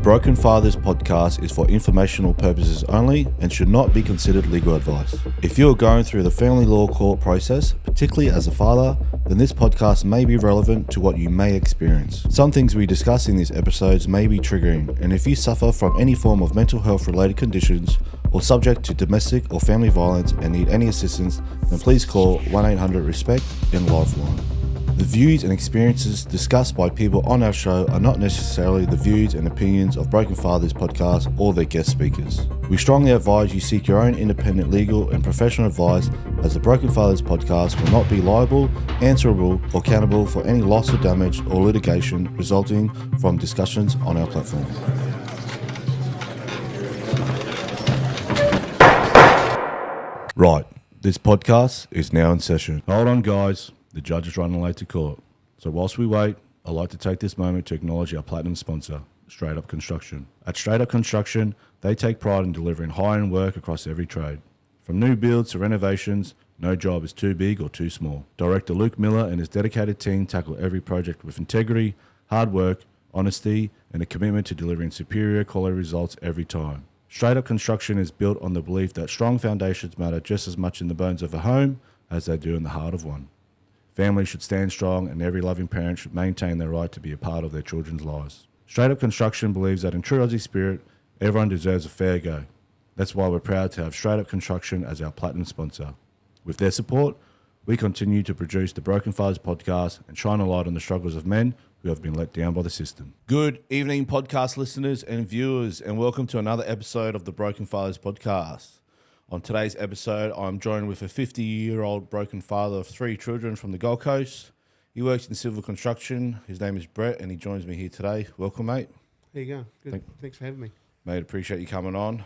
Broken Fathers podcast is for informational purposes only and should not be considered legal advice. If you are going through the family law court process, particularly as a father, then this podcast may be relevant to what you may experience. Some things we discuss in these episodes may be triggering, and if you suffer from any form of mental health related conditions or subject to domestic or family violence and need any assistance, then please call 1-800-RESPECT and Lifeline. The views and experiences discussed by people on our show are not necessarily the views and opinions of Broken Fathers podcast or their guest speakers. We strongly advise you seek your own independent legal and professional advice, as the Broken Fathers podcast will not be liable, answerable, or accountable for any loss or damage or litigation resulting from discussions on our platform. Right, this podcast is now in session. Hold on, guys. The judge is running late to court. So whilst we wait, I'd like to take this moment to acknowledge our platinum sponsor, Straight Up Construction. At Straight Up Construction, they take pride in delivering high-end work across every trade. From new builds to renovations, no job is too big or too small. Director Luke Miller and his dedicated team tackle every project with integrity, hard work, honesty, and a commitment to delivering superior quality results every time. Straight Up Construction is built on the belief that strong foundations matter just as much in the bones of a home as they do in the heart of one. Families should stand strong, and every loving parent should maintain their right to be a part of their children's lives. Straight Up Construction believes that in true Aussie spirit, everyone deserves a fair go. That's why we're proud to have Straight Up Construction as our platinum sponsor. With their support, we continue to produce the Broken Fathers podcast and shine a light on the struggles of men who have been let down by the system. Good evening, podcast listeners and viewers, and welcome to another episode of the Broken Fathers podcast. On today's episode, I'm joined with a 50-year-old broken father of 3 children from the Gold Coast. He works in civil construction. His name is Brett, and he joins me here today. Welcome, mate. There you go. Good. Thanks for having me. Mate, appreciate you coming on.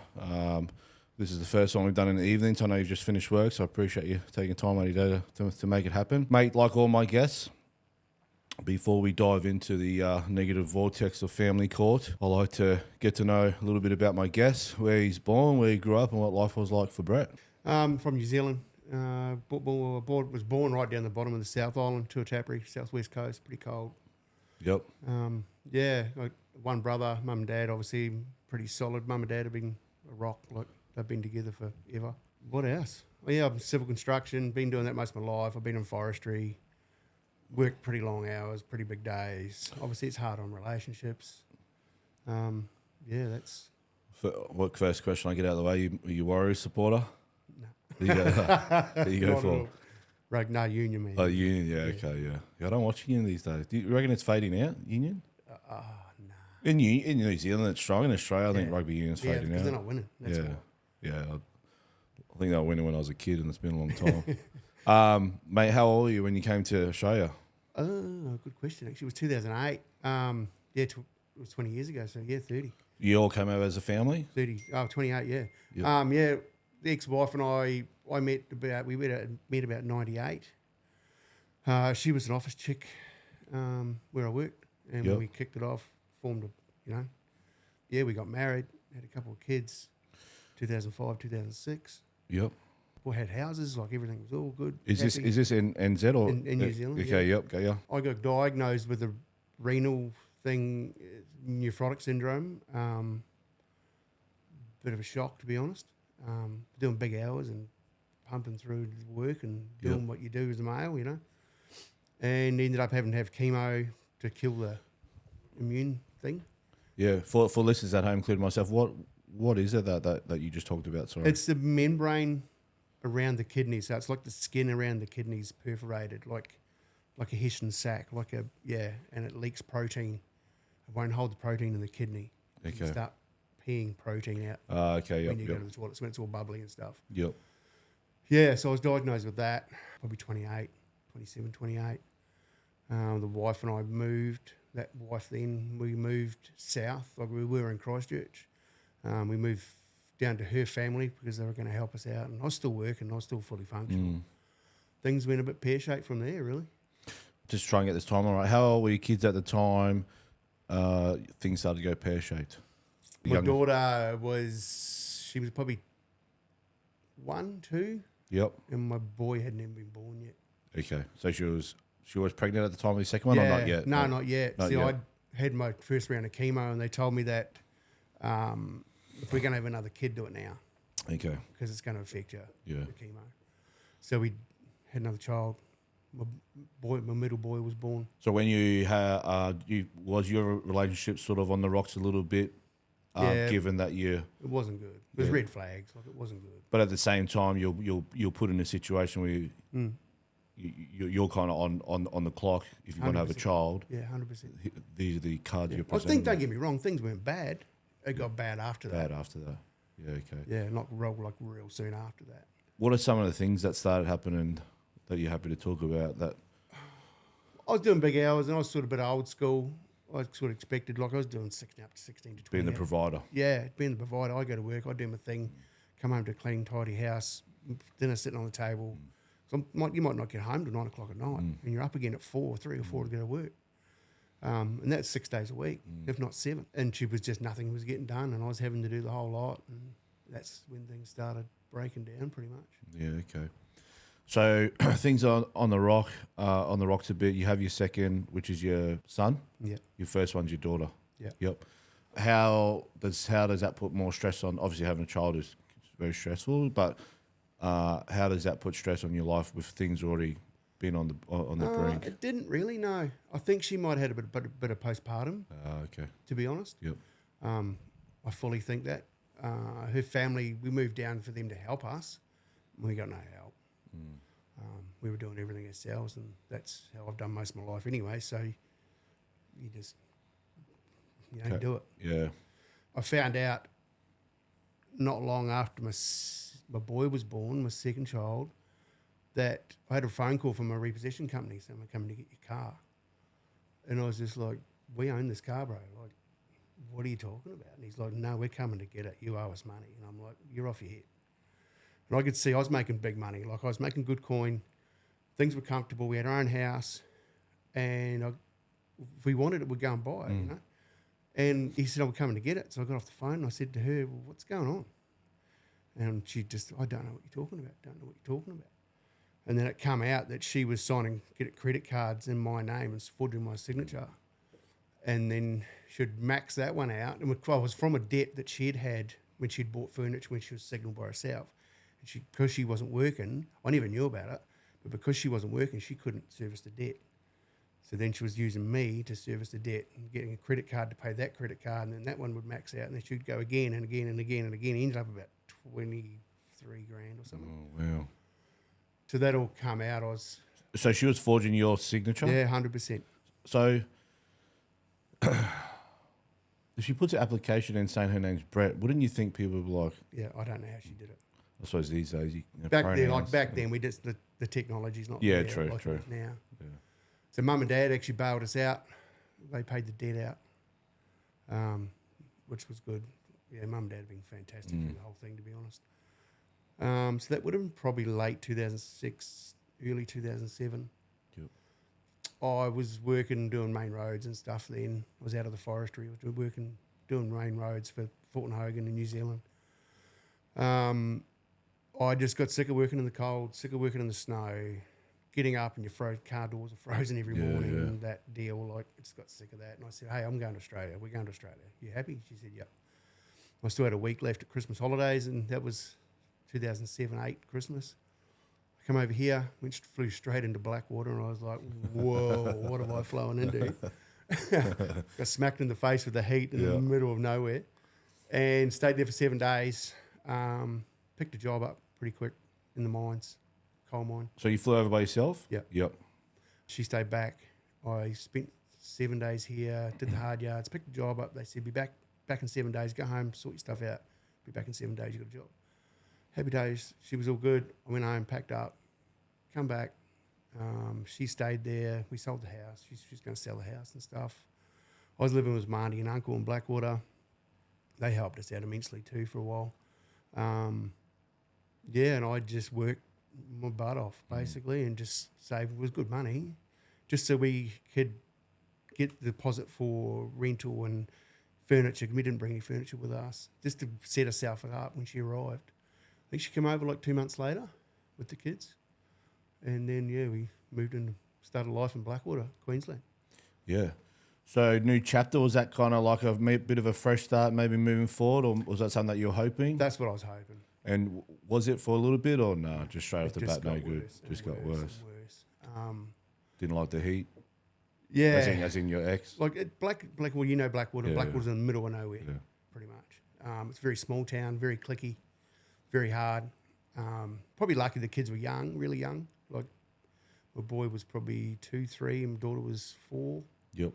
This is the first one we've done in the evenings. I know you've just finished work, so I appreciate you taking time out of your day to make it happen. Mate, like all my guests, before we dive into the negative vortex of family court, I like to get to know a little bit about my guest, where he's born, where he grew up, and what life was like for Brett. From New Zealand. Was born right down the bottom of the South Island, Tuatapere, southwest coast, pretty cold. Yep. Like one brother, mum and dad, obviously pretty solid. Mum and dad have been a rock, like they've been together forever. What else? Well, yeah, I'm civil construction, been doing that most of my life. I've been in forestry. Worked pretty long hours, pretty big days. Obviously, it's hard on relationships. That's... What first question I get out of the way? Are you Warriors supporter? No. Who you go for? Right, no, Union, man. Oh, Union, yeah, okay, yeah. I don't watch Union these days. Do you reckon it's fading out, Union? No. In New Zealand, it's strong. In Australia, I think rugby union's fading out. Yeah, because they're not winning. That's why. Yeah. I think they were winning when I was a kid, and it's been a long time. Mate, how old were you when you came to Australia? Good question. Actually, it was 2008. It was 20 years ago. So 30. You all came over as a family? 28. Yeah. Yep. The ex-wife and I met about 98. She was an office chick where I worked, and when we kicked it off, formed we got married, had a couple of kids, 2005, 2006. Yep. We had houses, like everything was all good. Is this in NZ or in New Zealand? Okay, yep, go yeah. I got diagnosed with a renal thing, Nephrotic Syndrome. Bit of a shock, to be honest. Doing big hours and pumping through work and doing what you do as a male, and ended up having to have chemo to kill the immune thing. Yeah, for listeners at home, including myself, what is it that you just talked about? Sorry, it's the membrane around the kidneys, so it's like the skin around the kidneys perforated, like a Hessian sack, and it leaks protein. It won't hold the protein in the kidney. Okay. You start peeing protein out. When you go to the toilet, so it's all bubbly and stuff. Yep. Yeah, so I was diagnosed with that, probably 27, 28. The wife and I moved. That wife then, we moved south, like we were in Christchurch. We moved down to her family because they were going to help us out. And I was still working. I was still fully functional. Things went a bit pear-shaped from there, really. Just trying to get this time all right. How old were your kids at the time things started to go pear-shaped? My daughter she was probably 1, 2. Yep. And my boy hadn't even been born yet. Okay. So she was pregnant at the time of the second one or not yet? No, not yet. I had my first round of chemo and they told me that If we're going to have another kid, do it now Okay. because it's going to affect you. Yeah. The chemo. So we had another child. My middle boy was born. So when you had, was your relationship sort of on the rocks a little bit, Yeah. given that you? It wasn't good. It was Yeah. red flags. Like it wasn't good. But at the same time, you'll put in a situation where you're kind of on the clock if you're going to have a 100%. child. Yeah, 100%. These are the cards you're I think, presenting. don't get me wrong, things weren't bad. It got bad after that. Bad after that. Yeah. Okay. Yeah, not real soon after that. What are some of the things that started happening that you're happy to talk about? That I was doing big hours and I was sort of a bit old school. I sort of expected, like I was doing 16 to 20. being the provider. Yeah, being the provider. I go to work, I do my thing, come home to a clean, tidy house, dinner sitting on the table. So you might not get home till 9 o'clock at night and you're up again at 3 or 4 to go to work. And that's 6 days a week, if not 7. And she was just, nothing was getting done and I was having to do the whole lot. And that's when things started breaking down pretty much. Yeah. Okay. So things are on the rocks a bit. You have your second, which is your son. Yeah. Your first one's your daughter. Yeah. Yep. How does that put more stress on? Obviously, having a child is very stressful, but how does that put stress on your life with things already being on the brink? It didn't really, no. I think she might have had a bit of postpartum, Okay. to be honest. Yep. I fully think that. Her family, we moved down for them to help us. We got no help. We were doing everything ourselves, and that's how I've done most of my life anyway. So you just do it. Yeah. I found out not long after my boy was born, my second child, that I had a phone call from a repossession company saying, "We're coming to get your car," and I was just like, "We own this car, bro. Like, what are you talking about?" And he's like, "No, we're coming to get it. You owe us money." And I'm like, "You're off your head." And I could see I was making big money. Like I was making good coin. Things were comfortable. We had our own house. And if we wanted it, we'd go and buy it, you know. And he said, "I'm coming to get it." So I got off the phone and I said to her, "Well, what's going on?" And she just, "I don't know what you're talking about. Don't know what you're talking about." And then it came out that she was signing credit cards in my name and forging my signature. And then she'd max that one out. And it was from a debt that she'd had when she'd bought furniture when she was signalled by herself. And because she wasn't working, I never knew about it, but because she wasn't working, she couldn't service the debt. So then she was using me to service the debt and getting a credit card to pay that credit card, and then that one would max out, and then she'd go again and again and again and again. It ended up about 23 grand or something. Oh wow. So that all come out. So she was forging your signature? Yeah, 100%. So if she puts an application in saying her name's Brett, wouldn't you think people would be like, Yeah, I don't know how she did it. I suppose these days, Back then, we just the technology's not Yeah, there true. like it is now. Yeah. So mum and dad actually bailed us out. They paid the debt out, which was good. Yeah, mum and dad have been fantastic in the whole thing, to be honest. So that would have been probably late 2006, early 2007. Yep. I was working doing main roads and stuff then. I was out of the forestry. I was working doing main roads for Fulton Hogan in New Zealand. I just got sick of working in the cold, sick of working in the snow, getting up and your car doors are frozen every morning and that deal. Like, I just got sick of that. And I said, "Hey, I'm going to Australia. We're going to Australia. You happy?" She said, "Yep." I still had a week left at Christmas holidays, and that was 2007-8 Christmas. I come over here, flew straight into Blackwater, and I was like, "Whoa, what have I flown into?" Got smacked in the face with the heat in the middle of nowhere, and stayed there for 7 days. Picked a job up pretty quick in the mines, coal mine. So you flew over by yourself? Yep. Yep. She stayed back. I spent 7 days here, did the hard yards, picked a job up. They said, "Be back in 7 days, go home, sort your stuff out. Be back in 7 days, you got a job." Happy days. She was all good. I went home, packed up, come back. She stayed there. We sold the house. She's going to sell the house and stuff. I was living with my auntie and uncle in Blackwater. They helped us out immensely too for a while. And I just worked my butt off basically and just saved. It was good money just so we could get the deposit for rental and furniture. We didn't bring any furniture with us, just to set herself up when she arrived. I think she came over like 2 months later with the kids. And then, we moved and started life in Blackwater, Queensland. Yeah. So new chapter, was that kind of like a bit of a fresh start, maybe moving forward, or was that something that you were hoping? That's what I was hoping. And was it for a little bit, or no? Just straight off the bat, no got good. worse and Just got worse. and worse. Didn't like the heat. Yeah, As in your ex. like Blackwater. You know Blackwater. Yeah, Blackwater's in the middle of nowhere, Yeah. pretty much. It's a very small town, very cliquey, very hard. Probably lucky the kids were young, really young. Like my boy was probably 2, 3, and my daughter was 4. Yep.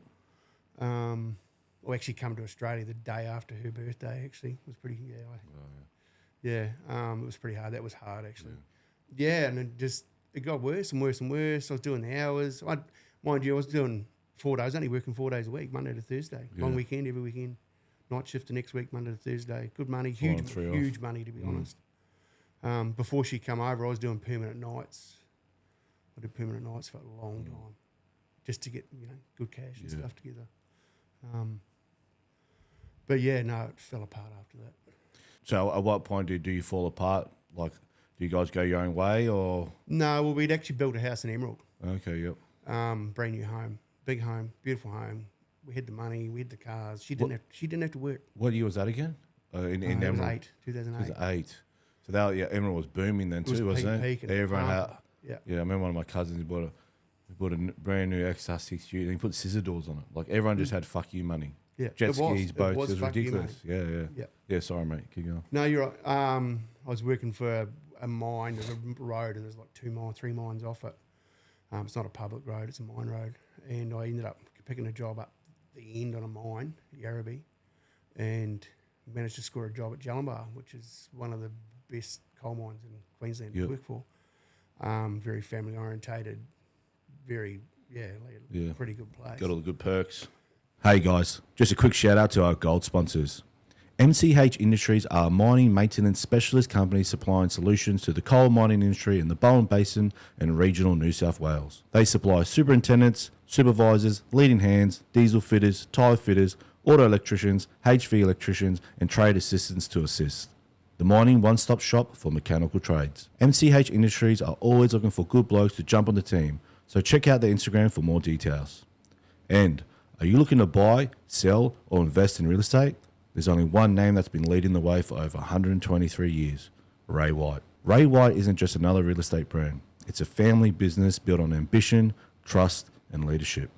I actually come to Australia the day after her birthday. Actually, it was pretty. It was pretty hard. That was hard actually. Yeah, and it got worse and worse and worse. I was doing the hours. Mind you, I was doing 4 days, only working 4 days a week, Monday to Thursday. Yeah. Long weekend, every weekend. Night shift the next week, Monday to Thursday. Good money, huge money to be honest. Before she come over, I was doing permanent nights. I did permanent nights for a long time, just to get good cash and stuff together. But yeah, no, it fell apart after that. So at what point do you fall apart? Like, do you guys go your own way, or? No, well, we'd actually built a house in Emerald. Okay, yep. Brand new home, big home, beautiful home. We had the money, we had the cars. She didn't have to work. What year was that again? In It was Emerald? 2008. 2008. So that Emerald was booming then too, wasn't it? Peak Everyone had. Yeah. Yeah, I remember one of my cousins bought a brand new XR6 and he put scissor doors on it. Like everyone just had fuck you money. Yeah. Jet It was. skis, It boats. was It was fuck you ridiculous. Yeah. Yeah, sorry, mate. Keep going. No, you're right. I was working for a mine. There's a road, and there's like 3 mines off it. It's not a public road; it's a mine road. And I ended up picking a job up the end on a mine, Yarrabee, and managed to score a job at Geelong, which is one of the best coal mines in Queensland to work for. Very family orientated, very pretty good place. Got all the good perks. Hey guys, just a quick shout out to our gold sponsors. MCH Industries are a mining maintenance specialist company supplying solutions to the coal mining industry in the Bowen Basin and regional New South Wales. They supply superintendents, supervisors, leading hands, diesel fitters, tyre fitters, auto electricians, HV electricians, and trade assistants to assist. The mining one-stop shop for mechanical trades. MCH Industries are always looking for good blokes to jump on the team, so check out their Instagram for more details. And are you looking to buy, sell, or invest in real estate? There's only one name that's been leading the way for over 123 years, Ray White. Ray White isn't just another real estate brand. It's a family business built on ambition, trust, and leadership.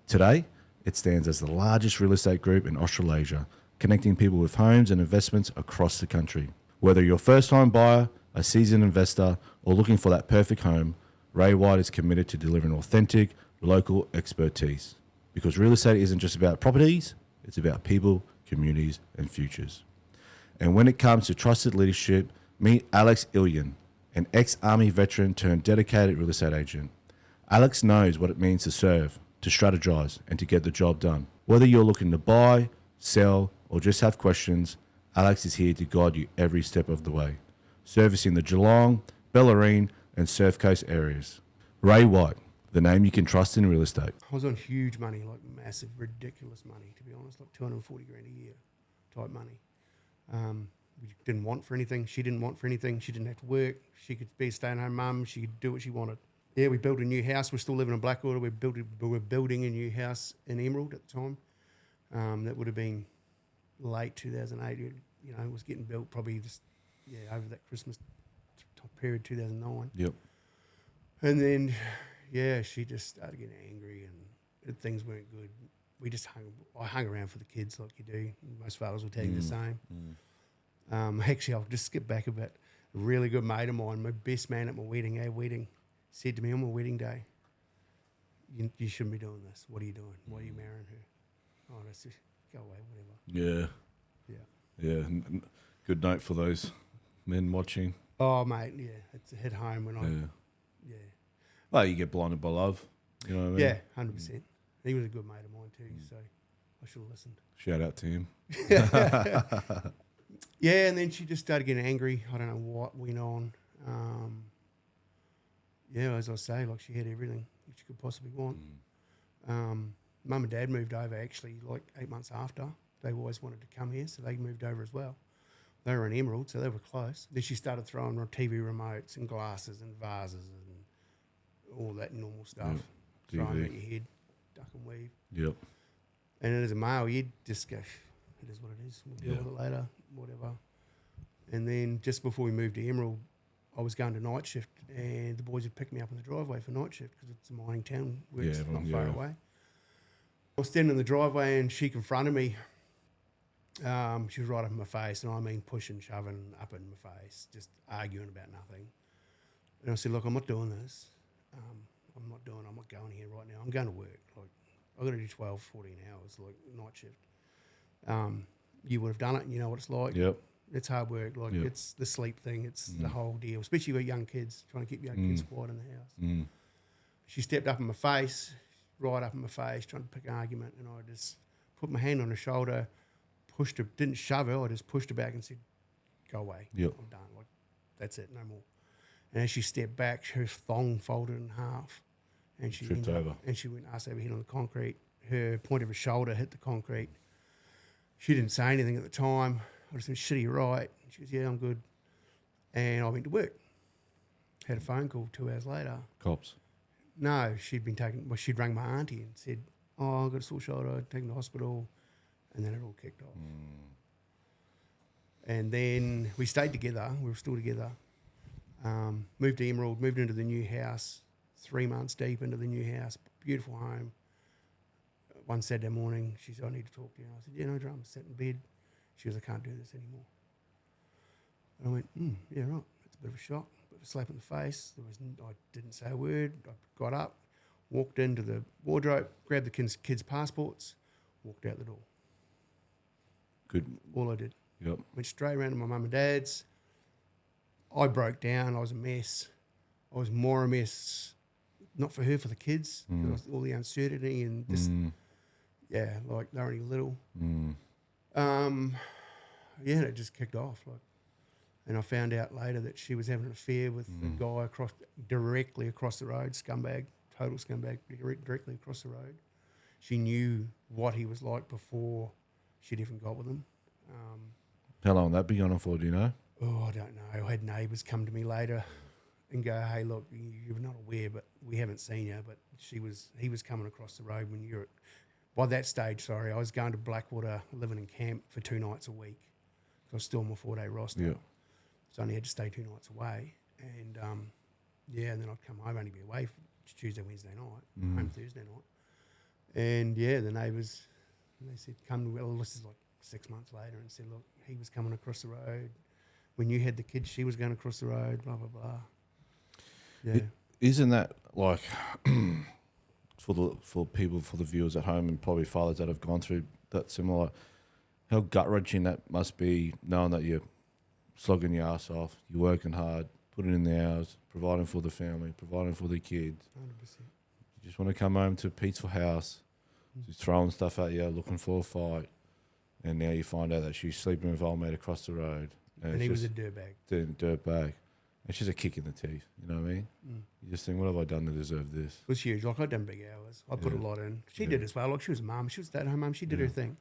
Today, it stands as the largest real estate group in Australasia, connecting people with homes and investments across the country. Whether you're a first-time buyer, a seasoned investor, or looking for that perfect home, Ray White is committed to delivering authentic, local expertise. Because real estate isn't just about properties, it's about people, communities, and futures. And when it comes to trusted leadership, meet Alex Illian, an ex-Army veteran turned dedicated real estate agent. Alex knows what it means to serve, to strategize, and to get the job done. Whether you're looking to buy, sell, or just have questions, Alex is here to guide you every step of the way, servicing the Geelong, Bellarine, and Surf Coast areas. Ray White, the name you can trust in real estate. I was on huge money, like massive, ridiculous money, to be honest, like 240 grand a year type money. We didn't want for anything. She didn't want for anything. She didn't have to work. She could be a stay-at-home mum. She could do what she wanted. Yeah, we built a new house. We're still living in Blackwater. We were building a new house in Emerald at the time. That would have been late 2008. It was getting built probably just over that Christmas period, 2009. Yep. And then, she just started getting angry and things weren't good. I hung around for the kids like you do. Most fathers will tell you the same. Actually, I'll just skip back a bit. A really good mate of mine, my best man at my wedding, said to me on my wedding day, you shouldn't be doing this. What are you doing? Why are you marrying her? Oh, that's just, go away, whatever. Yeah. Good note for those men watching. Oh, mate, it's a hit home when Well, you get blinded by love. You know what I mean? Yeah, 100%. He was a good mate of mine too, so I should have listened. Shout out to him. Yeah, and then she just started getting angry. I don't know what went on. As I say, like she had everything that she could possibly want. Mum and Dad moved over actually like 8 months after. They always wanted to come here, so they moved over as well. They were in Emerald, so they were close. Then she started throwing TV remotes and glasses and vases and all that normal stuff. Throwing at your head, duck and weave. Yep. And then as a male, you'd just go, it is what it is. We'll deal with it later, whatever. And then just before we moved to Emerald, I was going to night shift, and the boys would pick me up in the driveway for night shift because it's a mining town, works not far away. I was standing in the driveway, and she confronted me. She was right up in my face, and I mean pushing, shoving up in my face, just arguing about nothing. And I said, look, I'm not doing this. I'm not going here right now. I'm going to work. Like, I've got to do 12, 14 hours, like night shift. You would have done it, and you know what it's like. Yep. It's hard work. Like, it's the sleep thing. It's the whole deal, especially with young kids, trying to keep young kids quiet in the house. She stepped up in my face, right up in my face, trying to pick an argument, and I just put my hand on her shoulder, pushed her, didn't shove her, I just pushed her back and said, go away. Yep. I'm done. Like, that's it, no more. And as she stepped back, her thong folded in half. And she tripped over. And she went ass over head on the concrete. Her point of her shoulder hit the concrete. She didn't say anything at the time. I just went, shit, are you right? And she goes, yeah, I'm good. And I went to work. Had a phone call 2 hours later. Cops. No, she'd rang my auntie and said, oh, I've got a sore shoulder, taken to the hospital. And then it all kicked off. And then we stayed together. We were still together. Moved to Emerald, moved into the new house, 3 months deep into the new house, beautiful home. One Saturday morning, she said, I need to talk to you. I said, yeah, no drama, sat in bed. She goes, I can't do this anymore. And I went, yeah, right. It's a bit of a shock, a bit of a slap in the face. I didn't say a word. I got up, walked into the wardrobe, grabbed the kids' passports, walked out the door. Good. All I did. Yep. Went straight around to my mum and dad's. I broke down. I was a mess. I was more a mess, not for her, for the kids. All the uncertainty and just, like they're only little. And it just kicked off. Like, and I found out later that she was having an affair with a guy directly across the road, scumbag, total scumbag, directly across the road. She knew what he was like before she'd even got with him. How long that been going on for, do you know? Oh, I don't know. I had neighbours come to me later and go, hey, look, you're not aware, but we haven't seen you. But he was coming across the road when you're by that stage, I was going to Blackwater, living in camp for 2 nights a week. I was still on my 4-day roster. Yeah. So I only had to stay 2 nights away. And, and then I'd come home, only be away for Tuesday, Wednesday night, home Thursday night. And, the neighbours, they said, this is like 6 months later, and said, look, he was coming across the road. When you had the kids, she was going across the road, blah, blah, blah. Yeah. Isn't that like for the viewers at home and probably fathers that have gone through that similar, how gut-wrenching that must be, knowing that you're slogging your ass off, you're working hard, putting in the hours, providing for the family, providing for the kids. 100%. You just want to come home to a peaceful house, just throwing stuff at you, looking for a fight, and now you find out that she's sleeping with old mate across the road. And he was a dirtbag. Dirtbag. And she's a kick in the teeth, you know what I mean? You just think, what have I done to deserve this? It was huge. Like, I'd done big hours. I put a lot in. She did as well. Like, she was a mum. She was a stay-at-home mum. She did her thing.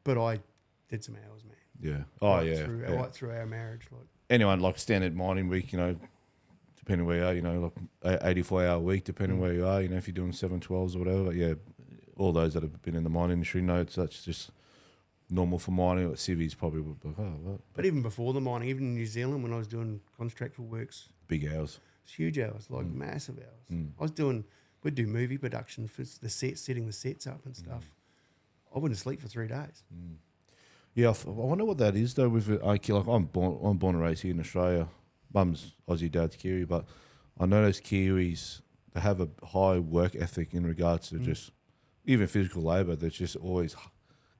But I did some hours, man. Yeah. Oh, Right through our marriage. Like, anyone, like standard mining week, depending where you are, like 84-hour week, depending where you are, if you're doing 712s or whatever. But yeah, all those that have been in the mining industry know that's just normal for mining. Like civvies probably would be like, oh, what? But even before the mining, even in New Zealand, when I was doing contractual works, big hours. It's huge hours, like massive hours. We'd do movie production for the sets, setting the sets up and stuff. I wouldn't sleep for 3 days. Yeah, I wonder what that is though. With like I'm born and raised here in Australia. Mum's Aussie, dad's Kiwi, but I know those Kiwis, they have a high work ethic in regards to just even physical labour. They're just always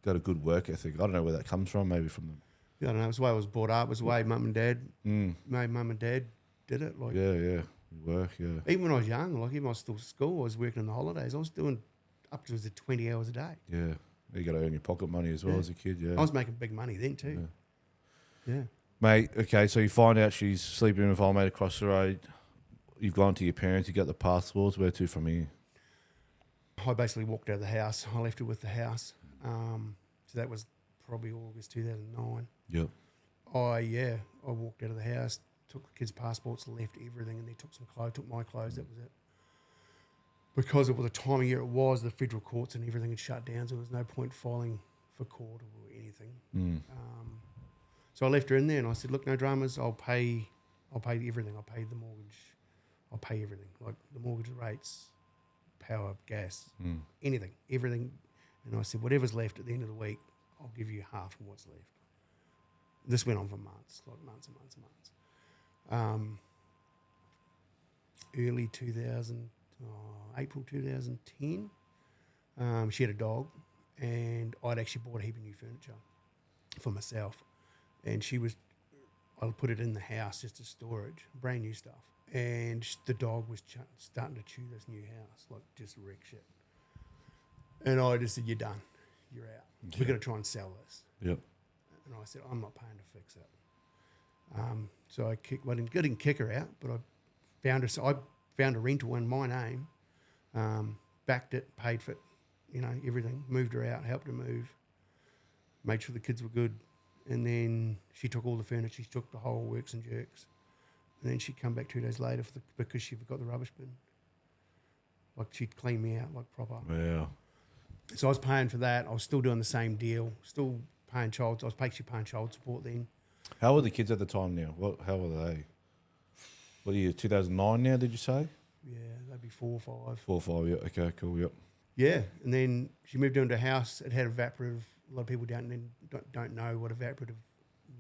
got a good work ethic. I don't know where that comes from. Maybe from them. Yeah, I don't know. It's the way I was brought up. It was the way mum and dad, mum and dad did it. Like, work. Yeah. Even when I was young, like even when I was still at school, I was working on the holidays. I was doing up to 20 hours a day. Yeah. You got to earn your pocket money as well as a kid. Yeah. I was making big money then too. Yeah. Mate, okay, so you find out she's sleeping with old mate across the road. You've gone to your parents, you got the passports. Where to from here? I basically walked out of the house. I left her with the house. So that was probably August 2009. Yep. I walked out of the house, took the kids' passports, left everything, and they took some clothes, took my clothes, that was it. because it was the time of year it was, the federal courts and everything had shut down, so there was no point filing for court or anything. So I left her in there and I said, look, no dramas, I'll pay everything. I'll pay the mortgage. I'll pay everything, like the mortgage rates, power, gas, anything, everything. And I said, whatever's left at the end of the week, I'll give you half of what's left. This went on for months, like months and months and months. Early 2000, April 2010, she had a dog, and I'd actually bought a heap of new furniture for myself. And I put it in the house just as storage, brand new stuff. And the dog was starting to chew this new house, like just wreck shit. And I just said, you're done. You're out. Yeah. We've got to try and sell this. Yep. And I said, I'm not paying to fix it. So I didn't kick her out, but I found a rental in my name, backed it, paid for it, everything, moved her out, helped her move, made sure the kids were good. And then she took all the furniture, she took the whole works and jerks. And then she'd come back 2 days later because she forgot the rubbish bin. Like she'd clean me out like proper. Yeah. So I was paying for that. I was still doing the same deal, still paying I was actually paying child support then. How were the kids at the time now? How were they? What are you, 2009 now, did you say? Yeah, they'd be 4 or 5. 4 or 5, yeah. Okay, cool, yep. Yeah, and then she moved into a house. It had evaporative. A lot of people don't know what evaporative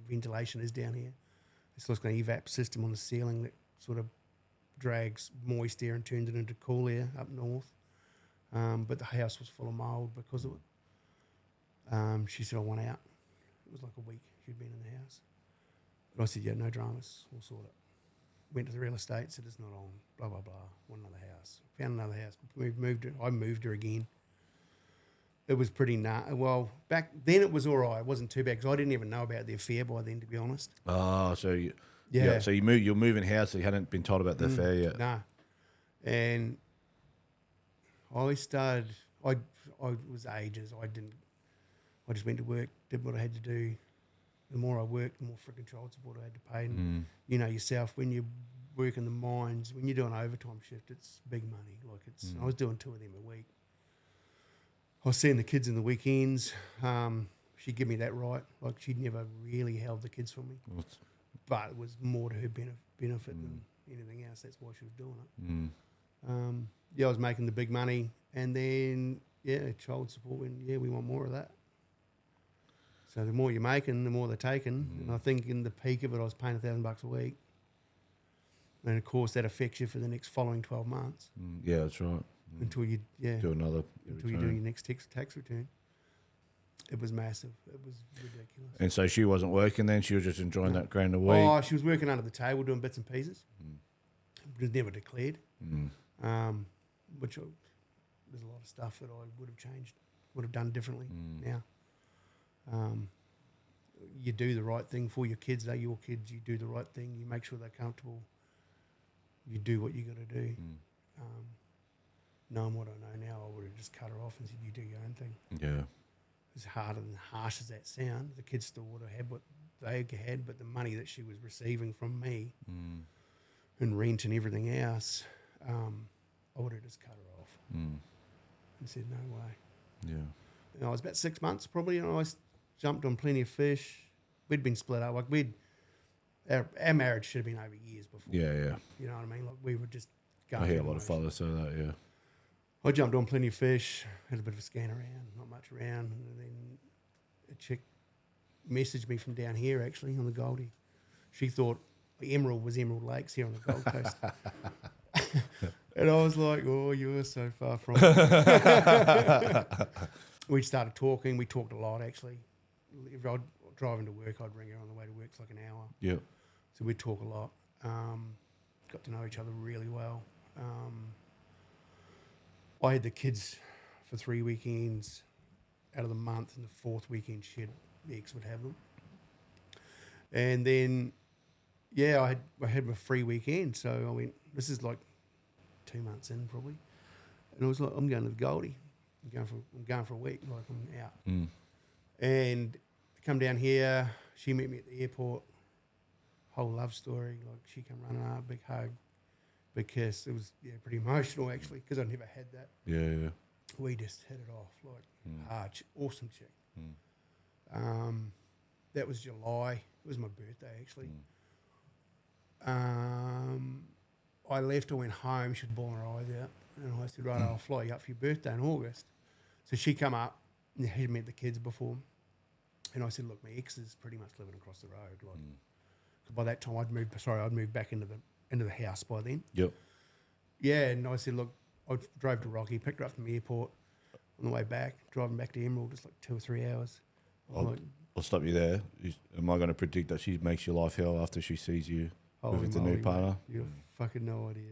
ventilation is down here. It's like an evap system on the ceiling that sort of drags moist air and turns it into cool air up north. But the house was full of mould because of it. She said, I want out. It was like a week she'd been in the house. But I said, yeah, no dramas. We'll sort it. Went to the real estate, said it's not on, blah, blah, blah. Want another house. Found another house. I moved her again. It was pretty well, back then it was all right. It wasn't too bad because I didn't even know about the affair by then, to be honest. Oh, so you're moving house, so you hadn't been told about the affair yet. No. And I was ages. I just went to work, did what I had to do. The more I worked, the more freaking child support I had to pay. And you know yourself, when you work in the mines, when you're doing overtime shift, it's big money. Like I was doing 2 of them a week. I was seeing the kids in the weekends. She'd give me that right. Like she'd never really held the kids for me. But it was more to her benefit than anything else. That's why she was doing it. I was making the big money. And then, child support. And we want more of that. So the more you're making, the more they're taking. And I think in the peak of it, I was paying $1,000 a week. And of course, that affects you for the next following 12 months. Yeah, that's right. Until you do another until you do your next tax return. It was massive. It was ridiculous. And so she wasn't working then. She was just enjoying that grand a week. Oh, she was working under the table doing bits and pieces. It was never declared. Which there's a lot of stuff that I would have changed, would have done differently now. You do the right thing for your kids. They're your kids. You do the right thing. You make sure they're comfortable. You do what you got to do. Knowing what I know now, I would have just cut her off and said, you do your own thing. Yeah. As hard and harsh as that sounds, the kids still would have had what they had, but the money that she was receiving from me and rent and everything else, I would have just cut her off and said, no way. Yeah. And I was about 6 months probably, and I jumped on Plenty of Fish. We'd been split up. Like our marriage should have been over years before. Yeah, yeah. You know what I mean? Like we were just going. I hear a lot of fathers say that, yeah. I jumped on Plenty of Fish, had a bit of a scan around, not much around, and then a chick messaged me from down here actually on the Goldie. She thought Emerald was Emerald Lakes here on the Gold Coast. And I was like, oh, you were so far from it. We started talking. We talked a lot actually. If I'd drive into work, I'd ring her on the way to work. It's like an hour. Yeah. So we'd talk a lot. Got to know each other really well. I had the kids for 3 weekends out of the month, and the 4th weekend the ex would have them. And then, I had my free weekend, so I went, this is like 2 months in probably. And I was like, I'm going to the Goldie. I'm going for a week, like I'm out. And I come down here, she met me at the airport, whole love story, like she come running up, big hug, because it was pretty emotional actually because I never had that. Yeah. We just hit it off like hard. Awesome chick. That was July. It was my birthday actually. I left. I went home. She was bawling her eyes out, and I said, "Right, I'll fly you up for your birthday in August." So she come up. And he'd met the kids before, and I said, "Look, my ex is pretty much living across the road. Like, 'cause by that time I'd moved back into the house by then." Yep. Yeah, and I said, "Look, I drove to Rocky, picked her up from the airport. On the way back, driving back to Emerald, just like 2 or 3 hours." I'll stop you there. Am I going to predict that she makes your life hell after she sees you with the new partner? You have fucking no idea.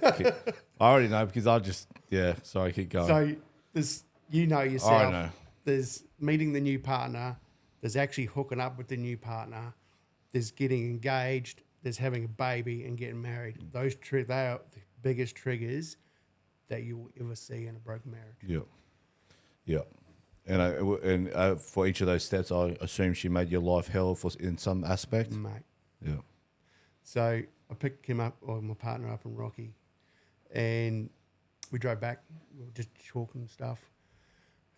Yeah. I already know because sorry, keep going. So there's, yourself. I know. There's meeting the new partner. There's actually hooking up with the new partner. There's getting engaged. There's having a baby and getting married. They are the biggest triggers that you'll ever see in a broken marriage. Yeah. And for each of those steps, I assume she made your life hell in some aspect. Mate. Yeah. So I picked my partner up in Rocky, and we drove back. We were just talking and stuff.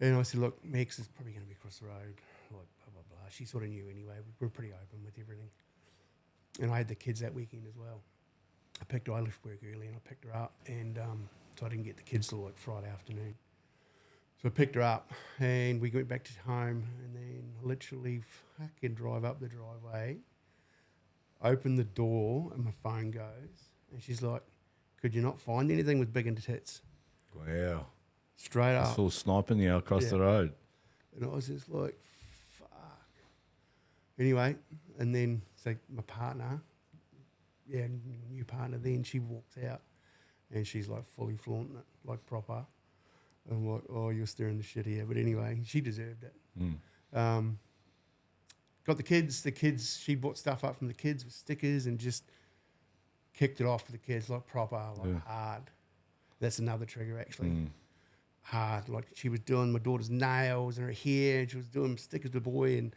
And I said, "Look, my ex is probably going to be across the road, like blah, blah, blah." She sort of knew anyway. We were pretty open with everything. And I had the kids that weekend as well. I left work early and I picked her up, and so I didn't get the kids till like Friday afternoon. So I picked her up and we went back to home, and then literally fucking drive up the driveway, open the door, and my phone goes, and she's like, "Could you not find anything with big into tits?" Wow. Straight up. It's all sniping you across the road. And I was just like, fuck. Anyway, and then so my partner, new partner, then she walks out and she's like fully flaunting it, like proper. I'm like, "Oh, you're stirring the shit here." But anyway, she deserved it. Got the kids, she bought stuff up from the kids with stickers and just kicked it off for the kids, like proper, hard. That's another trigger actually. Hard. Like she was doing my daughter's nails and her hair, and she was doing stickers with the boy and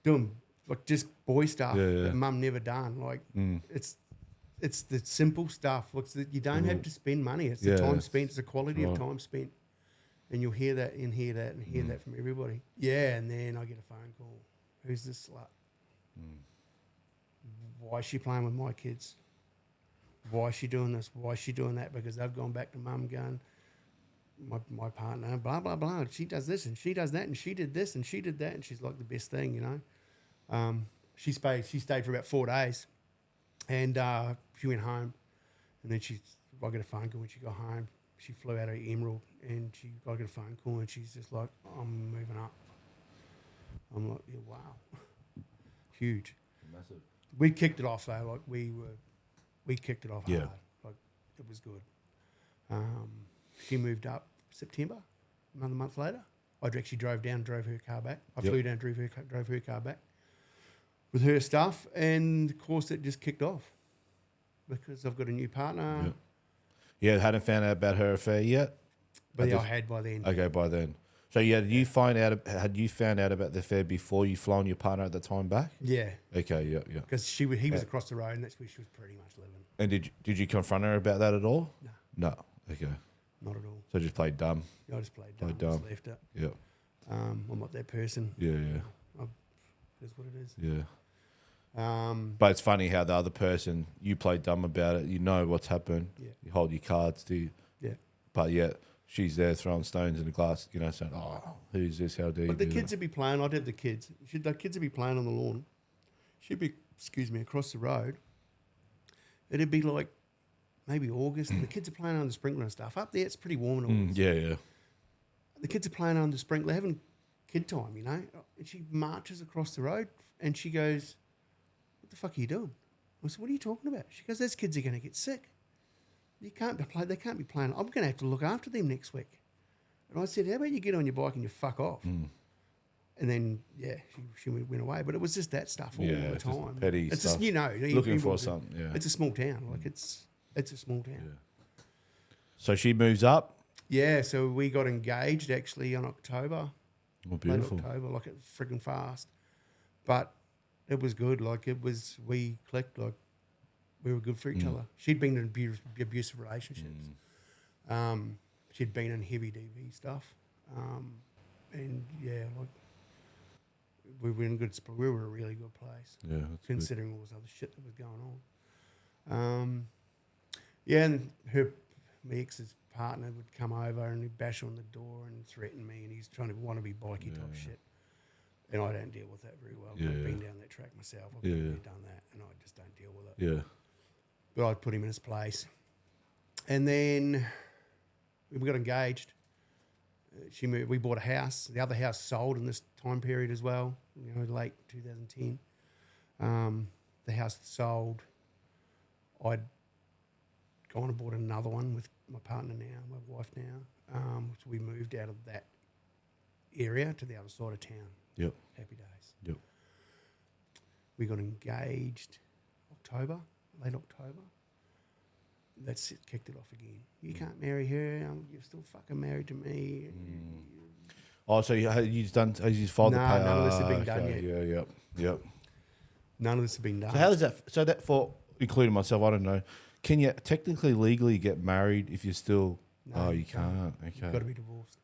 doing like just boy stuff that mum never done. Like it's the simple stuff. You don't have to spend money. It's the time spent. It's the quality of time spent. And you'll hear that and hear that and hear that from everybody. Yeah, and then I get a phone call. "Who's this slut? Why is she playing with my kids? Why is she doing this? Why is she doing that?" Because they've gone back to mum going, my partner, blah, blah, blah. She does this and she does that and she did this and she did that. And she's like the best thing, She stayed for about 4 days, and she went home. And then I got a phone call when she got home. She flew out of Emerald, and I got a phone call, and she's just like, "I'm moving up." I'm like, "Yeah, wow." Huge. Massive. We kicked it off though. Like we kicked it off hard. Like it was good. She moved up September, another month later. I actually drove down, drove her car back. I flew down, drove her car back with her stuff, and of course it just kicked off because I've got a new partner. Yeah, hadn't found out about her affair yet? But I had by then. Okay, by then. So had you found out about the affair before you flown your partner at the time back? Yeah. Okay, yeah. Because he was across the road, and that's where she was pretty much living. And did you confront her about that at all? No. Okay. Not at all. So just played dumb. I just played dumb. Just left it. Yeah. I'm not that person. Yeah. That's what it is. Yeah. But it's funny how the other person, you play dumb about it. You know what's happened. Yeah. You hold your cards to. Yeah. But yet she's there throwing stones in the glass. Saying, "Oh, who's this? How dare you?" But the kids would be playing. I'd have the kids. The kids would be playing on the lawn. She'd be, across the road. It'd be like maybe August, and the kids are playing under the sprinkler and stuff. Up there, it's pretty warm in August. Yeah. The kids are playing under the sprinkler, having kid time, And she marches across the road, and she goes, "What the fuck are you doing?" I said, "What are you talking about?" She goes, "Those kids are going to get sick. They can't be playing. I'm going to have to look after them next week." And I said, "How about you get on your bike and you fuck off?" And then, she went away. But it was just that stuff all the time. Just petty it's stuff. just, looking for something, yeah. It's a small town. Like, it's a small town. Yeah. So she moves up? Yeah, so we got engaged actually on October. Oh, beautiful. Late October, like, it friggin' fast. But it was good. Like, we clicked. Like, We were good for each other. She'd been in abusive relationships. She'd been in heavy DV stuff. And yeah, like we were in good. We were in a really good place. Yeah, that's considering all this other shit that was going on. Yeah, and my ex's partner would come over and he'd bash on the door and threaten me, and he's trying to want to be bikey type shit. And I don't deal with that very well. Yeah, I've been down that track myself. I've been there, done that, and I just don't deal with it. Yeah. But I'd put him in his place. And then we got engaged. She moved. We bought a house. The other house sold in this time period as well, late 2010. The house sold. I'd gone and bought another one with my partner now, my wife now. So we moved out of that area to the other side of town. Yep. Happy days. Yep. We got engaged late October. That's it, kicked it off again. You can't marry her. You're still fucking married to me. Oh, so you've done? Has you filed the paper? None of this has been done yet. Yeah. Yep. None of this has been done. So how does that? So that for including myself, I don't know. Can you technically legally get married if you're still? No, you can't. Okay. You've got to be divorced.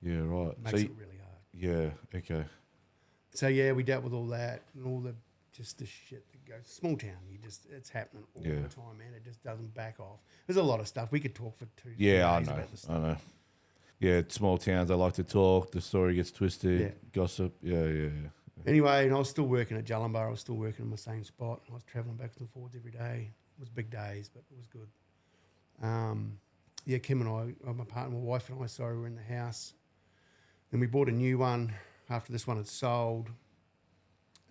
Yeah. Right. Makes it really hard. Yeah. Okay. So yeah, we dealt with all that and all the shit that goes. Small town, it's happening all the time, man. It just doesn't back off. There's a lot of stuff we could talk for 2 days about this stuff. I know. Yeah, small towns. They like to talk. The story gets twisted. Gossip. Yeah. Anyway, and I was still working at Jallumborough. I was still working in my same spot. I was travelling backwards and forwards every day. It was big days, but it was good. Kim and I, my partner, my wife and I, were in the house. Then we bought a new one after this one had sold.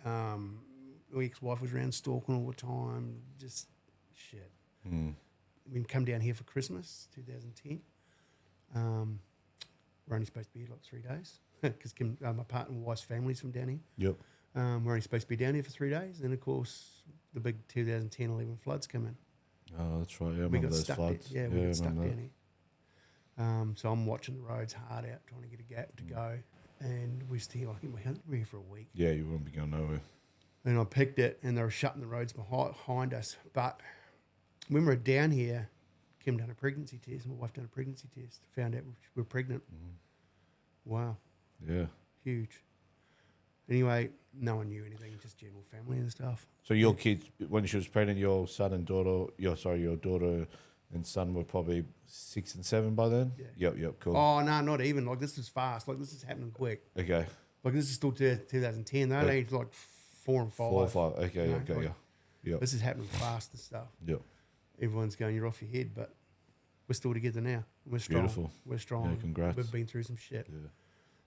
My ex-wife was around stalking all the time. Just shit. We come down here for Christmas, 2010. We're only supposed to be here like 3 days because my partner and my wife's family's from down here. Yep. We're only supposed to be down here for 3 days. And, of course, the big 2010-11 floods come in. Oh, that's right. Yeah, I we remember got those stuck floods. we got stuck down here. So I'm watching the roads hard out, trying to get a gap to go. And we were here for a week. Yeah, you wouldn't be going nowhere. And I picked it, and they were shutting the roads behind us. But when we were down here, Kim done a pregnancy test. My wife done a pregnancy test. Found out we were pregnant. Wow. Yeah. Huge. Anyway, no one knew anything, just general family and stuff. So your kids, when she was pregnant, your daughter and son were probably 6 and 7 by then? Yeah. Yep, cool. Oh, no, not even. Like, this is fast. Like, this is happening quick. Okay. Like, this is still 2010. They're only like 4 and 5. 4 or 5. Okay, You know, okay, like, yeah. Yep. This is happening fast and stuff. Yep. Everyone's going, you're off your head, but we're still together now. We're strong. Beautiful. We're strong. Yeah, congrats. We've been through some shit. Yeah.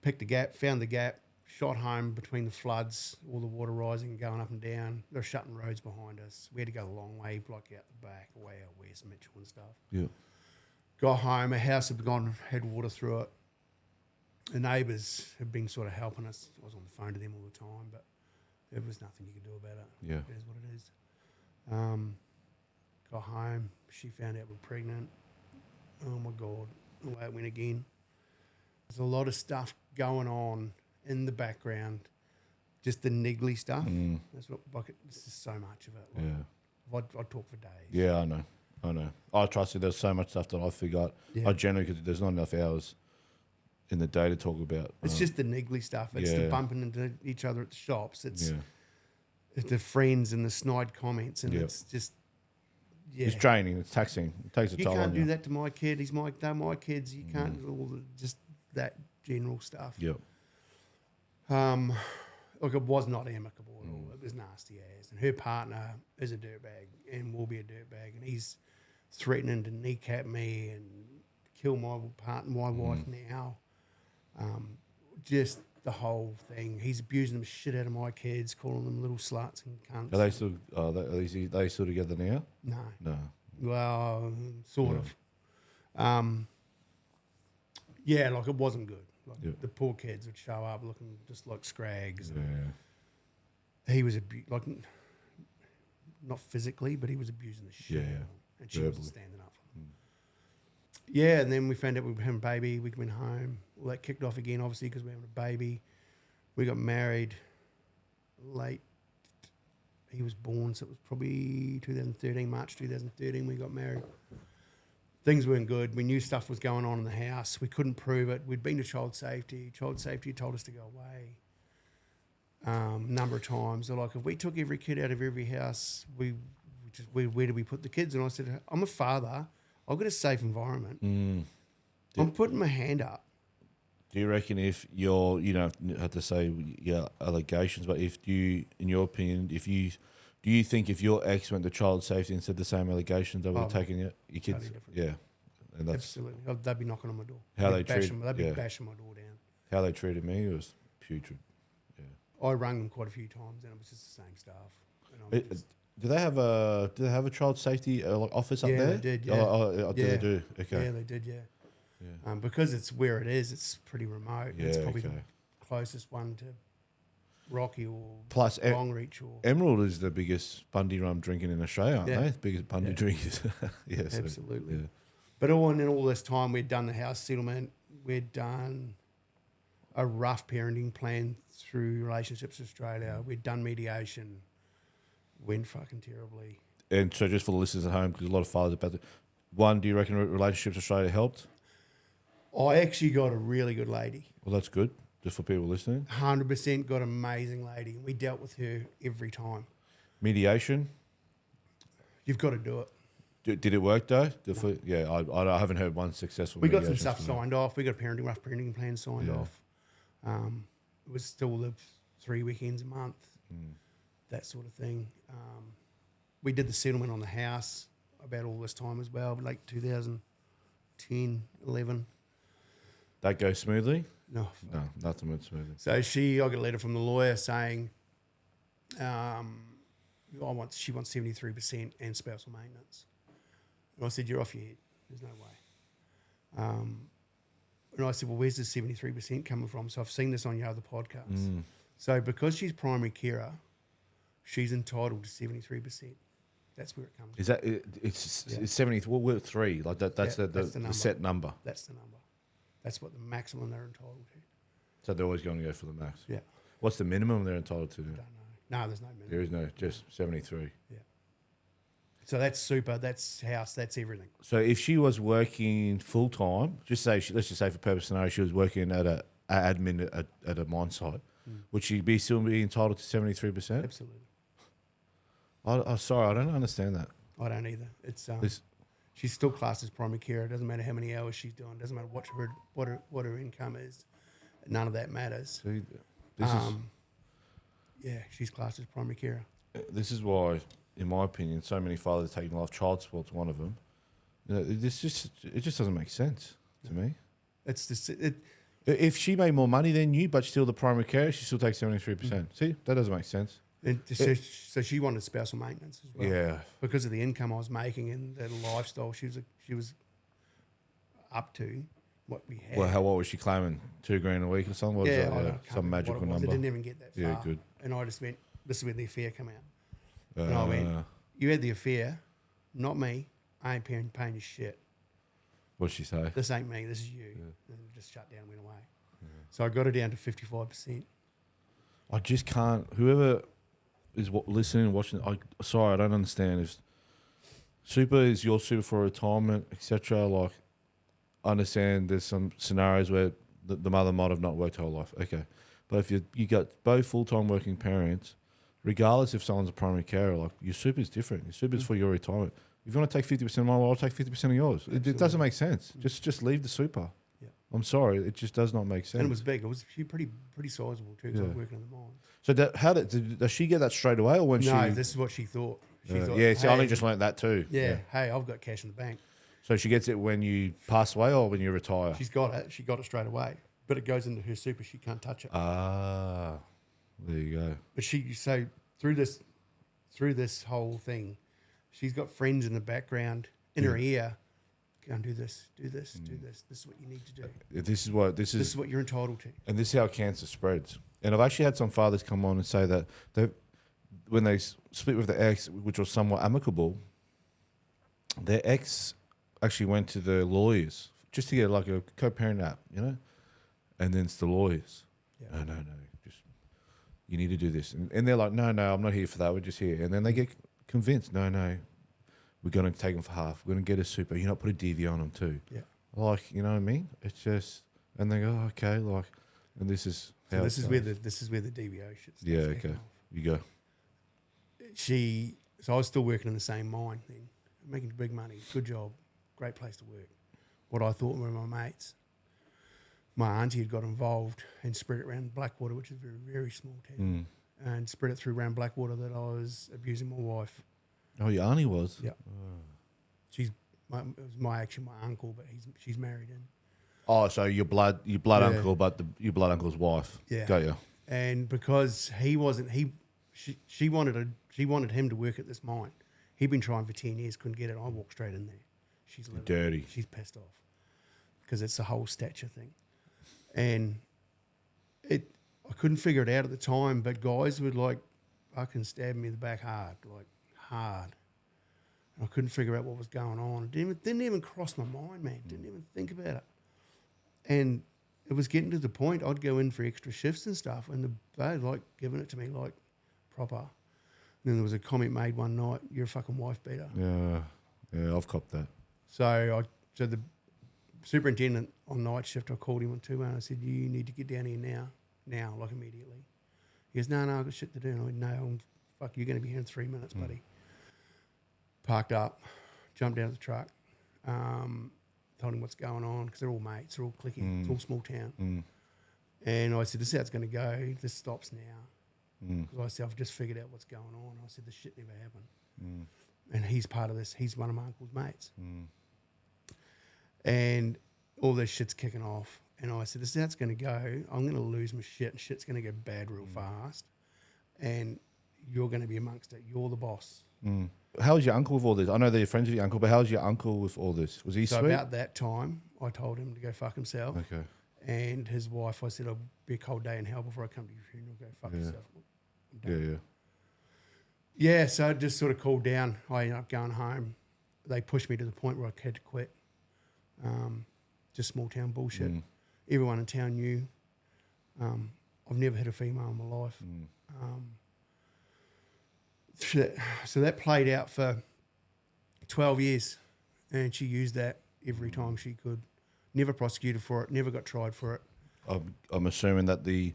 Picked a gap, found the gap, shot home between the floods, all the water rising and going up and down. They're shutting roads behind us. We had to go a long way, like out the back, way out west, Mitchell and stuff. Yeah. Got home, a house had water through it. The neighbours have been sort of helping us. I was on the phone to them all the time, but there was nothing you could do about it. Yeah. It is what it is. Got home, she found out we're pregnant. Oh my God, away it went again. There's a lot of stuff going on in the background, just the niggly stuff. That's what this is so much of it. Like, I'd talk for days. Yeah, I know. I trust you. There's so much stuff that I forgot. Yeah. I generally, because there's not enough hours in the day to talk about. It's just the niggly stuff. It's the bumping into each other at the shops. It's the friends and the snide comments, and it's just it's draining. It's taxing. It takes a toll on you. You can't do that to my kid. They're my kids. You can't do just that general stuff. Yep. Look, it was not amicable at all. It was nasty as. And her partner is a dirtbag and will be a dirtbag, and he's threatening to kneecap me and kill my wife now. Just the whole thing. He's abusing the shit out of my kids, calling them little sluts and cunts. Are they still? Are they still together now? No. No. Well, sort of. Yeah, like it wasn't good. Like the poor kids would show up looking just like scrags. He was not physically, but he was abusing the shit out of them, and she wasn't standing up for them. Yeah, and then we found out we were having a baby. We went home. Well, that kicked off again, obviously, because we were having a baby. We got married late. he was born, so it was probably 2013, March 2013 we got married. Things weren't good. We knew stuff was going on in the house. We couldn't prove it. We'd been to child safety. Child safety told us to go away number of times. They're like, if we took every kid out of every house, where do we put the kids? And I said, I'm a father. I've got a safe environment. I'm putting my hand up. Do you reckon if you're, you know, have to say allegations, but if you, in your opinion, do you think if your ex went to child safety and said the same allegations, they would have taken your kids? Totally different. Yeah. And that's absolutely. They'd be knocking on my door. How they'd they treat, They'd be bashing my door down. How they treated me was putrid. Yeah. I rang them quite a few times, and it was just the same stuff. Do they have a child safety office up there? Yeah, they did. Yeah. They do. Okay. Yeah, they did. Yeah. Because it's where it is, it's pretty remote. Yeah, it's probably the closest one to Rocky or plus Longreach or Emerald is the biggest Bundy rum drinking in Australia, aren't they? Biggest Bundy drinkers. Yes, absolutely. Yeah. But all this time, we'd done the house settlement. We'd done a rough parenting plan through Relationships Australia. We'd done mediation. Went fucking terribly. And so, just for the listeners at home, because a lot of fathers about that. One, do you reckon Relationships Australia helped? I actually got a really good lady. Well, that's good. Just for people listening. 100% got an amazing lady. We dealt with her every time. Mediation? You've got to do it. Did it work though? No. Yeah, I haven't heard one successful. We got some stuff signed off. We got a rough parenting plan signed off. It was still the 3 weekends a month, that sort of thing. We did the settlement on the house about all this time as well, like 2010, 11. That goes smoothly? No, nothing went smoothly. So I got a letter from the lawyer saying, she wants 73% and spousal maintenance. And I said, you're off your head. There's no way. And I said, well, where's the 73% coming from? So I've seen this on your other podcasts. So because she's primary carer, she's entitled to 73%. That's where it comes from. Is that it's 70? Well, we're 3. Like that. That's the set number. That's the number. That's what the maximum they're entitled to. So they're always going to go for the max. Yeah. What's the minimum they're entitled to? I don't know. No, there's no minimum. There is no, just 73. Yeah. So that's super. That's house. That's everything. So if she was working full time, let's just say for purpose scenario, she was working at a admin at a mine site, would she still be entitled to 73%? Absolutely. Sorry, I don't understand that. I don't either. It's she's still classed as primary care. It doesn't matter how many hours she's doing. It doesn't matter what her income is. None of that matters. See, she's classed as primary care. This is why, in my opinion, so many fathers are taking life. Child support's one of them. You know, it just doesn't make sense to me. If she made more money than you, but still the primary care, she still takes 73%. See, that doesn't make sense. So she wanted spousal maintenance as well. Yeah. Because of the income I was making and the lifestyle she was up to, what we had. Well, what was she claiming? $2,000 a week or something? What was that? Some magical number. I didn't even get that far. Yeah, good. And I just went, this is where the affair come out. And I went, you had the affair, not me. I ain't paying you shit. What'd she say? This ain't me, this is you. Yeah. And it just shut down and went away. Yeah. So I got it down to 55%. I just can't. Whoever is listening and watching, sorry, I don't understand. If super is your super for retirement, etc. Like, I understand there's some scenarios where the mother might have not worked her whole life. Okay. But if you got both full-time working parents, regardless if someone's a primary carer, like your super is different. Your super is for your retirement. If you want to take 50% of mine, well, I'll take 50% of yours. It doesn't make sense. Just leave the super. Yeah. I'm sorry, it just does not make sense. And it was big. It was pretty sizable too, because I was working in the mine. So does she get that straight away, or when she? No, this is what she thought. She thought, yeah, see, I only just learnt that too. Yeah, hey, I've got cash in the bank. So she gets it when you pass away or when you retire? She's got it. She got it straight away. But it goes into her super. She can't touch it. Ah, there you go. But through this whole thing, she's got friends in the background, in her ear, go and do this, do this, do this. This is what you need to do. This is what you're entitled to. And this is how cancer spreads. And I've actually had some fathers come on and say that when they split with the ex, which was somewhat amicable, their ex actually went to the lawyers just to get like a co-parent app, you know? And then it's the lawyers. Yeah. No. Just you need to do this. And they're like, no, I'm not here for that. We're just here. And then they get convinced, no, we're going to take them for half. We're going to get a super. You know, put a DV on them too. Yeah. Like, you know what I mean? It's just, and they go, oh, okay, like, and this is how this is where the DVO shit starts. Yeah, okay. Off. You go. So I was still working in the same mine then, making big money, good job, great place to work. What I thought were my mates. My auntie had got involved and spread it around Blackwater, which is a very, very small town, and spread it through around Blackwater that I was abusing my wife. Oh, your auntie was? Yeah. Oh. It was my uncle, but she's married in. Oh, so your blood uncle, but your blood uncle's wife. Yeah. Got you. And because she wanted him to work at this mine. He'd been trying for 10 years, couldn't get it. I walked straight in there. She's livid. Dirty. She's pissed off because it's the whole stature thing. And I couldn't figure it out at the time, but guys would like fucking stab me in the back hard. And I couldn't figure out what was going on. It didn't even cross my mind, man. Didn't even think about it. And it was getting to the point I'd go in for extra shifts and stuff, and they like giving it to me like proper. And then there was a comment made one night, "You're a fucking wife beater." Yeah, I've copped that. So the superintendent on night shift, I called him on 2 and I said, "You need to get down here now, like immediately." He goes, "No, I've got shit to do." And I went, "No, fuck, you're going to be here in 3 minutes, buddy." Parked up, jumped out of the truck, told him what's going on because they're all mates, they're all cliquey, it's all small town. And I said, "This is how it's going to go. This stops now." Because I said, "I've just figured out what's going on." I said, "This shit never happened." And he's part of this. He's one of my uncle's mates. And all this shit's kicking off. And I said, "This is how it's going to go. I'm going to lose my shit and shit's going to go bad real fast. And you're going to be amongst it. You're the boss." How was your uncle with all this? I know that you're friends with your uncle, but how was your uncle with all this? Was he so sweet? About that time, I told him to go fuck himself. Okay. And his wife, I said, "It'll be a cold day in hell before I come to your funeral. Go fuck yourself." I'm done. Yeah, so it just sort of cooled down. I ended up going home. They pushed me to the point where I had to quit. Just small town bullshit. Everyone in town knew. I've never hit a female in my life. So that played out for 12 years, and she used that every time she could. Never prosecuted for it, never got tried for it. I'm assuming that the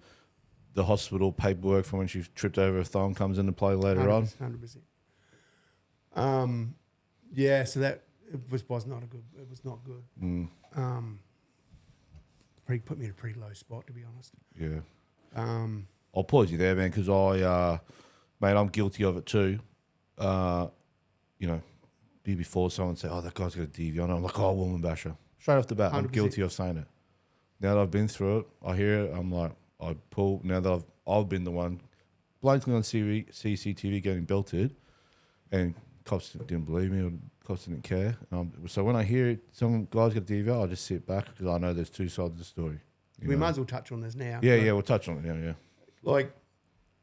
hospital paperwork from when she tripped over her thumb comes into play later on. 100%. Yeah, so that was not good. It was not good. Pretty put me in a pretty low spot, to be honest. Yeah. I'll pause you there, man, because mate, I'm guilty of it too. Before someone say, "Oh, that guy's got a DV on," I'm like, "Oh, woman basher." Straight off the bat, 100%. I'm guilty of saying it. Now that I've been through it, I hear it, I'm like, I pull. Now that I've been the one blatantly on CCTV getting belted, and cops didn't believe me, or cops didn't care. So when I hear it, some guy's got a DV, I just sit back because I know there's two sides of the story. We might as well touch on this now. Yeah, we'll touch on it. Yeah. Like,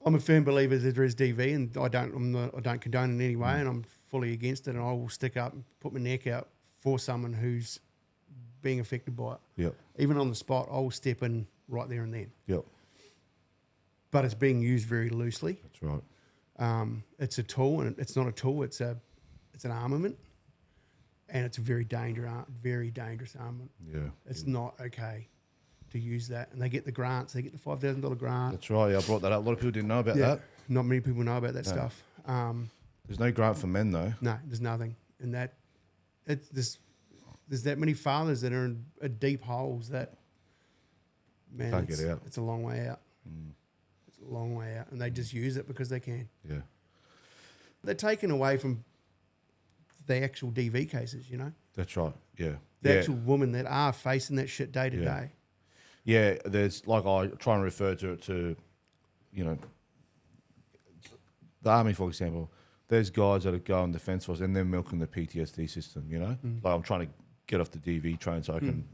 I'm a firm believer that there is DV, and I don't condone it in any way, and I'm fully against it, and I will stick up and put my neck out for someone who's being affected by it. Yep. Even on the spot, I will step in right there and then. Yep. But it's being used very loosely. That's right. It's a tool, and it's not a tool. It's an armament, and it's a very dangerous armament. Yeah. It's not okay to use that, and they get the grants. They get the $5,000 grant. That's right. Yeah, I brought that up. A lot of people didn't know about that. Not many people know about that stuff. There's no grant for men though. No, there's nothing, and there's that many fathers that are in deep holes that, man, can't get out. It's a long way out. It's a long way out, and they just use it because they can. Yeah. They're taken away from the actual DV cases, you know. That's right. Yeah. The actual women that are facing that shit day to day. Yeah, there's like I try and refer to it to, the army, for example. There's guys that are going defence force and they're milking the PTSD system. Like I'm trying to get off the DV train so I can,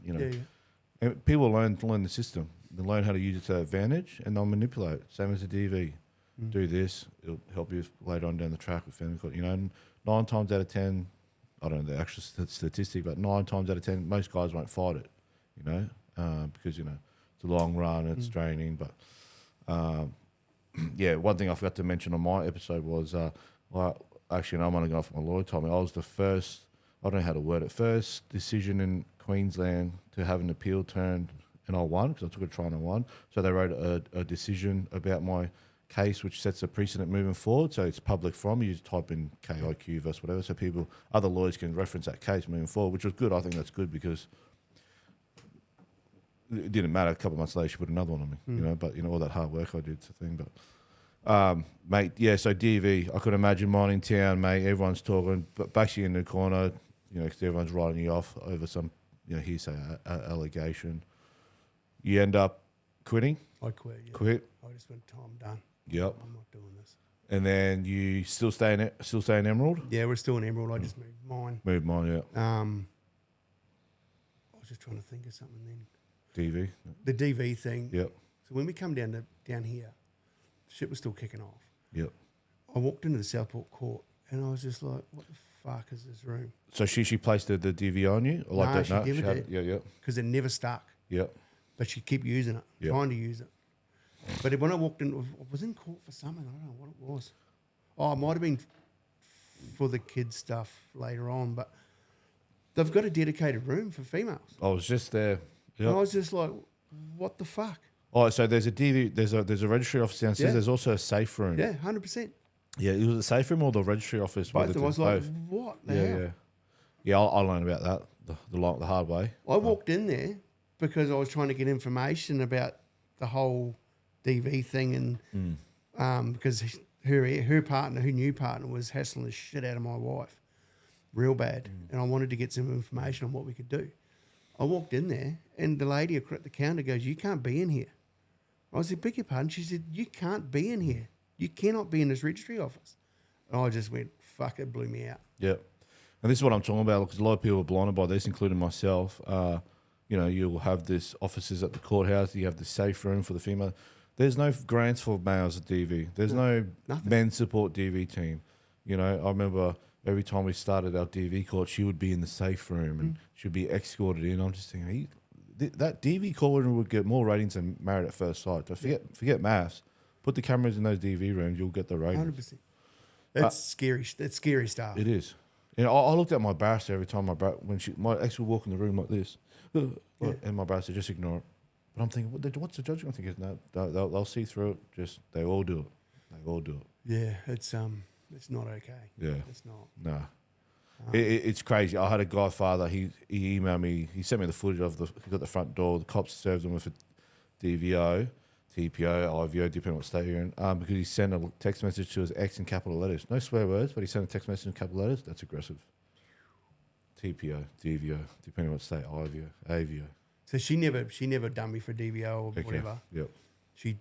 And people learn the system. They learn how to use it to their advantage and they'll manipulate it. Same as the DV. Do this, it'll help you later on down the track with family. 9 times out of 10, I don't know the actual statistic, but 9 times out of 10, most guys won't fight it. Because it's a long run, it's draining. But yeah, one thing I forgot to mention on my episode was, actually, no, I'm only going off what my lawyer told me. I was the first, I don't know how to word it, first decision in Queensland to have an appeal turned, and I won because I took a trial and I won. So they wrote a decision about my case, which sets a precedent moving forward. So it's public from, you just type in KIQ versus whatever, so people, other lawyers can reference that case moving forward, which was good. I think that's good because it didn't matter. A couple of months later, she put another one on me, you know. But you know, all that hard work I did, it's a thing. But mate, yeah. So DV, I could imagine mine in town, mate. Everyone's talking, but basically in the corner, you know, because everyone's writing you off over some, you know, hearsay allegation. You end up quitting. I quit. Yeah. Quit. I just went, I'm done. Yep. I'm not doing this. And then you still stay in Emerald. Yeah, we're still in Emerald. I just moved mine. Yeah. I was just trying to think of something then. DV. The DV thing. Yep. So when we come down here, shit was still kicking off. Yep. I walked into the Southport court and I was just like, what the fuck is this room? So she placed the DVO on you? Or No, that? she never did. Yeah. Because it never stuck. Yep. But she'd keep using it, Yep. trying to use it. But when I walked in, I was in court for something. I don't know what it was. Oh, it might have been for the kids' stuff later on. But they've got a dedicated room for females. I was just there. Yep. And I was just like, what the fuck? Oh, so there's a DV, there's a registry office downstairs. Yeah. There's also a safe room. Yeah, 100%. Yeah, it was a safe room or the registry office. Both. I was like, what the hell? Yeah. Yeah, I learned about that the hard way. I walked in there because I was trying to get information about the whole DV thing, and because her partner, her new partner, was hassling the shit out of my wife, real bad, and I wanted to get some information on what we could do. I walked in there, and the lady at the counter goes, "You can't be in here." I said, "Beg your pardon?" She said, "You can't be in here. You cannot be in this registry office." And I just went, "Fuck!" It blew me out. Yeah. And this is what I'm talking about, because a lot of people are blinded by this, including myself. You know, you'll have this offices at the courthouse. You have the safe room for the female. There's no grants for males at DV. There's no men's support DV team. You know, I remember every time we started our DV court, she would be in the safe room and she'd be escorted in. I'm just thinking, that DV court would get more ratings than Married at First Sight. So forget maths. Put the cameras in those DV rooms, you'll get the ratings. 100%. That's scary. That's scary stuff. It is. You know, I looked at my barrister every time when my ex would walk in the room like this, and my barrister just ignore it. But I'm thinking, what's the judge going to think? No, they'll see through it. Just they all do it. They all do it. Yeah, it's not okay. Yeah, it's not. No, it's crazy. I had a godfather. He emailed me. He sent me the footage of he got the front door. The cops served him with a DVO, TPO, IVO, depending on what state you're in, because he sent a text message to his ex in capital letters. No swear words, but he sent a text message in capital letters. That's aggressive. TPO, DVO, depending on what state, IVO, AVO. So she never done me for DVO or whatever. Yep. She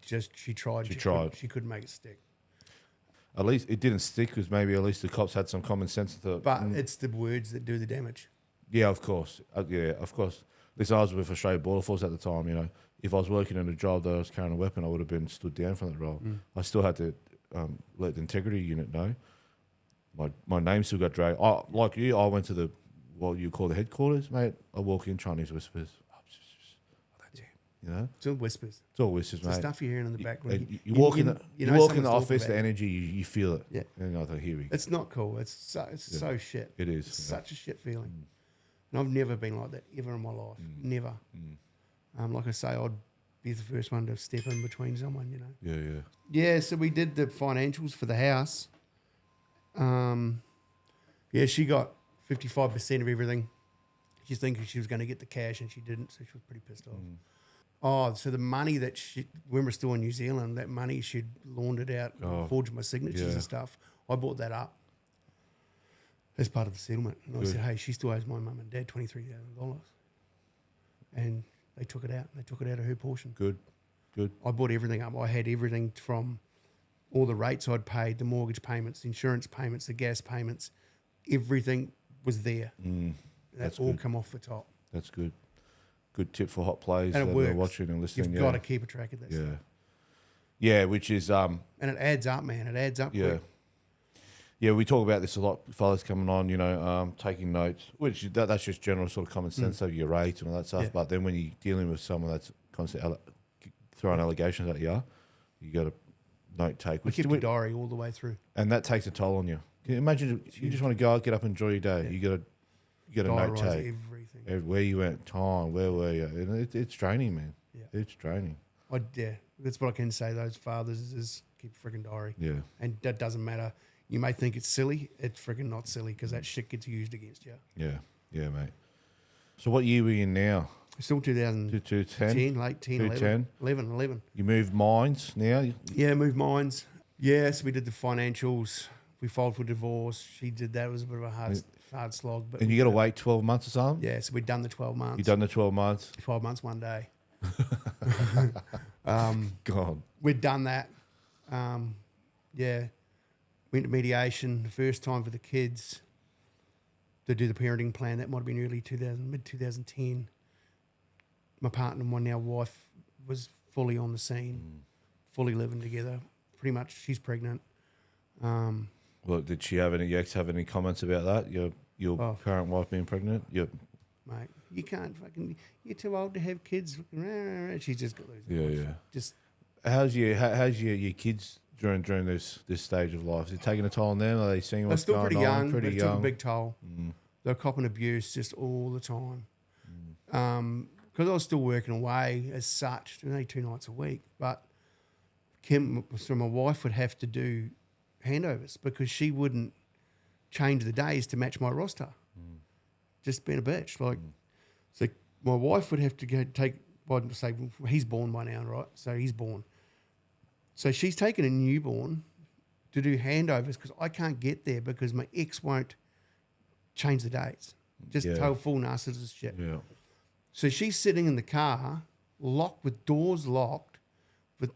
tried. She tried. She couldn't make it stick. At least it didn't stick because maybe at least the cops had some common sense to it. But it's the words that do the damage. Yeah, of course. Of course. Listen, I was with Australia Border Force at the time, you know. If I was working in a job that I was carrying a weapon, I would have been stood down from that role. I still had to let the integrity unit know. My name still got dragged. Like you, I went to what you call the headquarters, mate. I walk in, Chinese whispers. That's it. You know? It's all whispers. It's all whispers, it's mate. the stuff you're hearing in the background. You walk in the office, the energy, you feel it. Yeah. And I thought, here we go. It's not cool. It's so shit. It is. It's such a shit feeling. And I've never been like that ever in my life. Never. Like I say, I'd be the first one to step in between someone, you know. Yeah. Yeah, so we did the financials for the house. She got 55% of everything. She's thinking she was going to get the cash and she didn't, so she was pretty pissed off. Oh, so the money that when we're still in New Zealand, that money she'd laundered out, forged my signatures and stuff. I bought that up as part of the settlement. And I said, hey, she still owes my mum and dad $23,000. And they took it out. They took it out of her portion. Good. I bought everything up. I had everything from all the rates I'd paid, the mortgage payments, the insurance payments, the gas payments. Everything was there. That's all come off the top. That's good. Good tip for hot players and that it works. are watching and listening. You've got to keep a track of this. Yeah. Yeah, which is... and it adds up, man. It adds up quick. Yeah, we talk about this a lot, fellas coming on, you know, taking notes, which that's just general sort of common sense of your rate and all that stuff. Yeah. But then when you're dealing with someone that's constantly throwing allegations at you got to note take. I kept a diary all the way through. And that takes a toll on you. Can you imagine you just want to go out, get up, enjoy your day. Yeah. You got a note take. Everything. Where you went, time, where were you? And it's draining, man. Yeah. It's draining. That's what I can say. Those fathers is keep a freaking diary. Yeah. And that doesn't matter. You may think it's silly. It's freaking not silly because that shit gets used against you. Yeah. Yeah, mate. So what year are we in now? Still 2010, late 10, 11. You moved mines now? Yeah, moved mines. Yes, we did the financials. We filed for divorce. She did that. It was a bit of a hard slog. But and you got to wait 12 months or something? Yeah, so we'd done the 12 months. You've done the 12 months? 12 months, one day. God. We'd done that. Went to mediation the first time for the kids to do the parenting plan. That might have been mid-2010. My partner and my now wife was fully on the scene, fully living together. Pretty much, she's pregnant. Well, did she have any ex have any comments about that? Your current wife being pregnant? Yep. Mate, you can't fucking. You're too old to have kids. She's just got those. Yeah. Just how's your kids during this stage of life? Is it taking a toll on them? Are they seeing what's going on? They're still pretty young. Pretty young. young. Took a big toll. They're copping abuse just all the time. Because I was still working away as such, only 2 nights a week. But so my wife would have to do handovers because she wouldn't change the days to match my roster. Just being a bitch. So my wife would have to go take, say, he's born by now, right? So he's born. So she's taken a newborn to do handovers because I can't get there because my ex won't change the dates. Just tell full narcissist shit. Yeah. So she's sitting in the car, locked with doors locked, with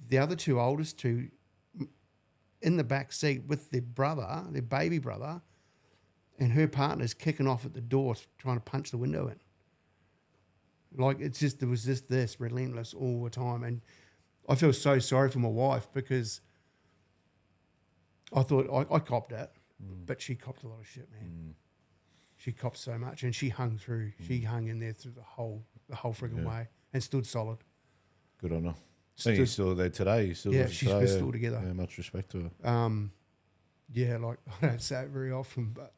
the other 2 oldest 2 in the back seat with their brother, their baby brother, and her partner's kicking off at the door trying to punch the window in. There was just this relentless all the time. And I feel so sorry for my wife because I thought I copped it, but she copped a lot of shit, man. She copped so much, and she hung through. She hung in there through the whole frigging way and stood solid. Good on her. So you're still there today? She's still together. Yeah, much respect to her. I don't say it very often, but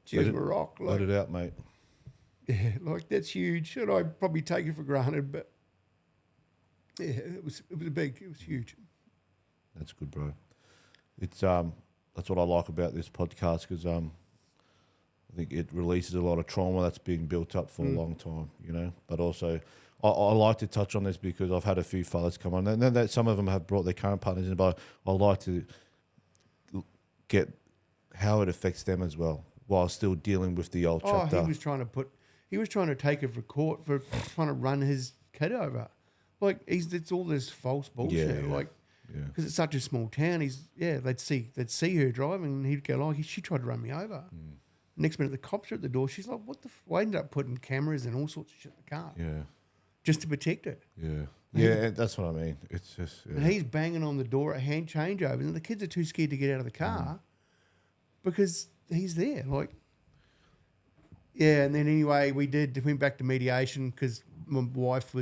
she was a rock. Let it out, mate. Yeah, that's huge, and I probably take it for granted, but yeah, it was huge. That's good, bro. It's that's what I like about this podcast because I think it releases a lot of trauma that's been built up for a long time, But also, I like to touch on this because I've had a few fellas come on, and then that some of them have brought their current partners in, but I like to get how it affects them as well, while still dealing with the old chapter. He was trying to take it for court for trying to run his kid over. It's all this false bullshit. Because it's such a small town. They'd see her driving, and he'd go, she tried to run me over. Next minute, the cops are at the door. She's like, what the I ended up putting cameras and all sorts of shit in the car. Yeah. Just to protect it. Yeah. Yeah, that's what I mean. It's just... Yeah. And he's banging on the door at hand changeovers, and the kids are too scared to get out of the car because he's there. And then anyway, we went back to mediation because my wife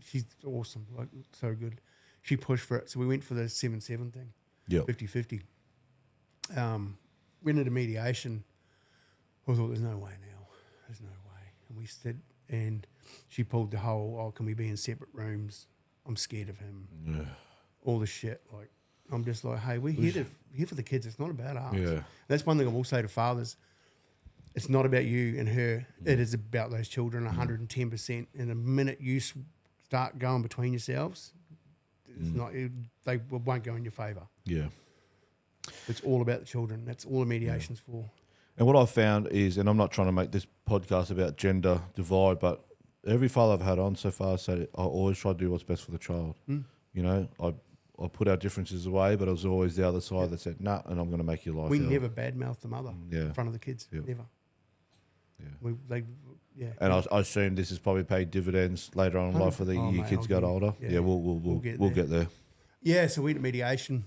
she's awesome, so good. She pushed for it. So we went for the 7-7 thing. Yeah. 50-50. Went into mediation. I thought, there's no way now. There's no way. And we said, and she pulled the whole, can we be in separate rooms? I'm scared of him. Yeah. All the shit. I'm just like, hey, we're here for the kids. It's not about us. Yeah. That's one thing I will say to fathers. It's not about you and her. It is about those children 110%. And the minute you start going between yourselves, they won't go in your favour. Yeah. It's all about the children. That's all the mediation's for. And what I've found is, and I'm not trying to make this podcast about gender divide, but every father I've had on so far said I always try to do what's best for the child. I put our differences away, but it was always the other side that said, nah, and I'm going to make your life We never badmouth the mother in front of the kids. Yep. Never. Yeah. And I assume this has probably paid dividends later on in life for your kids got older. Yeah, we'll get there. Yeah, so we went to mediation.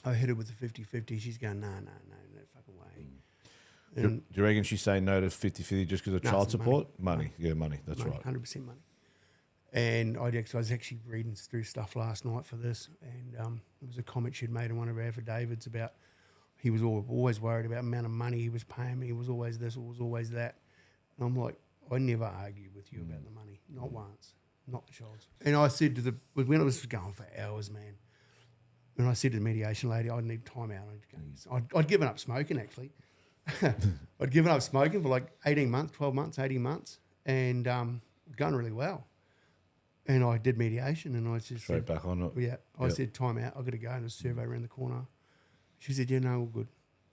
I hit her with the 50-50. She's going, no fucking way. Do you reckon she's saying no to 50-50 just because of child support? Money. Yeah, money. That's right. 100% money. And I was actually reading through stuff last night for this, and there was a comment she'd made in one of her affidavits about he was always worried about the amount of money he was paying me. It was always this, it was always that. And I'm like, I never argued with you about the money, not once, not the child's. And I said when it was going for hours, man, and I said to the mediation lady, I need time out. I'd given up smoking, actually. I'd given up smoking for like 18 months, 12 months, 18 months, and going really well. And I did mediation, and I just Straight back on it. Yeah, I said, time out, I've got to go, and there's a survey around the corner. She said, yeah, no, all good.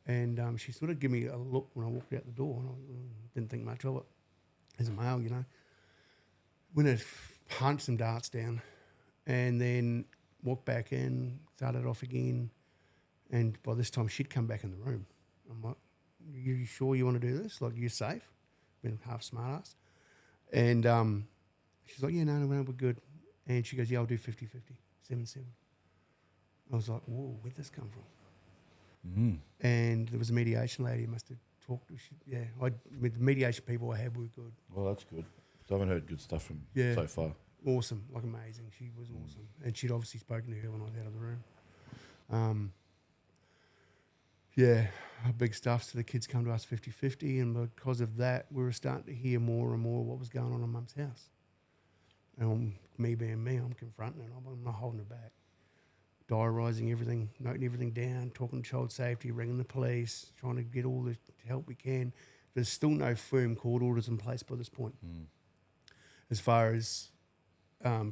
And she sort of gave me a look when I walked out the door, and I didn't think much of it as a male, you know. Went and punched some darts down, and then walked back in, started off again, and by this time she'd come back in the room. I'm like, you sure you want to do this? Like, you're safe? Been half smart ass. And she's like, yeah, no, we're good. And she goes, yeah, I'll do 50-50, 7-7. I was like, whoa, where'd this come from? Mm-hmm. And there was a mediation lady who must have talked to the mediation people I had were good. Well, that's good. I haven't heard good stuff from so far. Awesome, like amazing. She was awesome. And she'd obviously spoken to her when I was out of the room. Big stuff. So the kids come to us 50-50, and because of that, we were starting to hear more and more what was going on in Mum's house. And me being me, I'm confronting it. I'm not holding it back. Diarising everything, noting everything down, talking to child safety, ringing the police, trying to get all the help we can. There's still no firm court orders in place by this point as far as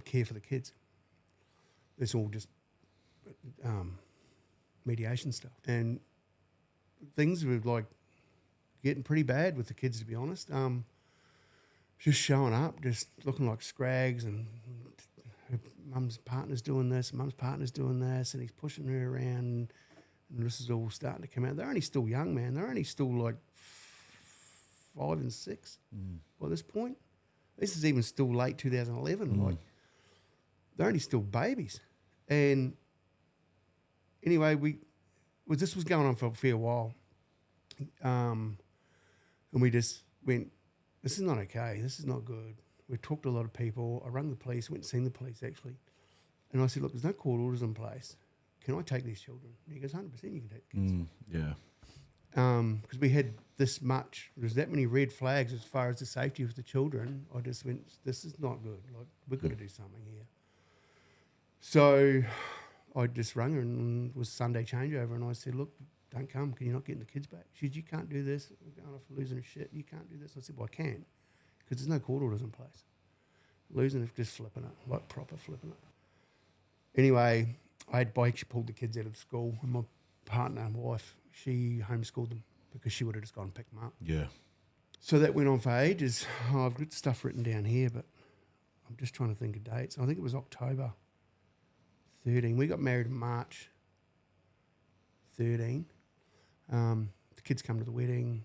care for the kids. It's all just mediation stuff. And things were like getting pretty bad with the kids, to be honest. Just showing up, just looking like scrags, and her mum's partner's doing this, mum's partner's doing this, and he's pushing her around, and this is all starting to come out. They're only still young, man. They're only still like 5 and 6 by this point. This is even still late 2011. Like, they're only still babies. And anyway, this was going on for a fair while. And we just went, this is not okay. This is not good. We talked to a lot of people. I rang the police, went and seen the police, actually. And I said, look, there's no court orders in place. Can I take these children? And he goes, 100% you can take the kids. Because we had this much, there's that many red flags as far as the safety of the children. I just went, this is not good. Like, we've got to do something here. So I just rang her, and it was Sunday changeover, and I said, look, don't come. Can you not get the kids back? She said, you can't do this. We're going off losing her shit. You can't do this. I said, well, I can, because there's no court orders in place. Losing it, just flipping it, like proper flipping it. Anyway, I actually pulled the kids out of school, and my partner and wife, she homeschooled them because she would have just gone and picked them up. Yeah. So that went on for ages. I've got stuff written down here, but I'm just trying to think of dates. I think it was October 13. We got married in March 13. The kids come to the wedding,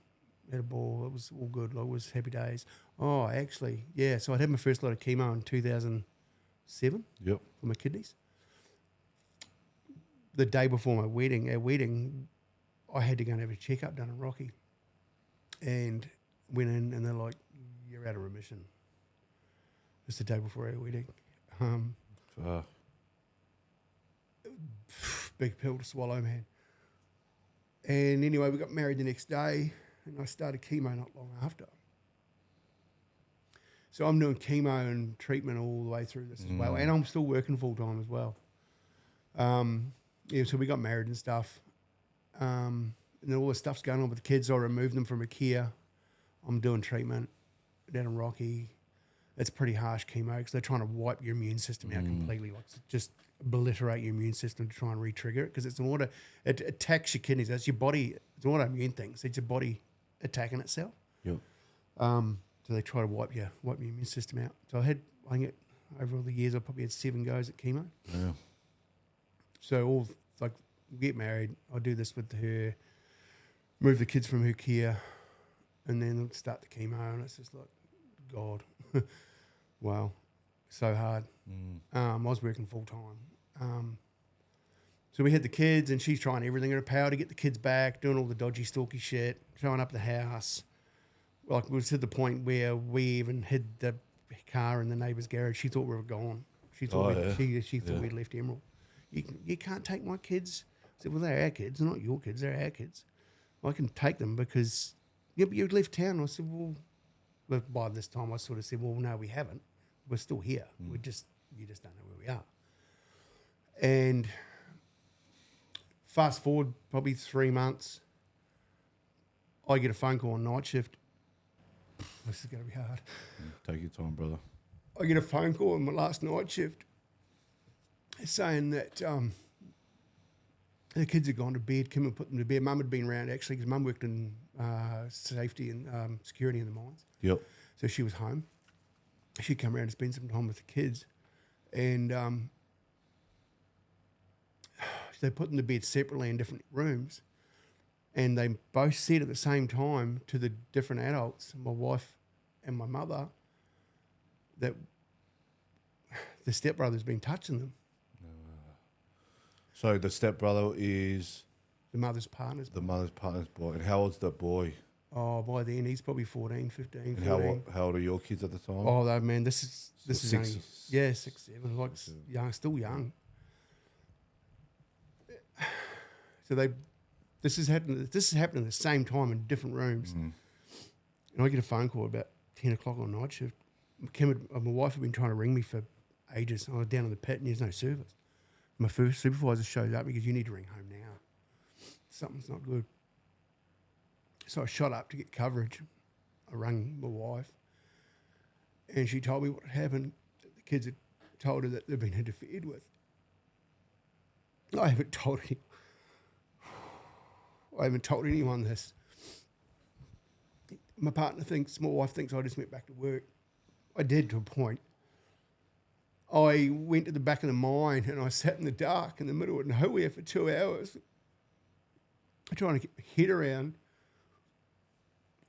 had a ball. It was all good. Like, it was happy days. Oh, actually, yeah. So I'd had my first lot of chemo in 2007 Yep. for my kidneys. The day before our wedding, I had to go and have a checkup done in Rocky, and went in, and they're like, "You're out of remission." It's the day before our wedding. Big pill to swallow, man. And anyway, we got married the next day, and I started chemo not long after. So I'm doing chemo and treatment all the way through this as well, and I'm still working full time as well. So we got married and stuff, and then all the stuff's going on with the kids. I removed them from a care. I'm doing treatment down in Rocky. It's pretty harsh chemo because they're trying to wipe your immune system out completely, like just obliterate your immune system to try and re-trigger it, because it attacks your kidneys. That's your body. It's an autoimmune thing. So it's your body attacking itself. Yep. So they try to wipe your immune system out. So I think over all the years, I probably had 7 goes at chemo. Yeah. So we get married. I do this with her, move the kids from her care, and then start the chemo, and it's just like, God, wow, so hard. I was working full time. So we had the kids, and she's trying everything in her power to get the kids back, doing all the dodgy, stalky shit, showing up at the house. Like, we was to the point where we even hid the car in the neighbour's garage. She thought we were gone. She thought she thought Yeah. we'd left Emerald. You can't take my kids. I said, well, they're our kids. They're not your kids. They're our kids. I can take them because but you left town. I said, well, but by this time I sort of said, well, no, we haven't. We're still here. You just don't know where we are. And fast forward probably 3 months, I get a phone call on night shift. This is going to be hard. Take your time, brother. I get a phone call on my last night shift saying that the kids had gone to bed. Kim had put them to bed. Mum had been around actually because Mum worked in safety and security in the mines. Yep. So she was home. She'd come around and spend some time with the kids. And they put them to bed separately in different rooms. And they both said at the same time to the different adults, my wife and my mother, that the stepbrother's been touching them. So the stepbrother is The mother's partner's the mother's partner's boy. And how old's that boy? Oh, by then he's probably 14, 15, And 14. how old are your kids at the time? Oh, though, man, this is Six, only 6, 7, like young, still young. So this is happening at the same time in different rooms. And I get a phone call about 10 o'clock on night shift. My wife had been trying to ring me for ages. I was down in the pit and there's no service. My first supervisor shows up because you need to ring home now. Something's not good. So I shot up to get coverage. I rang my wife and she told me what had happened. The kids had told her that they'd been interfered with. I haven't told anyone this. My wife thinks I just went back to work. I did to a point. I went to the back of the mine and I sat in the dark in the middle of nowhere for 2 hours trying to get my head around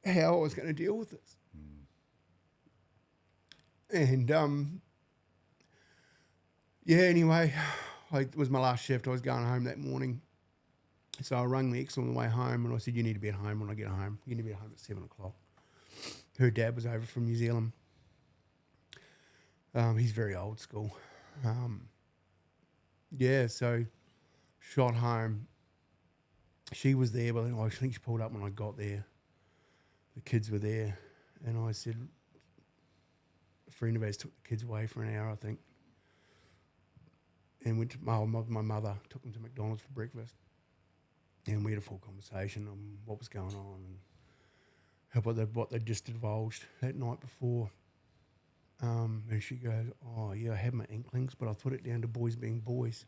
how I was going to deal with this. And, anyway, it was my last shift. I was going home that morning. So I rang the ex on the way home and I said, you need to be at home when I get home. You need to be at home at 7 o'clock. Her dad was over from New Zealand. He's very old school. So shot home. She was there, but I think she pulled up when I got there. The kids were there. And I said, a friend of ours took the kids away for an hour, I think. And went to my mother, took them to McDonald's for breakfast. And we had a full conversation on what was going on and what they just divulged that night before. And she goes, oh, yeah, I had my inklings, but I put it down to boys being boys.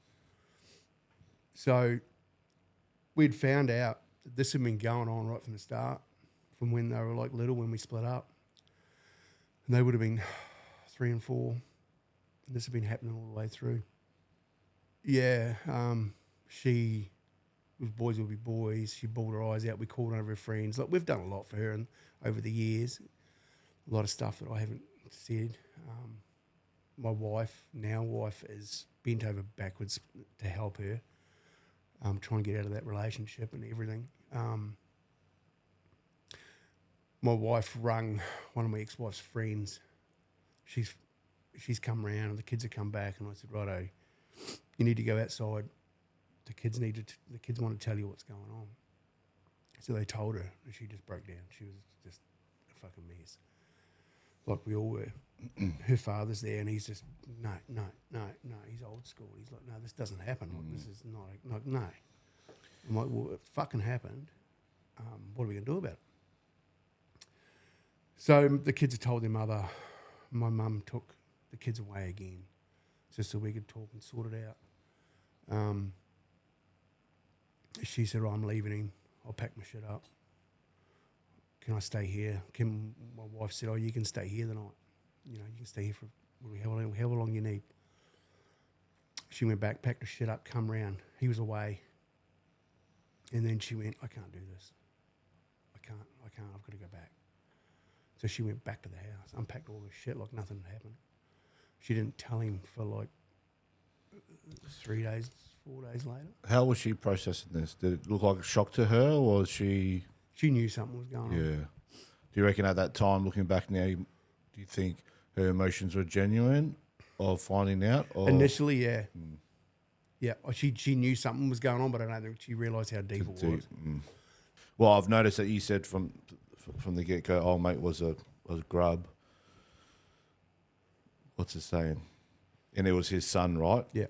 So we'd found out that this had been going on right from the start, from when they were like little, when we split up. And they would have been 3 and 4. And this had been happening all the way through. Yeah, she was boys will be boys. She bawled her eyes out. We called on her friends. Like, we've done a lot for her over the years. A lot of stuff that I haven't said. My wife is bent over backwards to help her try and get out of that relationship and everything. My wife rung one of my ex-wife's friends. She's come round and the kids have come back and I said, righto, you need to go outside. The kids want to tell you what's going on. So they told her and she just broke down. She was just a fucking mess. Like we all were. Her father's there and he's just, no, he's old school. He's like, no, this doesn't happen. Like, this is not, no. I'm like, well, it fucking happened. What are we going to do about it? So the kids had told their mother. My mum took the kids away again just so we could talk and sort it out. She said, I'm leaving him. I'll pack my shit up. Can I stay here? My wife said, you can stay here the night. You can stay here for however long you need. She went back, packed her shit up, come round. He was away. And then she went, I can't do this. I can't, I've got to go back. So she went back to the house, unpacked all the shit like nothing had happened. She didn't tell him for like 3 days, 4 days later. How was she processing this? Did it look like a shock to her, or was she... She knew something was going on. Yeah. Do you reckon at that time, looking back now, do you think her emotions were genuine of finding out? Or Initially, yeah. Yeah, she knew something was going on, but I don't think she realised how deep it was. Well, I've noticed that you said from the get-go, old mate was a grub. What's it saying? And it was his son, right? Yeah.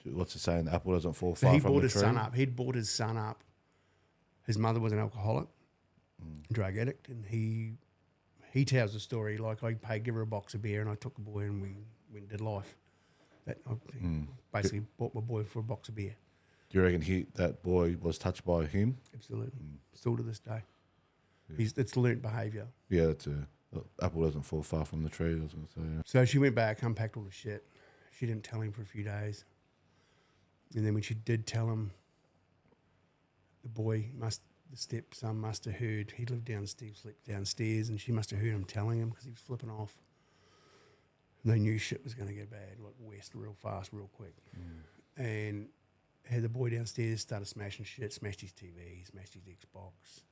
What's it saying? The apple doesn't fall So far he from brought the his tree. son up. He'd brought his son up. His mother was an alcoholic, drug addict, and he tells the story like I give her a box of beer and I took the boy and we went and did life. That I basically bought my boy for a box of beer. Do you reckon that boy was touched by him? Absolutely, still to this day. It's learnt behaviour. Yeah, that's the apple doesn't fall far from the tree. I was going to say. Yeah. So she went back, unpacked all the shit. She didn't tell him for a few days, and then when she did tell him, the stepson must have heard. He lived downstairs, slept downstairs, and she must have heard him telling him because he was flipping off. And they knew shit was going to get bad, like west, real fast, real quick. And had the boy downstairs, started smashing shit, smashed his TV, smashed his Xbox.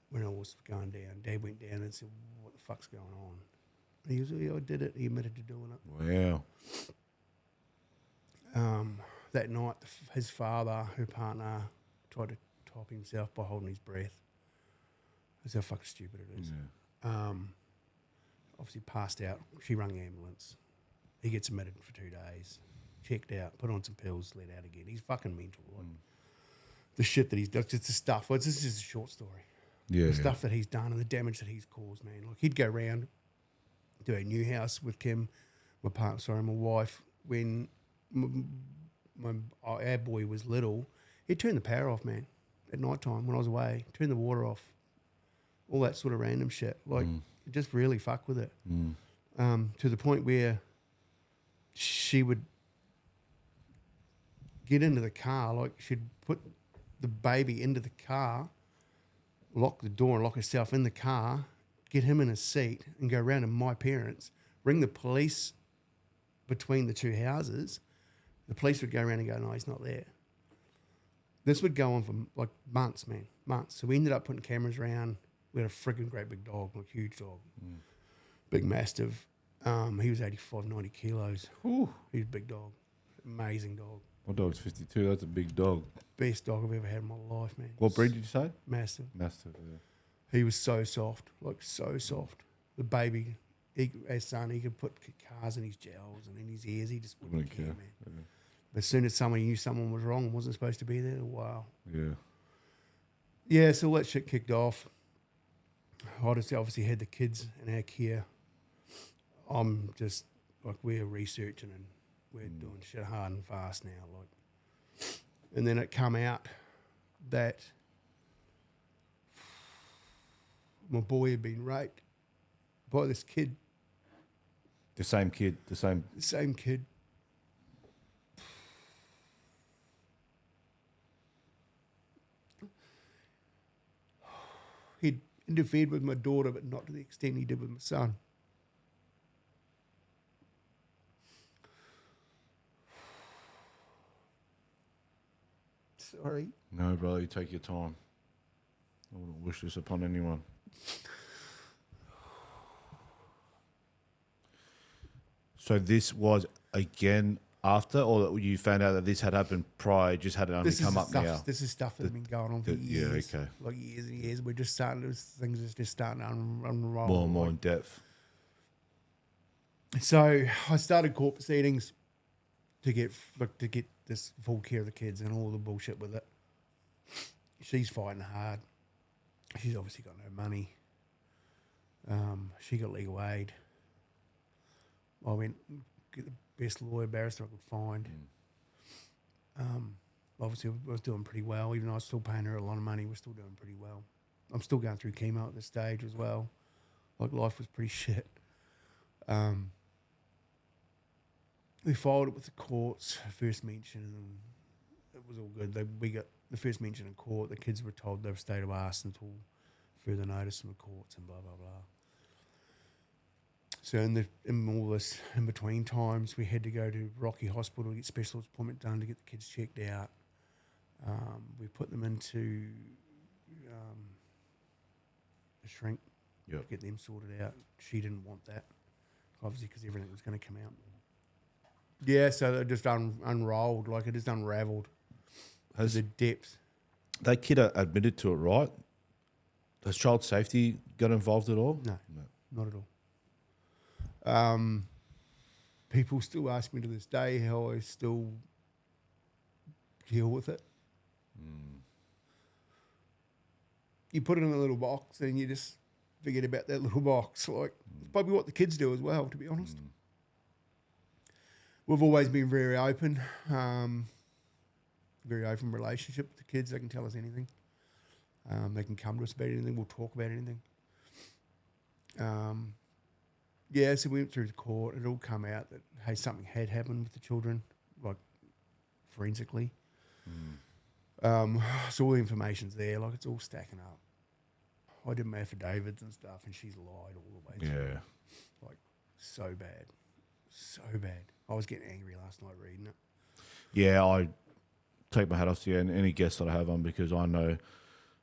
When all was going down, Dad went down and said, "What the fuck's going on?" And he was, "Yeah, I did it." He admitted to doing it. Wow. That night, his father, her partner, tried to top himself by holding his breath. That's how fucking stupid it is. Yeah. Obviously passed out. She rang the ambulance. He gets admitted for 2 days. Checked out, put on some pills, let out again. He's fucking mental. Like, the shit that he's done, it's the stuff. Well, this is just a short story. Yeah. The stuff that he's done and the damage that he's caused, man. Like, he'd go around to a new house with Kim, my wife, when our boy was little. He'd turn the power off, man, at night time when I was away. Turn the water off. All that sort of random shit. Like, just really fuck with it. To the point where she would get into the car, like she'd put the baby into the car, lock the door and lock herself in the car, get him in a seat and go around to my parents, ring the police between the two houses. The police would go around and go, "No, he's not there." This would go on for like months, man, months. So we ended up putting cameras around. We had a friggin' great big dog, like huge dog, big mastiff. He was 85, 90 kilos. Ooh. He was a big dog, amazing dog. My dog's 52. That's a big dog. Best dog I've ever had in my life, man. What breed did you say? Mastiff. Mastiff. Yeah. He was so soft, like so soft. The baby, his son, he could put cars in his gels and in his ears. He just wouldn't care, man. Yeah. But as soon as someone knew someone was wrong and wasn't supposed to be there, wow. Yeah. Yeah, so all that shit kicked off. I just obviously had the kids in our care. I'm just, like, we're researching and we're doing shit hard and fast now. Like, and then it come out that my boy had been raped by this kid. The same kid. The same kid. He'd interfered with my daughter, but not to the extent he did with my son. Sorry. No, brother, you take your time. I wouldn't wish this upon anyone. So this was again after, or you found out that this had happened prior, just had it only come up now? This is stuff that's been going on for years. Yeah, okay. Like years and years. We're just starting to, things are just starting to unroll. More and more in depth. So I started court proceedings to get this full care of the kids and all the bullshit with it. She's fighting hard. She's obviously got no money. She got legal aid. I went get the best lawyer barrister I could find. Obviously, I was doing pretty well. Even though I was still paying her a lot of money, we're still doing pretty well. I'm still going through chemo at this stage as well. Like, life was pretty shit. We filed it with the courts, first mention, and it was all good. We got the first mention in court. The kids were told they were state of arse until further notice from the courts and blah, blah, blah. So in all this in between times, we had to go to Rocky Hospital to get specialist appointment done to get the kids checked out. We put them into a shrink to get them sorted out. She didn't want that. obviously because everything was going to come out. Yeah, so it just unrolled, like it just unravelled to the depth. That kid admitted to it, right? Has child safety got involved at all? No, not at all. People still ask me to this day how I still deal with it. You put it in a little box and you just forget about that little box. Like, it's probably what the kids do as well, to be honest. We've always been very open relationship with the kids. They can tell us anything. They can come to us about anything. We'll talk about anything. So we went through the court. It all come out that, hey, something had happened with the children, like forensically. So all the information's there. Like, it's all stacking up. I did my affidavits and stuff, and she's lied all the way through. Like, so bad. So bad. I was getting angry last night reading it. Yeah, I take my hat off to you and any guests that I have on, because I know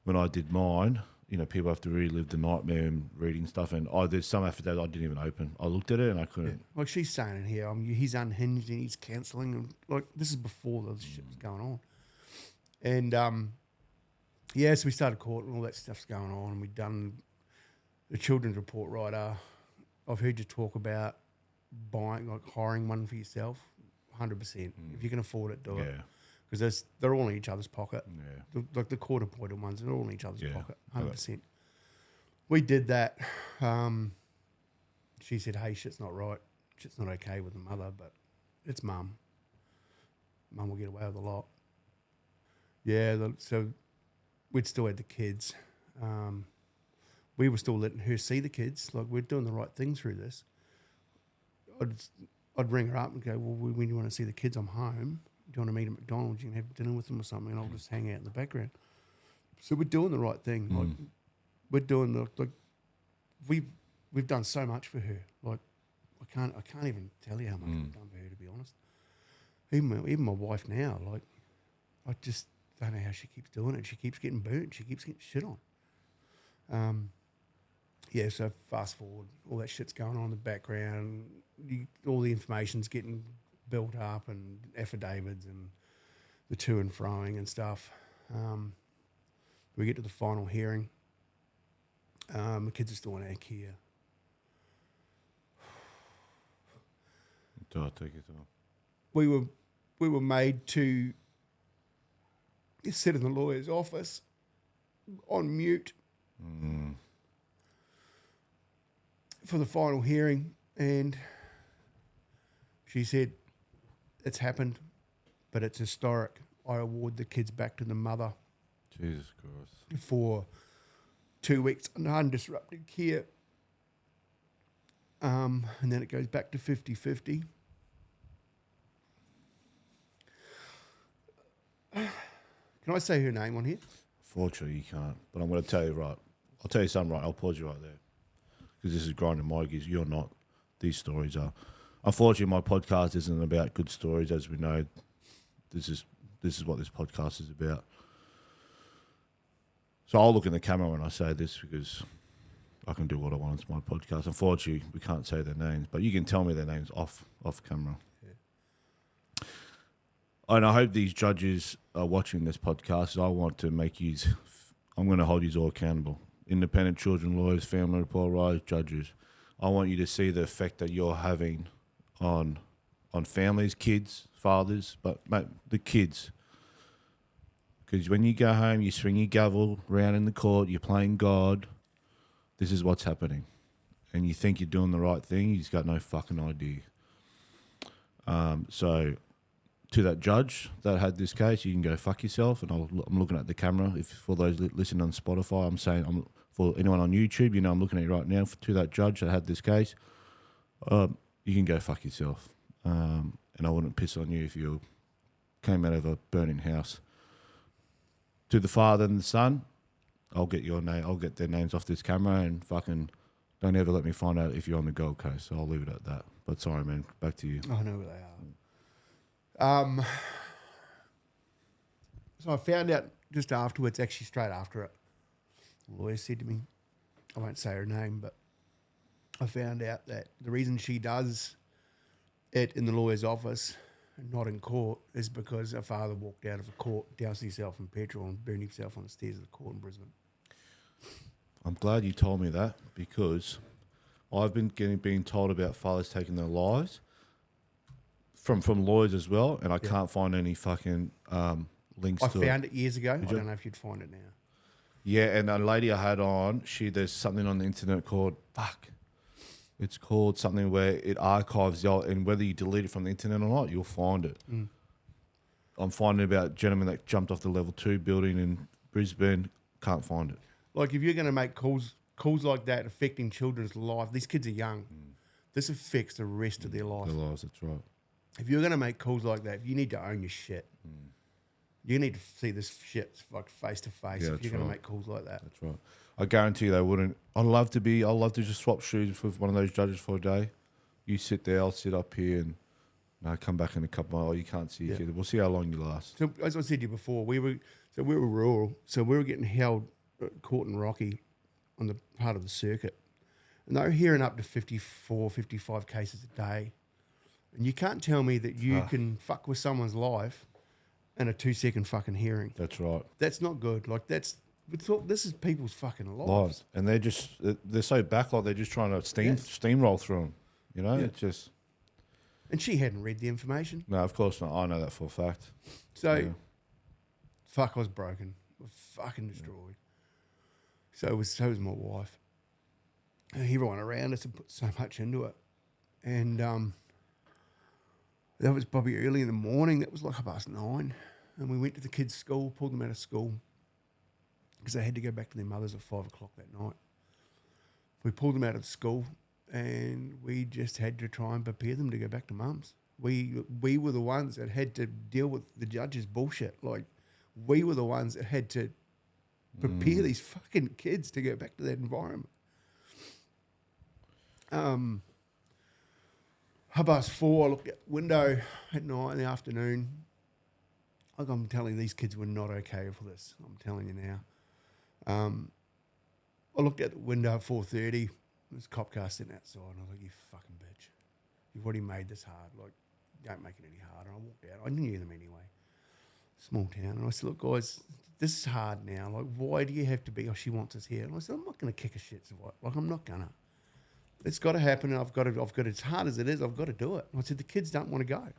when I did mine, you know, people have to relive the nightmare and reading stuff. And there's some affidavits I didn't even open. I looked at it and I couldn't. Yeah. Like she's saying in here, he's unhinged and he's cancelling. And like, this is before the shit was going on. And so we started court and all that stuff's going on. And we've done the children's report writer. I've heard you talk about buying, like hiring one for yourself. 100%. If you can afford it, do it. Because they're all in each other's pocket. Like the court-appointed ones, they're all in each other's pocket. 100%. We did that. She said, hey, shit's not right. Shit's not okay with the mother, but it's mum. Mum will get away with a lot. So we'd still had the kids. We were still letting her see the kids. Like, we're doing the right thing through this. I'd ring her up and go, well, when you want to see the kids, I'm home. Do you want to meet at McDonald's? You can have dinner with them or something, and I'll just hang out in the background. So we're doing the right thing. Like, we're doing we've done so much for her. Like, I can't even tell you how much we've done for her, to be honest. Even my wife now, like, I just don't know how she keeps doing it. She keeps getting burnt. She keeps getting shit on. So fast forward, all that shit's going on in the background. All the information's getting built up and affidavits and the to and froing and stuff. We get to the final hearing. The kids are still in ACARE. Take it on. We were made to sit in the lawyer's office on mute for the final hearing, and she said, it's happened, but it's historic. I award the kids back to the mother. Jesus Christ. For 2 weeks in undisrupted care. And then it goes back to 50-50. Can I say her name on here? Fortunately, you can't. But I'm going to tell you right. I'll tell you something right. I'll pause you right there. Because this is grinding my gears. You're not. These stories are. Unfortunately, my podcast isn't about good stories, as we know. This is what this podcast is about. So I'll look in the camera when I say this, because I can do what I want. It's my podcast. Unfortunately, we can't say their names, but you can tell me their names off camera. Yeah. And I hope these judges are watching this podcast. I want to make you. I'm going to hold you all accountable. Independent children lawyers, family report writers, judges. I want you to see the effect that you're having on families, kids, fathers, but mate, the kids. Because when you go home, you swing your gavel around in the court, you're playing God. This is what's happening. And you think you're doing the right thing, you've got no fucking idea. So to that judge that had this case, you can go fuck yourself. And I'm looking at the camera. If for those listening on Spotify, I'm saying, for anyone on YouTube, you know I'm looking at you right now. To that judge that had this case, you can go fuck yourself. And I wouldn't piss on you if you came out of a burning house. To the father and the son, I'll get your name. I'll get their names off this camera, and fucking don't ever let me find out if you're on the Gold Coast. So I'll leave it at that. But sorry, man. Back to you. I know where they are. So I found out just afterwards, actually straight after it. The lawyer said to me, I won't say her name, but I found out that the reason she does it in the lawyer's office and not in court is because her father walked out of a court, doused himself in petrol and burned himself on the stairs of the court in Brisbane. I'm glad you told me that, because I've been being told about fathers taking their lives from lawyers as well, and I can't find any fucking links I to it. found it years ago. I don't know if you'd find it now. Yeah, and a lady I had on, there's something on the internet called it's called something where it archives y'all, and whether you delete it from the internet or not, you'll find it. I'm finding about a gentleman that jumped off the level 2 building in Brisbane. Can't find it. Like, if you're going to make calls like that affecting children's life, these kids are young. This affects the rest of their life. Their lives, that's right. If you're going to make calls like that, you need to own your shit. You need to see this shit like face to face if you're going to make calls like that. That's right. I guarantee they wouldn't. I'd love to just swap shoes with one of those judges for a day. You sit there, I'll sit up here, and come back in a couple of miles. You can't see your kid. We'll see how long you last. So, as I said to you before, we were rural, so we were getting held at Court and Rocky on the part of the circuit. And they were hearing up to 54, 55 cases a day. And you can't tell me that you can fuck with someone's life in a 2-second fucking hearing. That's right. That's not good. Like, this is people's fucking lives. And they're so backlog, they're just trying to steamroll through them. You know, it's just... And she hadn't read the information. No, of course not. I know that for a fact. So, I was broken. I was fucking destroyed. So was my wife. And everyone around us had put so much into it. And that was probably early in the morning. That was like 9:30. And we went to the kids' school, pulled them out of school, because they had to go back to their mothers at 5 o'clock that night. We pulled them out of school, and we just had to try and prepare them to go back to mums. We were the ones that had to deal with the judge's bullshit. Like, we were the ones that had to prepare these fucking kids to go back to that environment. 4:30, I looked out the window at night in the afternoon. Like, I'm telling you, these kids were not okay for this. I'm telling you now. I looked out the window at 4:30. There's a cop car sitting outside, and I was like, "You fucking bitch. You've already made this hard. Like, don't make it any harder." I walked out. I knew them anyway. Small town. And I said, "Look, guys, this is hard now. Like, why do you have to be, she wants us here?" And I said, "I'm not going to kick a shit. So what? Like, I'm not going to. It's got to happen, and I've got to, as hard as it is, I've got to do it." And I said, "The kids don't want to go." I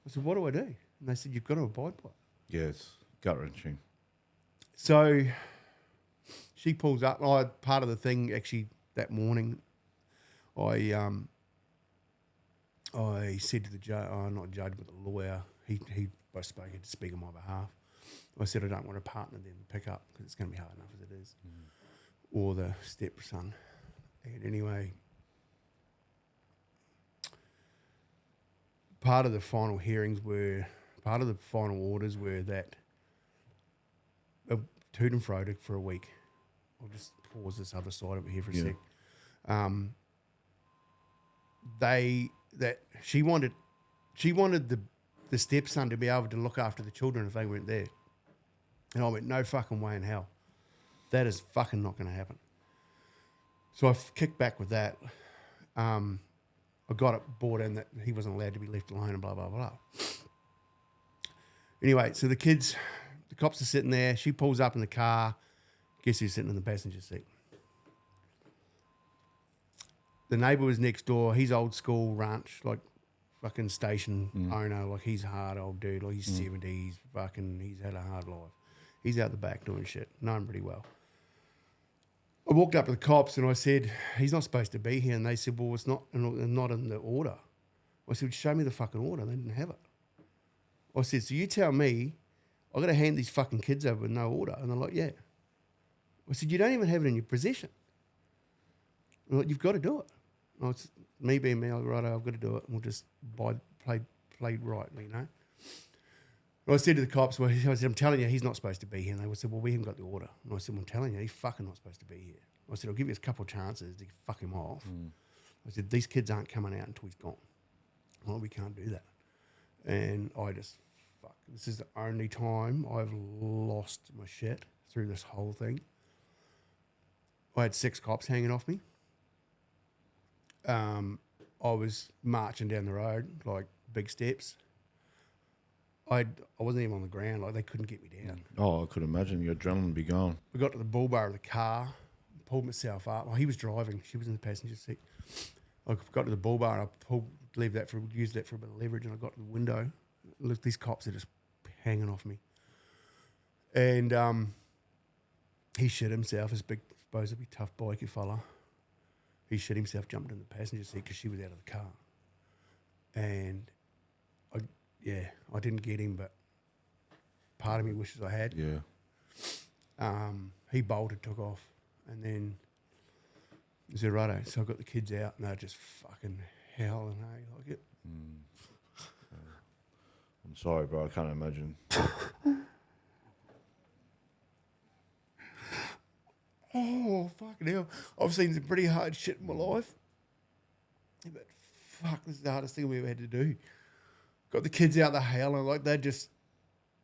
said, "What do I do?" And they said, "You've got to abide by it." Yes, gut-wrenching. So she pulls up. Part of the thing, actually, that morning, I said to the judge, not judge, but the lawyer, he was spoken to speak on my behalf. I said, "I don't want a partner then to pick up, because it's going to be hard enough as it is, or the stepson." And anyway, part of the final orders were that to and fro for a week. I'll just pause this other side of it here for a sec. She wanted the stepson to be able to look after the children if they weren't there. And I went, "No fucking way in hell. That is fucking not going to happen." So I kicked back with that. I got it bought in that he wasn't allowed to be left alone and blah, blah, blah. Anyway, so the cops are sitting there. She pulls up in the car. Guess who's sitting in the passenger seat? The neighbour was next door. He's old school ranch, like fucking station owner. Like, he's a hard old dude. Like, he's 70. He's had a hard life. He's out the back doing shit. Know him pretty well. I walked up to the cops and I said, "He's not supposed to be here." And they said, "Well, it's not in the order." I said, "Show me the fucking order." They didn't have it. I said, "So you tell me I've got to hand these fucking kids over with no order?" And they're like, "Yeah." I said, "You don't even have it in your possession." And they're like, "You've got to do it." And I said, me being me, I was right, I've got to do it. And we'll just play right, you know. And I said to the cops, I said, "I'm telling you, he's not supposed to be here." And they said, "Well, we haven't got the order." And I said, "Well, I'm telling you, he's fucking not supposed to be here." I said, "I'll give you a couple of chances to fuck him off." I said, "These kids aren't coming out until he's gone." Well, we can't do that. And I just, this is the only time I've lost my shit through this whole thing. I had 6 cops hanging off me. I was marching down the road, like big steps. I wasn't even on the ground, like they couldn't get me down. Oh, I could imagine your adrenaline would be gone. We got to the bull bar of the car, pulled myself up. Well, he was driving, she was in the passenger seat. I got to the bull bar and I used that for a bit of leverage, and I got to the window. Look, these cops are just hanging off me. And he shit himself, this big, supposedly tough biker fella. He shit himself, jumped in the passenger seat because she was out of the car. And I didn't get him, but part of me wishes I had. Yeah. He bolted, took off, and then Zerato. So I got the kids out, and they're just fucking howling, hey, like it. I'm sorry, bro. I can't imagine. Oh, fucking hell. I've seen some pretty hard shit in my life. But fuck, this is the hardest thing we ever had to do. Got the kids out, they're howling, like they're just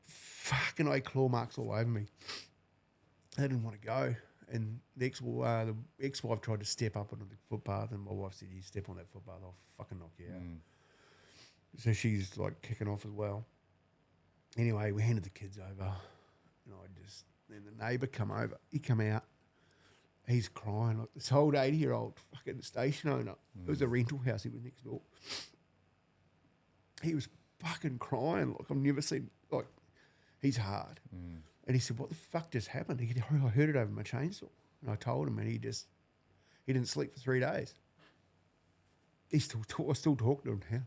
fucking claw marks all over me. They didn't want to go. And the ex-wife tried to step up onto the footpath, and my wife said, you step on that footpath, I'll fucking knock you out. So she's like kicking off as well. Anyway, we handed the kids over, and then the neighbour come over. He come out. He's crying like this old 80-year-old fucking station owner. It was a rental house. He was next door. He was fucking crying like I've never seen. Like, he's hard. And he said, "What the fuck just happened?" He said, "I heard it over my chainsaw." And I told him, and he didn't sleep for 3 days. I still talk to him now.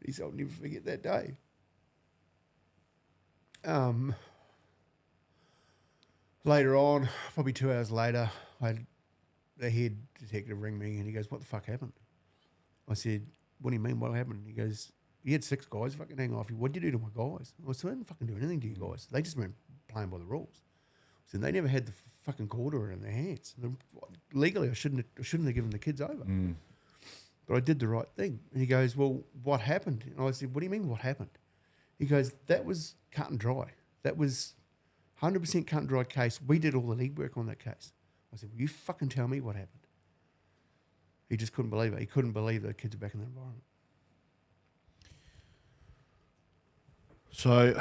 He said, "I'll never forget that day." Later on, probably 2 hours later, I had the head detective ring me, and he goes, "What the fuck happened?" I said, "What do you mean? What happened?" He goes, "You had 6 guys fucking hang off you. What did you do to my guys?" I said, "I didn't fucking do anything to you guys. They just weren't playing by the rules." I said, "They never had the fucking court order in their hands. Legally, I shouldn't have given the kids over. But I did the right thing." And he goes, "Well, what happened?" And I said, "What do you mean, what happened?" He goes, "That was cut and dry. That was 100% cut and dry case. We did all the legwork on that case." I said, "Well, you fucking tell me what happened." He just couldn't believe it. He couldn't believe the kids are back in the environment. So,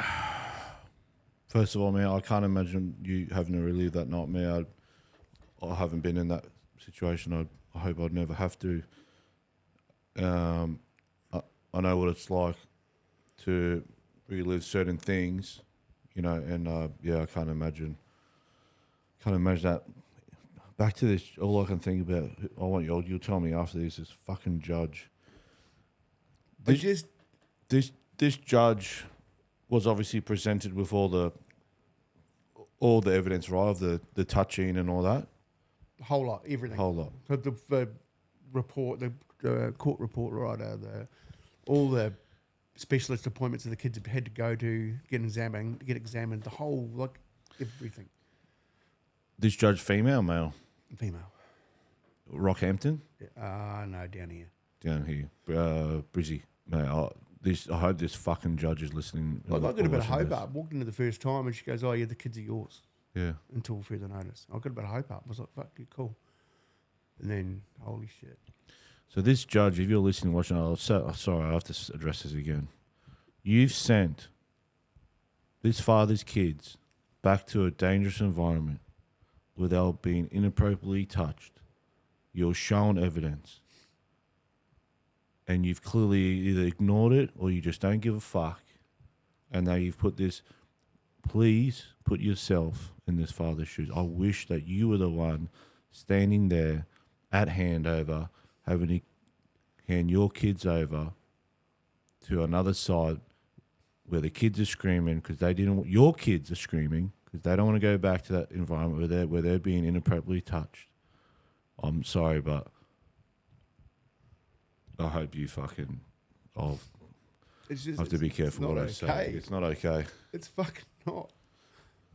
first of all, man, I can't imagine you having to relive that nightmare. I haven't been in that situation. I hope I'd never have to. I know what it's like to relive certain things, and I can't imagine that. Back to this, all I can think about, you'll tell me after this, is fucking judge. This judge was obviously presented with all the evidence, right, of the touching and all that. Whole lot, everything. Whole lot. The report, the court report writer, all the specialist appointments that the kids had to go to, get examined, the whole, like, everything. This judge, female, male? Female. Rockhampton? No, down here. Down here. Brizzy. Mate, I hope this fucking judge is listening. I got a bit of hope up. Walked into the first time and she goes, "Oh, yeah, the kids are yours." Yeah. Until further notice. I got a bit of hope up. I was like, "Fuck, you're cool." And then, holy shit. So this judge, if you're listening, watching, sorry, I have to address this again. You've sent this father's kids back to a dangerous environment without being inappropriately touched. You're shown evidence. And you've clearly either ignored it or you just don't give a fuck. And now you've put this, please put yourself in this father's shoes. I wish that you were the one standing there at handover, having to hand your kids over to another side where the kids are screaming because they didn't want, your kids are screaming because they don't want to go back to that environment where they're being inappropriately touched. I'm sorry, but I hope you fucking... I have to be careful what I say. It's not okay. It's fucking not.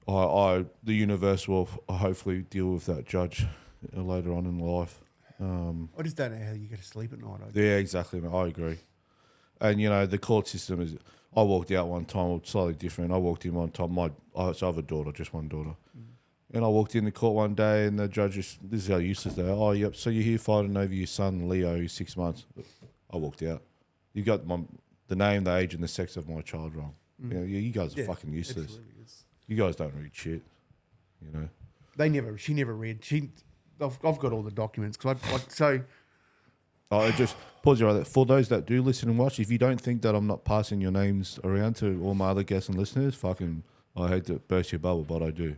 The universe will hopefully deal with that judge later on in life. I just don't know how you get to sleep at night. Yeah, exactly. I agree. And, the court system is... I walked out one time, slightly different. I walked in one time. I have a daughter, just one daughter. And I walked in the court one day, and the judge this is how useless they are. Oh, yep. So you're here fighting over your son, Leo, who's 6 months. I walked out. You got the name, the age, and the sex of my child wrong. You guys are fucking useless. You guys don't read shit. You know. She never read. I've got all the documents I just pause you right there. For those that do listen and watch, if you don't think that I'm not passing your names around to all my other guests and listeners, fucking, I hate to burst your bubble, but I do.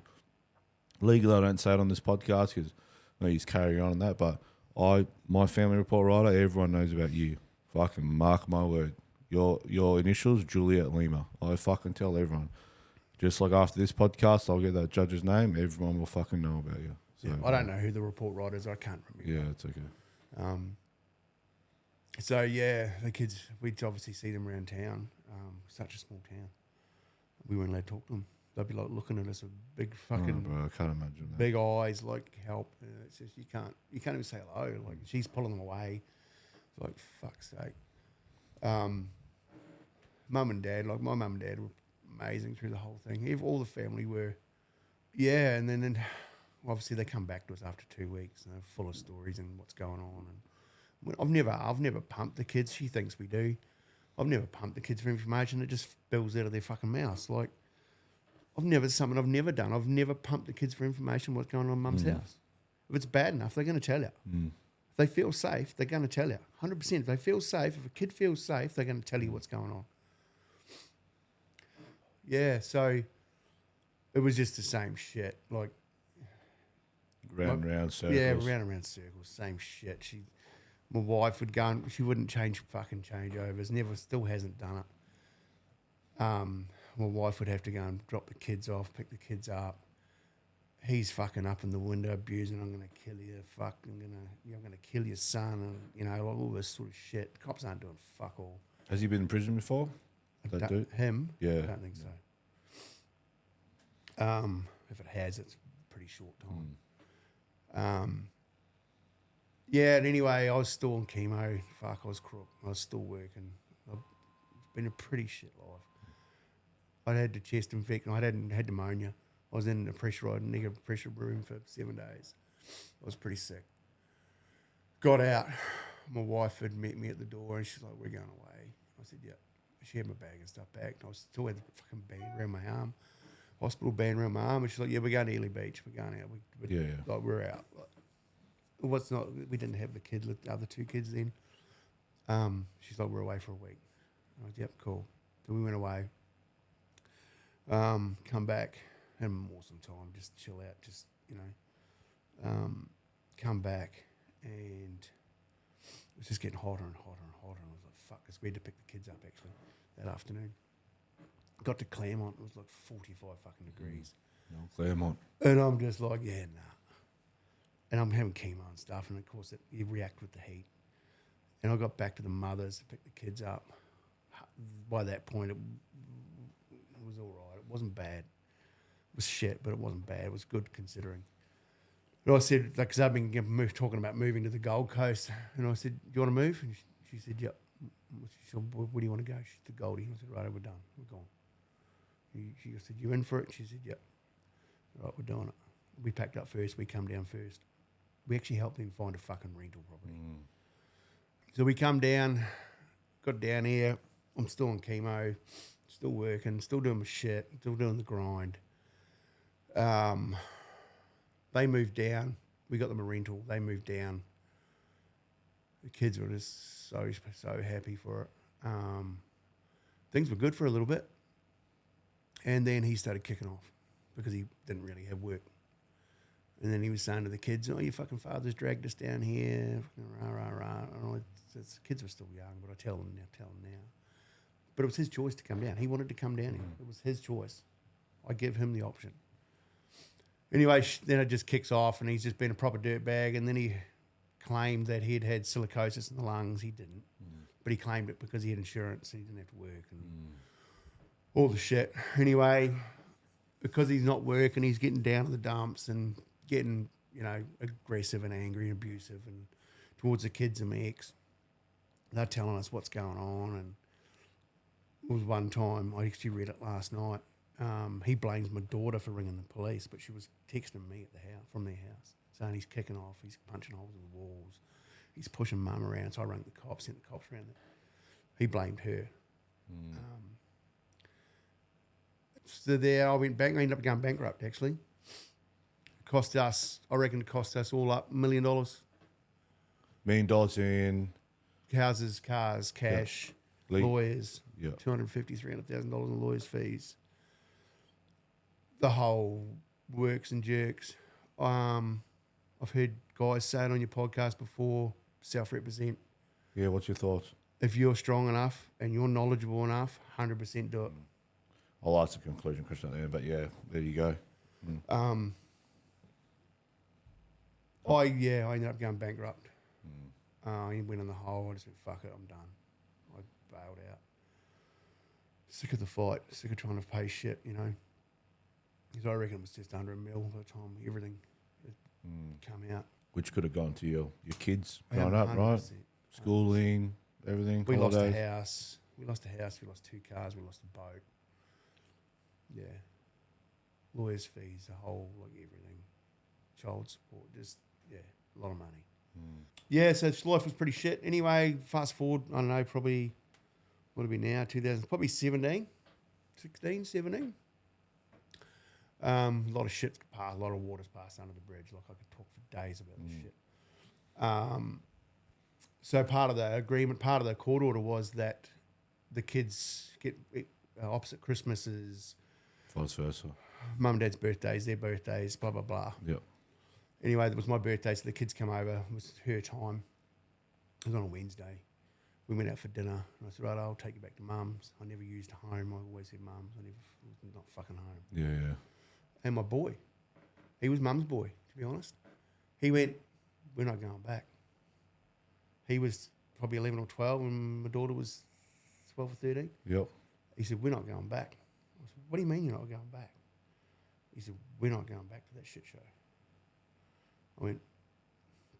Legally, I don't say it on this podcast because he's carrying on that. But my family report writer, everyone knows about you. Fucking mark my word. Your initials, Juliet Lima. I fucking tell everyone. Just like after this podcast, I'll get that judge's name. Everyone will fucking know about you. So, yeah, I don't know who the report writer is. I can't remember. Yeah, it's okay. So yeah, the kids, we'd obviously see them around town. Such a small town. We weren't allowed to talk to them. They'd be like looking at us with big fucking bro, I can't imagine that. big eyes, like help. It's just you can't even say hello. Like she's pulling them away. It's like fuck's sake. Mum and dad, like my mum and dad were amazing through the whole thing. All the family were, yeah. And then obviously they come back to us after 2 weeks and they're full of stories and what's going on. And I've never pumped the kids. She thinks we do. I've never pumped the kids for information. It just spills out of their fucking mouths. Like something I've never done. I've never pumped the kids for information what's going on in mum's house. If it's bad enough, they're going to tell you. If they feel safe, they're going to tell you. 100%. If they feel safe, if a kid feels safe, they're going to tell you what's going on. Yeah, so it was just the same shit. Like round circles. Yeah, round circles. Same shit. My wife would go and she wouldn't change fucking changeovers. Still hasn't done it. My wife would have to go and drop the kids off, pick the kids up. He's fucking up in the window abusing. I'm gonna kill you. I'm gonna kill your son, and like all this sort of shit. Cops aren't doing fuck all. Has he been in prison before? Him? Yeah. I don't think so. If it has, it's a pretty short time. Yeah, and anyway, I was still on chemo. Fuck, I was crook. I was still working. It's been a pretty shit life. I'd had the chest infection. I had pneumonia. I was in a negative pressure room for 7 days. I was pretty sick. Got out. My wife had met me at the door and she's like, we're going away. I said, yeah. She had my bag and stuff back. And I still had the fucking band around my arm. Hospital band around my arm. And she's like, yeah, we're going to Ely Beach. We're going out. Like, we're out. We didn't have the other two kids then. She's like, we're away for a week. I was, yep, cool. So we went away. Come back. Had an awesome time. Just chill out. Come back. And it was just getting hotter and hotter and hotter. And I was like, fuck, because we had to pick the kids up actually that afternoon. Got to Claremont. It was like 45 fucking degrees. No, Claremont. And I'm just like, yeah, nah. And I'm having chemo and stuff. And of course, you react with the heat. And I got back to the mothers to pick the kids up. By that point, it was all right. It wasn't bad. It was shit, but it wasn't bad. It was good considering. And I said, because I've been talking about moving to the Gold Coast. And I said, do you want to move? And she said, yep. She said, where do you want to go? She said, to Goldie. I said, right, we're done. We're gone. She said, you in for it? She said, yep. Right, we're doing it. We packed up first. We come down first. We actually helped him find a fucking rental property. So we come down, got down here. I'm still on chemo, still working, still doing my shit, still doing the grind. They moved down. We got them a rental. They moved down. The kids were just so happy for it. Things were good for a little bit. And then he started kicking off because he didn't really have work. And then he was saying to the kids, oh, your fucking father's dragged us down here. Rah, rah, rah. And the kids were still young, but I tell them now. But it was his choice to come down. He wanted to come down here. It was his choice. I give him the option. Anyway, then it just kicks off, and he's just been a proper dirtbag. And then he claimed that he had silicosis in the lungs. He didn't. But he claimed it because he had insurance and he didn't have to work and all the shit. Anyway, because he's not working, he's getting down to the dumps and getting, aggressive and angry and abusive and towards the kids and my ex. They're telling us what's going on. And it was one time, I actually read it last night. He blames my daughter for ringing the police, but she was texting me at the house from their house, saying he's kicking off, he's punching holes in the walls, he's pushing mum around. So I rang the cops, sent the cops around. He blamed her. So there, I went back. I ended up going bankrupt. Actually, cost us. I reckon it cost us all up $1 million. $1 million in Houses, cars, cash, lawyers. Yeah. $250,000, $300,000 in lawyers' fees. The whole works and jerks. I've heard guys say it on your podcast before, self-represent. Yeah, what's your thoughts? If you're strong enough and you're knowledgeable enough, 100% do it. I'll ask the conclusion question at the end, but yeah, there you go. I ended up going bankrupt. I went in the hole. I just went, fuck it, I'm done. I bailed out. Sick of the fight, sick of trying to pay shit, you know. Because I reckon it was just under $1 million by the time everything had come out. Which could have gone to your kids growing up, 100%. Right? Schooling, everything. We holidays. lost a house. We lost 2 cars. We lost a boat. Yeah. Lawyers' fees, the whole, like everything. Child support, just, yeah, a lot of money. Yeah, so life was pretty shit. Anyway, fast forward, I don't know, probably, what would it be now, 2000, probably 16, 17. A lot of shit's passed, a lot of water's passed under the bridge. Like I could talk for days about this shit. So part of the agreement, part of the court order was that the kids get opposite Christmases, vice versa. Mum and Dad's birthdays, their birthdays, blah, blah, blah. Yep. Anyway, it was my birthday, so the kids come over. It was her time. It was on a Wednesday. We went out for dinner, and I said, right, I'll take you back to Mum's. I never used a home. I always said Mum's. I was not fucking home. Yeah. And my boy, he was Mum's boy, to be honest. He went, we're not going back. He was probably 11 or 12, and my daughter was 12 or 13. Yep. He said, we're not going back. I said, what do you mean you're not going back? He said, we're not going back to that shit show. I went,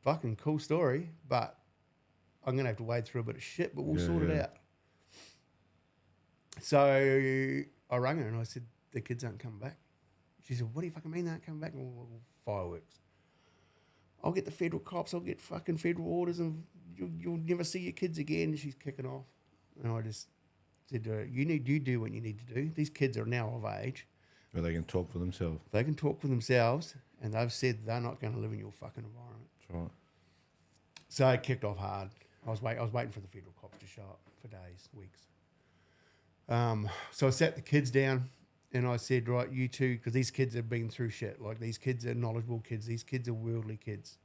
fucking cool story, but I'm going to have to wade through a bit of shit, but we'll sort it out. So I rang her and I said, the kids aren't coming back. She said, what do you fucking mean they aren't coming back? Well, fireworks. I'll get the federal cops, I'll get fucking federal orders, and you'll never see your kids again. She's kicking off. And I just said to her, you do what you need to do. These kids are now of age. Where they can talk for themselves. They can talk for themselves, and they've said they're not going to live in your fucking environment. That's right. So it kicked off hard. I was waiting for the federal cops to show up for days, weeks. So I sat the kids down, and I said, right, you two, because these kids have been through shit. Like, these kids are knowledgeable kids. These kids are worldly kids.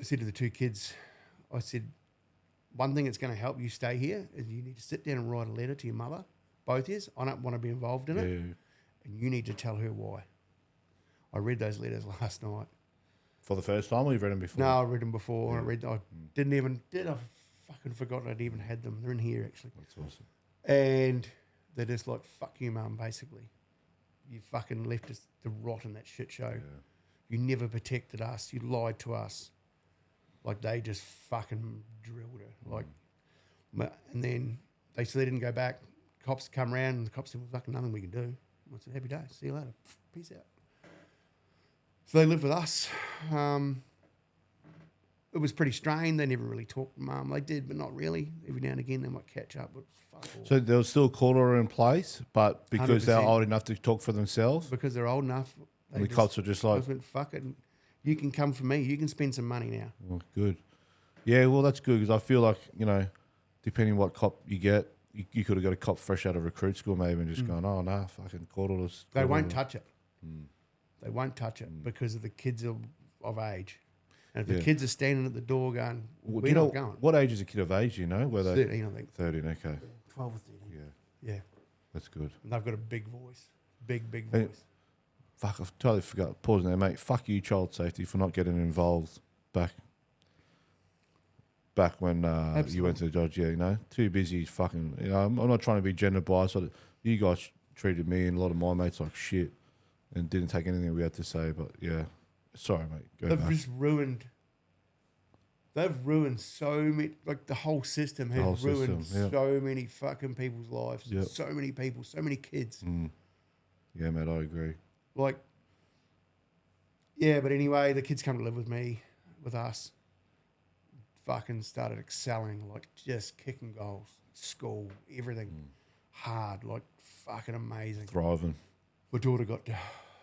I said to the 2 kids, I said, one thing that's going to help you stay here is you need to sit down and write a letter to your mother. Both is. I don't want to be involved in it. And you need to tell her why. I read those letters last night. For the first time, or you've read them before? No, I read them before. Yeah. I fucking forgotten I'd even had them. They're in here, actually. That's awesome. And they're just like, fuck you, Mum, basically. You fucking left us to rot in that shit show. Yeah. You never protected us. You lied to us. Like, they just fucking drilled her. Like, and then they said they didn't go back. Cops come around, and the cops said, well, fucking nothing we can do. I said, happy days. See you later. Peace out. So they lived with us. It was pretty strained. They never really talked to Mum. They did, but not really. Every now and again, they might catch up, but fuck all. So there was still a court order in place, but because 100%. They're old enough to talk for themselves? Because they're old enough. And the cops were just like... I went, fuck it. You can come for me. You can spend some money now. Oh, good. Yeah, well, that's good, because I feel like, depending what cop you get, you could have got a cop fresh out of recruit school maybe and just gone, oh, no, fucking court orders. They won't touch it. They won't touch it because of the kids of age. And if the kids are standing at the door going, we're not going. What age is a kid of age, 13, I think. 13, okay. 12 or 13. Yeah. That's good. And they've got a big voice. Big voice. Fuck, I've totally forgot. Pausing there, mate. Fuck you, child safety, for not getting involved back when you went to the judge. Yeah, too busy fucking. I'm not trying to be gender biased. You guys treated me and a lot of my mates like shit and didn't take anything we had to say. But yeah, sorry, mate. They've just ruined They've ruined so many, like the whole system has whole ruined system, yeah. so many fucking people's lives. Yep. So many people, so many kids. Yeah, mate, I agree. Like, yeah, but anyway, the kids come to live with me, with us. Fucking started excelling, like just kicking goals, school, everything. Hard, like fucking amazing. Thriving. My daughter got to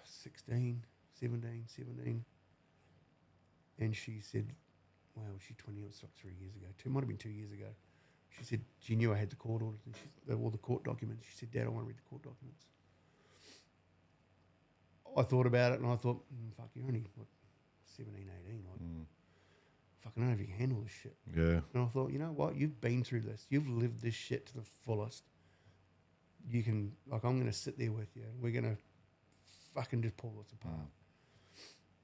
16, 17. And she said, well, she's 20, it was like 3 years ago. Might have been 2 years ago. She said she knew I had the court orders and all the court documents. She said, Dad, I want to read the court documents. I thought about it and I thought, fuck, you're only what, 17, 18. Like, fuck, I don't know if you can handle this shit. Yeah. And I thought, you know what? You've been through this. You've lived this shit to the fullest. You can, like, I'm going to sit there with you and we're going to fucking just pull this apart.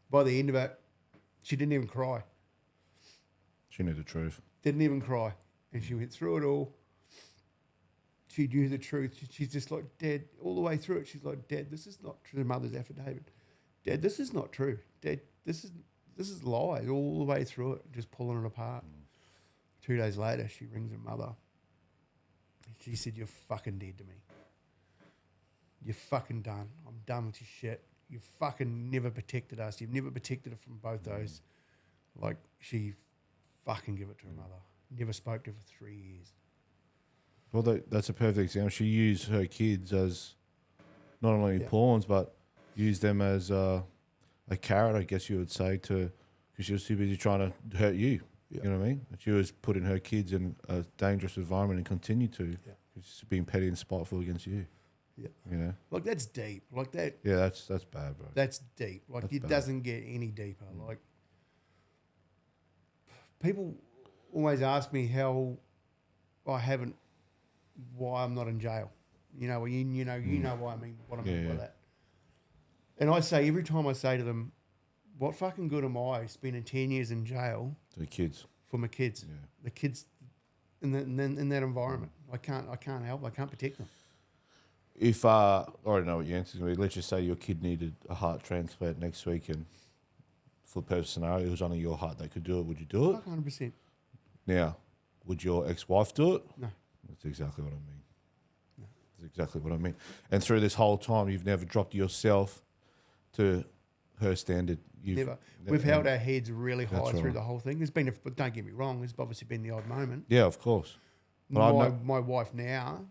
By the end of it, she didn't even cry. She knew the truth. Didn't even cry. And she went through it all. She knew the truth. She's just like, Dad, all the way through it, she's like, Dad, this is not true. Her mother's affidavit. Dad, this is not true. Dad, this is lies all the way through it, just pulling it apart. 2 days later, she rings her mother. She said, you're fucking dead to me. You're fucking done. I'm done with your shit. You fucking never protected us. You've never protected her from both those. Like, she fucking give it to her mother. Never spoke to her for 3 years. Well, that's a perfect example. She used her kids as not only pawns, but used them as a carrot, I guess you would say, because she was too busy trying to hurt you. You know what I mean? She was putting her kids in a dangerous environment and continued to. She's being petty and spiteful against you. Yeah. You know? Like, that's deep. Like, that. Yeah, that's bad, bro. That's deep. Like, it doesn't get any deeper. Like, people always ask me how why I'm not in jail. You know why I mean what I mean by that. And I say, every time I say to them, what fucking good am I spending 10 years in jail for kids? For my kids. Yeah. The kids in that environment. I can't help. I can't protect them. If I already know what your answer is going to be. Let's just say your kid needed a heart transplant next week, and for the purpose scenario, it was only your heart that could do it. Would you do it? 100%. Now, would your ex-wife do it? No. That's exactly what I mean. No. That's exactly what I mean. And through this whole time, you've never dropped yourself to her standard. Never. We've held our heads really high through the whole thing. There's been, but don't get me wrong, there's obviously been the odd moment. Yeah, of course. My wife now,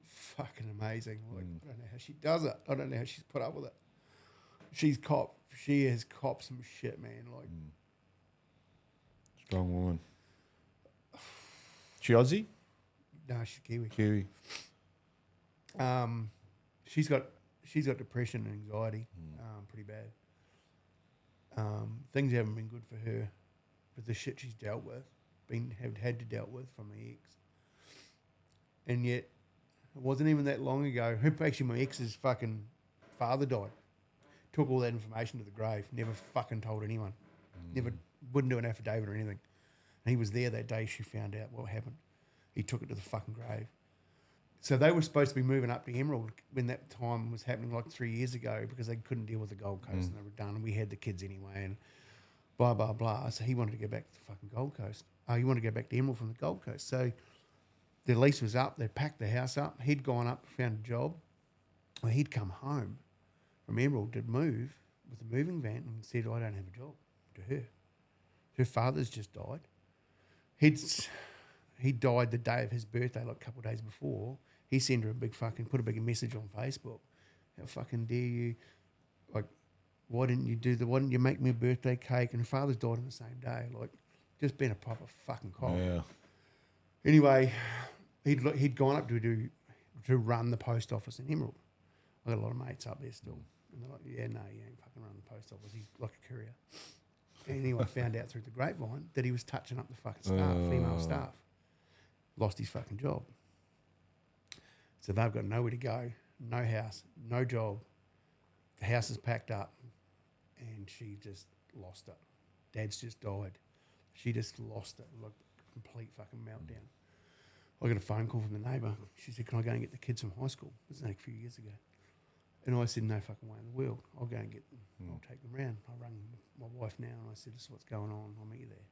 fucking amazing. Like, I don't know how she does it. I don't know how she's put up with it. She has copped some shit, man. Like, strong woman. She Aussie? No, she's Kiwi. Kiwi. She's got depression and anxiety, pretty bad. Things haven't been good for her with the shit she's dealt with, had to dealt with from the ex. And yet, it wasn't even that long ago. Actually, my ex's fucking father died. Took all that information to the grave. Never fucking told anyone. Wouldn't do an affidavit or anything. And he was there that day she found out what happened. He took it to the fucking grave. So they were supposed to be moving up to Emerald when that time was happening, like 3 years ago, because they couldn't deal with the Gold Coast and they were done. And we had the kids anyway and blah, blah, blah. So he wanted to go back to the fucking Gold Coast. He wanted to go back to Emerald from the Gold Coast. So their lease was up. They packed the house up. He'd gone up, found a job. Well, he'd come home from Emerald to move with a moving van and said, I don't have a job, to her. Her father's just died. He died the day of his birthday, like a couple of days before. He sent her put a big message on Facebook. How fucking dare you? Like, why didn't you make me a birthday cake? And her father's died on the same day. Like, just been a proper fucking cop. Yeah. Anyway, he'd gone up to run the post office in Emerald. I got a lot of mates up there still. And they're like, yeah, no, you ain't fucking running the post office. He's like a courier. Anyway, found out through the grapevine that he was touching up the fucking staff, female staff. Lost his fucking job. So they've got nowhere to go, no house, no job. The house is packed up and she just lost it. Dad's just died. She just lost it, like complete fucking meltdown. I got a phone call from the neighbour. She said, can I go and get the kids from high school? This was like a few years ago. And I said, no fucking way in the world. I'll go and get them. I'll take them round. I rang my wife now and I said, this is what's going on. I'll meet you there.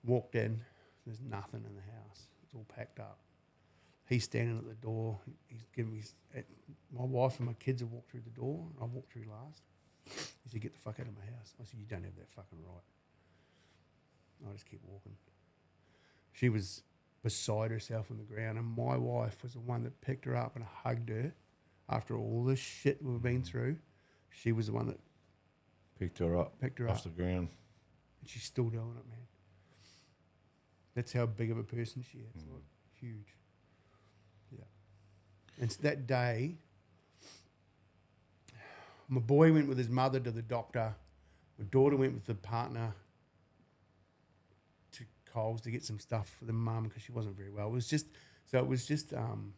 Walked in. There's nothing in the house. It's all packed up. He's standing at the door. He's giving me... My wife and my kids have walked through the door. I walked through last. He said, get the fuck out of my house. I said, you don't have that fucking right. I just keep walking. She was beside herself on the ground, and my wife was the one that picked her up and hugged her after all this shit we've been through. She was the one that picked her up off the ground. And she's still doing it, man. That's how big of a person she is. Like, huge. Yeah. And that day, my boy went with his mother to the doctor. My daughter went with the partner to Coles to get some stuff for the mum because she wasn't very well. She was just overwhelmed.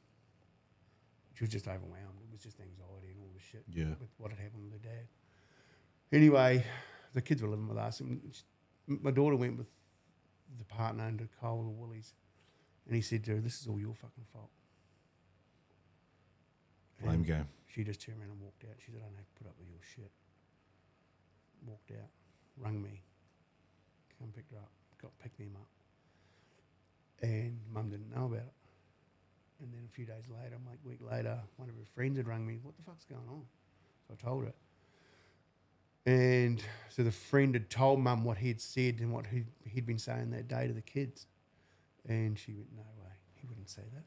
It was just anxiety and all the shit with what had happened with her dad. Anyway, the kids were living with us. And my daughter went with the partner into Coles or Woolies, and he said to her, this is all your fucking fault. Blame game. She just turned around and walked out. She said, I don't have to put up with your shit. Walked out, rang me, come pick her up, picked them up. And Mum didn't know about it. And then a few days later, like a week later, one of her friends had rung me, what the fuck's going on? So I told her. And so the friend had told Mum what he had said and what he'd been saying that day to the kids. And she went, no way, he wouldn't say that.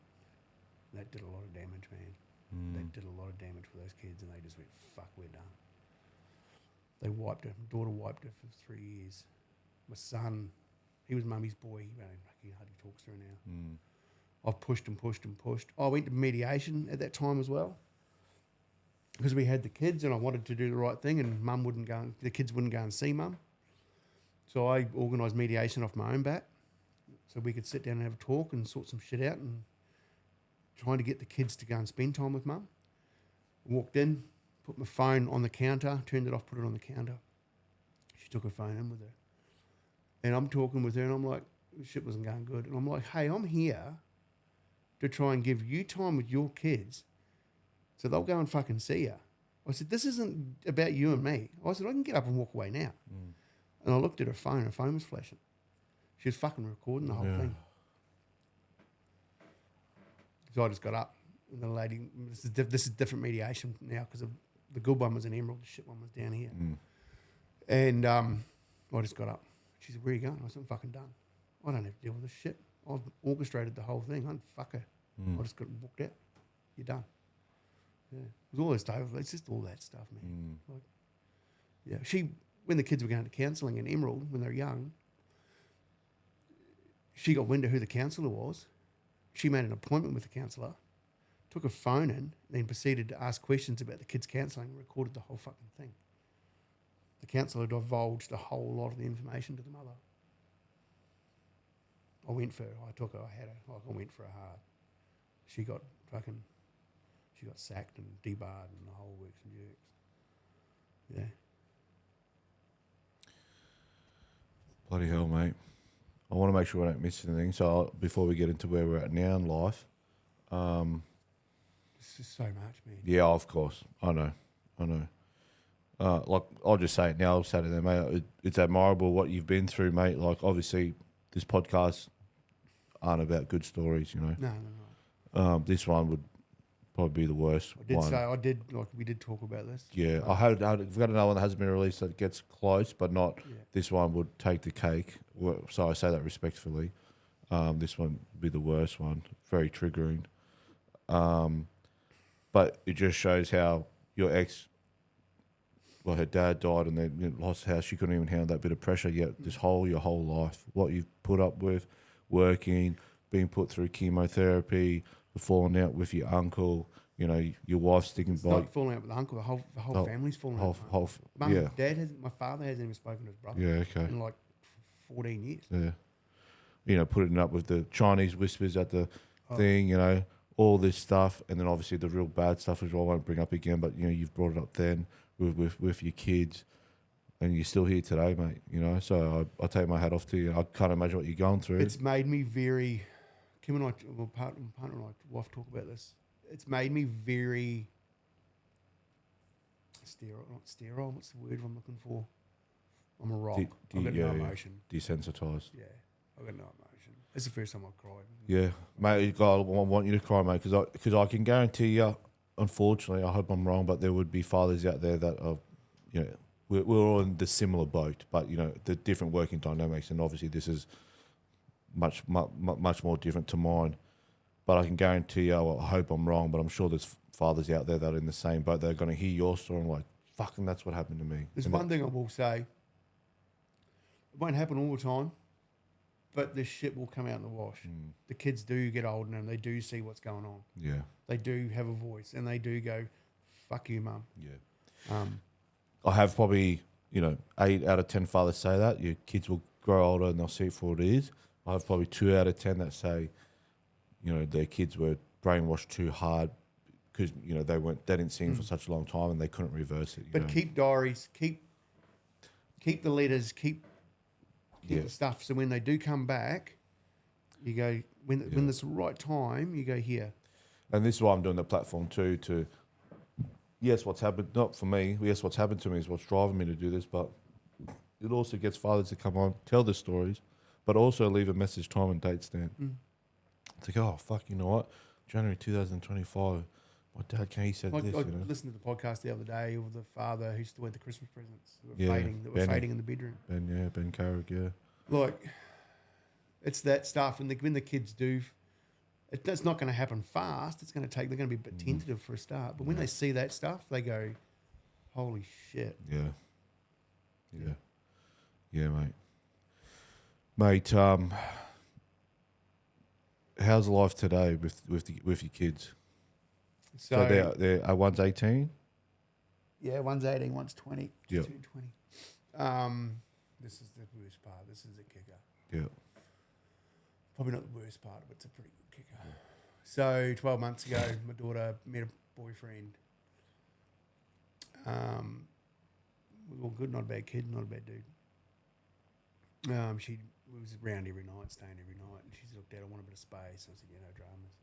That did a lot of damage, man. They did a lot of damage for those kids, and they just went, fuck, we're done. They wiped her. My daughter wiped her for 3 years. My son, he was Mummy's boy. He hardly talks to her now. I've pushed and pushed and pushed. I went to mediation at that time as well because we had the kids, and I wanted to do the right thing, and Mum wouldn't go. The kids wouldn't go and see Mum. So I organised mediation off my own bat so we could sit down and have a talk and sort some shit out and trying to get the kids to go and spend time with Mum. Walked in, put my phone on the counter, turned it off, put it on the counter. She took her phone in with her. And I'm talking with her, and I'm like, shit wasn't going good. And I'm like, hey, I'm here to try and give you time with your kids so they'll go and fucking see you. I said, this isn't about you and me. I said, I can get up and walk away now. And I looked at her phone was flashing. She was fucking recording the whole thing. So I just got up. And the lady, this is different mediation now because the good one was in Emerald, the shit one was down here. And I just got up. She said, where are you going? I said, I'm fucking done. I don't have to deal with this shit. I've orchestrated the whole thing. I'm fuck her. I just got booked out. You're done. Yeah. It was all this stuff. It's just all that stuff, man. Like, yeah. When the kids were going to counselling in Emerald, when they were young, she got wind of who the counsellor was. She made an appointment with the counsellor, took her phone in, then proceeded to ask questions about the kids' counselling and recorded the whole fucking thing. The counsellor divulged a whole lot of the information to the mother. I went for her. I took her. I had her. I went for her hard. She got sacked and debarred and the whole works and jerks. Yeah. Bloody hell, mate. I want to make sure I don't miss anything. So before we get into where we're at now in life, it's just so much, man. Yeah, of course. I know. Like, I'll just say it now. I'll say it there, mate. It's admirable what you've been through, mate. Like, obviously, this podcast aren't about good stories, you know. No. This one would probably be the worst one. We did talk about this. Yeah, I've got another one that hasn't been released that gets close, but not. Yeah. This one would take the cake. So I say that respectfully. This one would be the worst one. Very triggering. But it just shows how your ex, well, her dad died and then lost the house. She couldn't even handle that bit of pressure yet. Your whole life, what you've put up with, working, being put through chemotherapy, falling out with your uncle, you know, your wife sticking by. Not falling out with the uncle. The whole family's falling out. My father hasn't even spoken to his brother. Yeah, okay. In like 14 years. Yeah. You know, putting up with the Chinese whispers at the thing, you know, all this stuff, and then obviously the real bad stuff, which I won't bring up again, but, you know, you've brought it up then with your kids, and you're still here today, mate, you know, so I take my hat off to you. I can't imagine what you're going through. It's made me very... Kim and I, my partner and I, wife talk about this. It's made me very sterile. What's the word I'm looking for? I'm a rock. I've got no emotion. Desensitized. Yeah. I got no emotion. It's the first time I've cried. Yeah, mate, I want you to cry, mate, because I can guarantee you, unfortunately, I hope I'm wrong, but there would be fathers out there that are, you know, we're all in the similar boat, but, you know, the different working dynamics, and obviously this is much more different to mine. But I can guarantee you, I hope I'm wrong, but I'm sure there's fathers out there that are in the same boat. They're going to hear your story and like, fucking, that's what happened to me. There's one thing I will say. It won't happen all the time, but this shit will come out in the wash. The kids do get older and they do see what's going on. Yeah. They do have a voice and they do go, fuck you, mum. Yeah. I have probably, 8 out of 10 fathers say that. Your kids will grow older and they'll see it for what it is. I have probably 2 out of 10 that say, their kids were brainwashed too hard because, they didn't see him for such a long time and they couldn't reverse it. But keep diaries, keep the letters, keep the stuff. So when they do come back, you go, when it's the right time, you go here. And this is why I'm doing the platform too, what's happened, not for me, what's happened to me is what's driving me to do this, but it also gets fathers to come on, tell their stories, but also leave a message, time and date stamp. To go, oh, fuck, you know what? January 2025, my dad came, he said this. I listened to the podcast the other day of the father who still had the Christmas presents that were fading in the bedroom. Ben Carrick, yeah. Like, it's that stuff. And when the kids do, that's not going to happen fast. They're going to be a bit tentative for a start. But when they see that stuff, they go, holy shit. Yeah, mate. Mate, how's life today with your kids? So they're one's 18. Yeah, one's 18, one's 20. Yeah. 20. This is the worst part. This is the kicker. Yeah. Probably not the worst part, but it's a pretty good kicker. So 12 months ago, my daughter met a boyfriend. We were all good, not a bad kid, not a bad dude. She was around every night, staying every night, and she said, "Look, Dad, I want a bit of space." And I said, "Yeah, no dramas."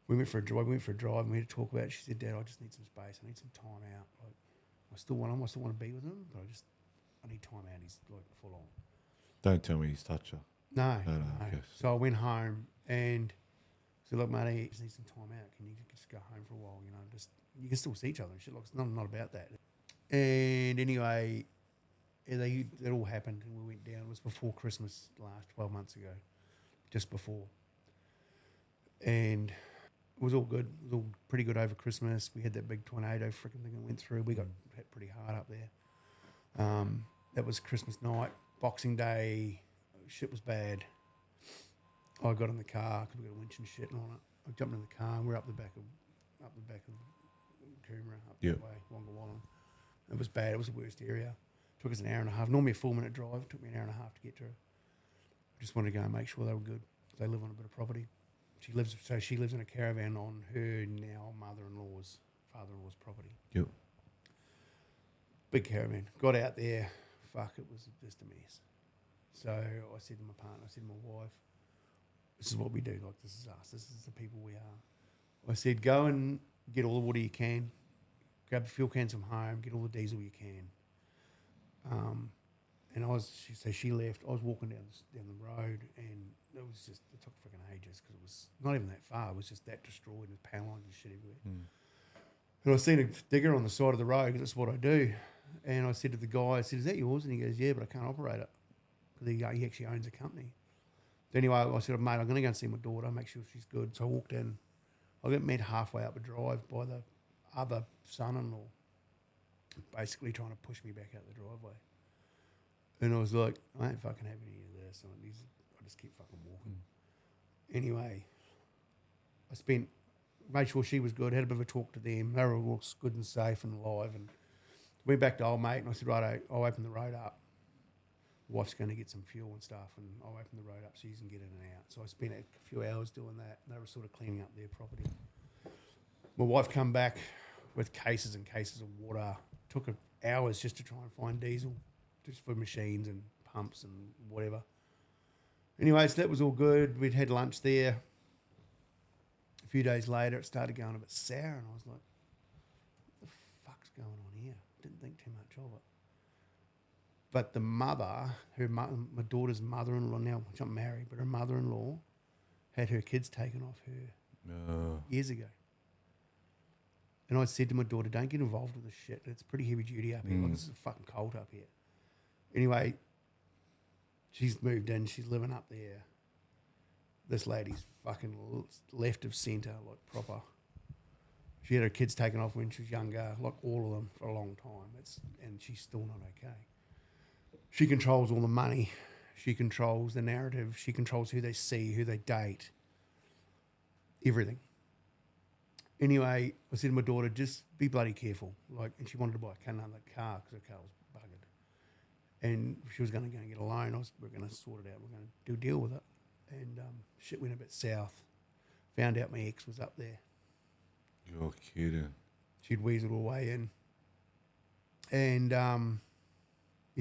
We went for a drive. and we had to talk about it. She said, "Dad, I just need some space. I need some time out. Like, I still want him. I still want to be with him, but I need time out." He's like full on. Don't tell me he's touched her. No. Okay. So I went home and said, "Look, mate, I just need some time out. Can you just go home for a while? You can still see each other and shit. Like, it's not about that." And anyway, that all happened and we went down. It was before Christmas 12 months ago, just before. And it was all good. It was all pretty good over Christmas. We had that big tornado freaking thing that went through. We got hit pretty hard up there. That was Christmas night. Boxing Day, shit was bad. I got in the car because we got a winch and shit on it. I jumped in the car and we're up the back of Coomera, up that way, Wonga Wallen. It was bad. It was the worst area. Took us an hour and a half. Normally a 4-minute drive. It took me an hour and a half to get to her. I just wanted to go and make sure they were good. They live on a bit of property. She lives in a caravan on her now father-in-law's property. Yep. Big caravan. Got out there. Fuck, it was just a mess. So I said to my partner, I said to my wife, this is what we do. Like, this is us. This is the people we are. I said, go and get all the water you can. Grab the fuel cans from home. Get all the diesel you can. And she left. I was walking down the road, and it took freaking ages because it was not even that far. It was just that destroyed, and power lines and shit everywhere. And I seen a digger on the side of the road because that's what I do. And I said to the guy, "Is that yours?" And he goes, "Yeah, but I can't operate it because he actually owns a company." So anyway, I said, "Mate, I'm going to go and see my daughter, make sure she's good." So I walked in. I got met halfway up a drive by the other son-in-law, basically trying to push me back out the driveway. And I was like, I ain't fucking having any of this. I just keep fucking walking. Anyway, made sure she was good, had a bit of a talk to them. They were all good and safe and alive. And went back to old mate and I said, right, I'll open the road up. Wife's going to get some fuel and stuff, and I'll open the road up so you can get in and out. So I spent a few hours doing that. And they were sort of cleaning up their property. My wife come back with cases and cases of water. Took hours just to try and find diesel, just for machines and pumps and whatever. Anyway, so that was all good. We'd had lunch there. A few days later, it started going a bit sour, and I was like, what the fuck's going on here? Didn't think too much of it. But the mother, my daughter's mother-in-law now, she's not married, but her mother-in-law had her kids taken off her years ago. And I said to my daughter, don't get involved with this shit. It's pretty heavy duty up here. Like, this is fucking cold up here. Anyway, she's moved in. She's living up there. This lady's fucking left of centre, like proper. She had her kids taken off when she was younger, like all of them, for a long time. And she's still not okay. She controls all the money. She controls the narrative. She controls who they see, who they date, everything. Anyway, I said to my daughter, just be bloody careful. Like, and she wanted to buy another car because her car was buggered. And she was going to go and get a loan. We're going to sort it out. We're going to do a deal with it. And shit went a bit south. Found out my ex was up there. You're kidding. She'd weaseled her way in. And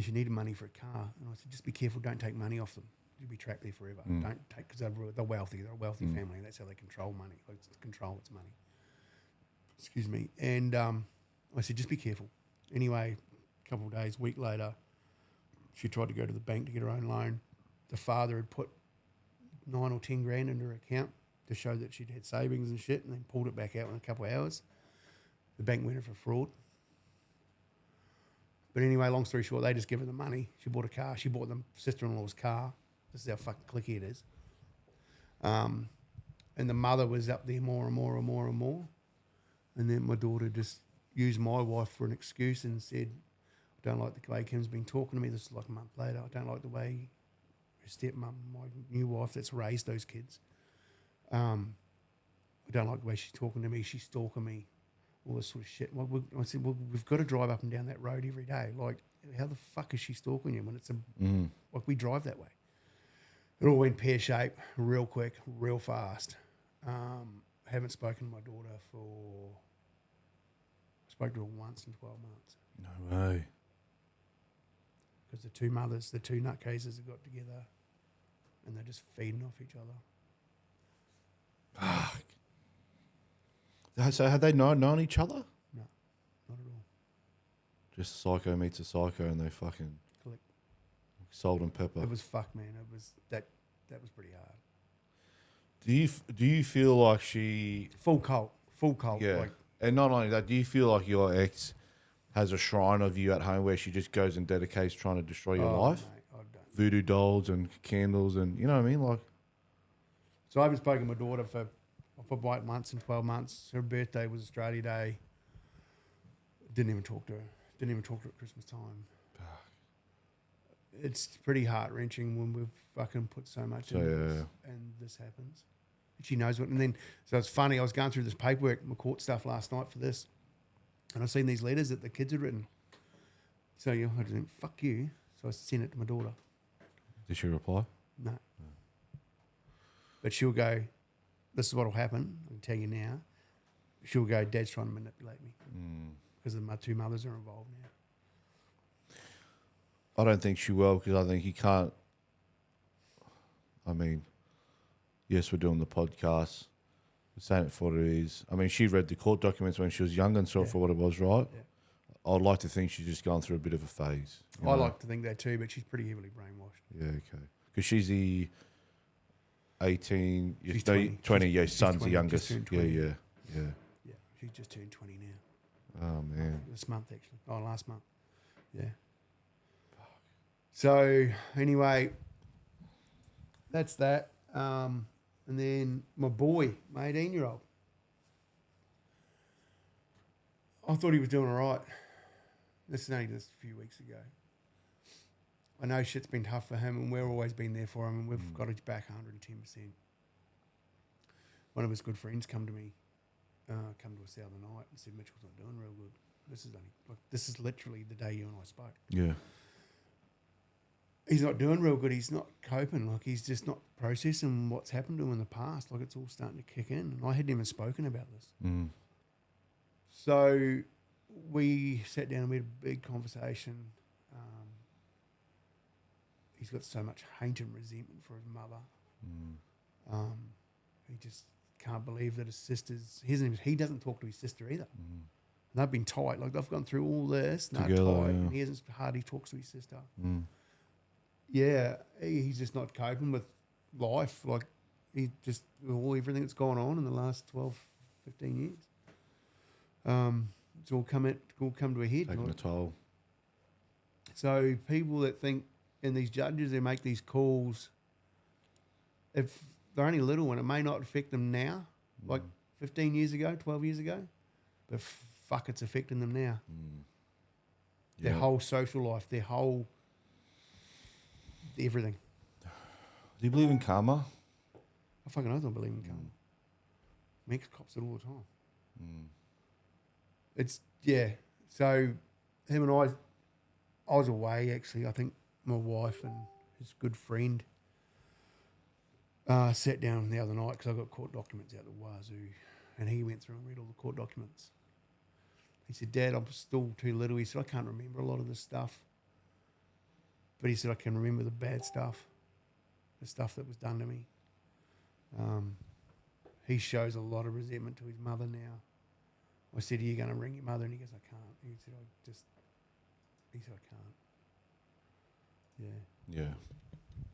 she needed money for a car. And I said, just be careful. Don't take money off them. You'll be trapped there forever. Don't take, because they're wealthy. They're a wealthy family. And that's how they control money. Like, control its money. Excuse me. And I said, just be careful. Anyway, a couple of days, week later, she tried to go to the bank to get her own loan. The father had put 9 or 10 grand into her account to show that she'd had savings and shit, and then pulled it back out in a couple of hours. The bank went in for fraud. But anyway, long story short, they just give her the money. She bought a car. She bought them sister-in-law's car. This is how fucking clicky it is. And the mother was up there more and more and more and more. And then my daughter just used my wife for an excuse and said, I don't like the way Kim's been talking to me. This is like a month later. I don't like the way her stepmom, my new wife that's raised those kids, I don't like the way she's talking to me. She's stalking me, all this sort of shit. Well, I said, well, we've got to drive up and down that road every day. Like, how the fuck is she stalking you when it's like we drive that way? It all went pear-shaped, real quick, real fast. Haven't spoken to my daughter I spoke to her once in 12 months. No way. Because the two nutcases have got together and they're just feeding off each other. Fuck. So had they known each other? No, not at all. Just psycho meets a psycho and they fucking Click. salt and pepper. It was fuck, man. It was that was pretty hard. Do you feel like she... Full cult. Yeah. Like, and not only that, do you feel like your ex has a shrine of you at home where she just goes and dedicates trying to destroy your life? Mate, I don't. Voodoo dolls and candles and, you know what I mean? Like, So I haven't spoken to my daughter for about months and 12 months. Her birthday was Australia Day. Didn't even talk to her. Didn't even talk to her at Christmas time. It's pretty heart-wrenching when we've fucking put so much into this and this happens. She knows what, and then, so it's funny, I was going through this paperwork, my court stuff last night for this, and I've seen these letters that the kids had written. So I just went, fuck you. So I sent it to my daughter. Did she reply? No. But she'll go, this is what will happen, I can tell you now. She'll go, Dad's trying to manipulate me. Because my two mothers are involved now. I don't think she will, because I think he can't. I mean, yes, we're doing the podcast. We're saying it for what it is. I mean, she read the court documents when she was young and saw it for what it was, right? Yeah. I'd like to think she's just gone through a bit of a phase. I like to think that too, but she's pretty heavily brainwashed. Yeah, okay. Because she's the 18... She's 20, yeah, she's son's 20, the youngest. just turned 20. Yeah. Yeah, she's just turned 20 now. Oh, man. This month, actually. Oh, last month. Yeah. So, anyway, that's that. And then my boy, my 18-year-old. I thought he was doing all right. This is only just a few weeks ago. I know shit's been tough for him, and we've always been there for him, and we've got his back 110%. One of his good friends come to us the other night and said, Mitchell's not doing real good. This is literally the day you and I spoke. Yeah. He's not doing real good. He's not coping. Like, he's just not processing what's happened to him in the past. Like, it's all starting to kick in. And I hadn't even spoken about this. So we sat down and we had a big conversation. He's got so much hate and resentment for his mother. He just can't believe that his sisters... He doesn't talk to his sister either. And they've been tight. Like, they've gone through all this. And they're Together, tight. yeah. And he hasn't hardly talks to his sister. Mm. Yeah, he's just not coping with life. Like, he just, everything that's gone on in the last 12, 15 years. It's all come to a head. Taking a toll. So people that think, and these judges, they make these calls, if they're only little and it may not affect them now, like 15 years ago, 12 years ago, but fuck, it's affecting them now. Their whole social life, their whole everything. Do you believe in karma? I fucking don't believe in karma. Mix cops it all the time. It's, yeah. So him and I was away actually. I think my wife and his good friend sat down the other night because I got court documents out the wazoo, and he went through and read all the court documents. He said, Dad, I'm still too little. He said, I can't remember a lot of this stuff. But he said, I can remember the bad stuff, the stuff that was done to me. He shows a lot of resentment to his mother now. I said, are you going to ring your mother? And he goes, I can't. He said, I can't. Yeah. Yeah.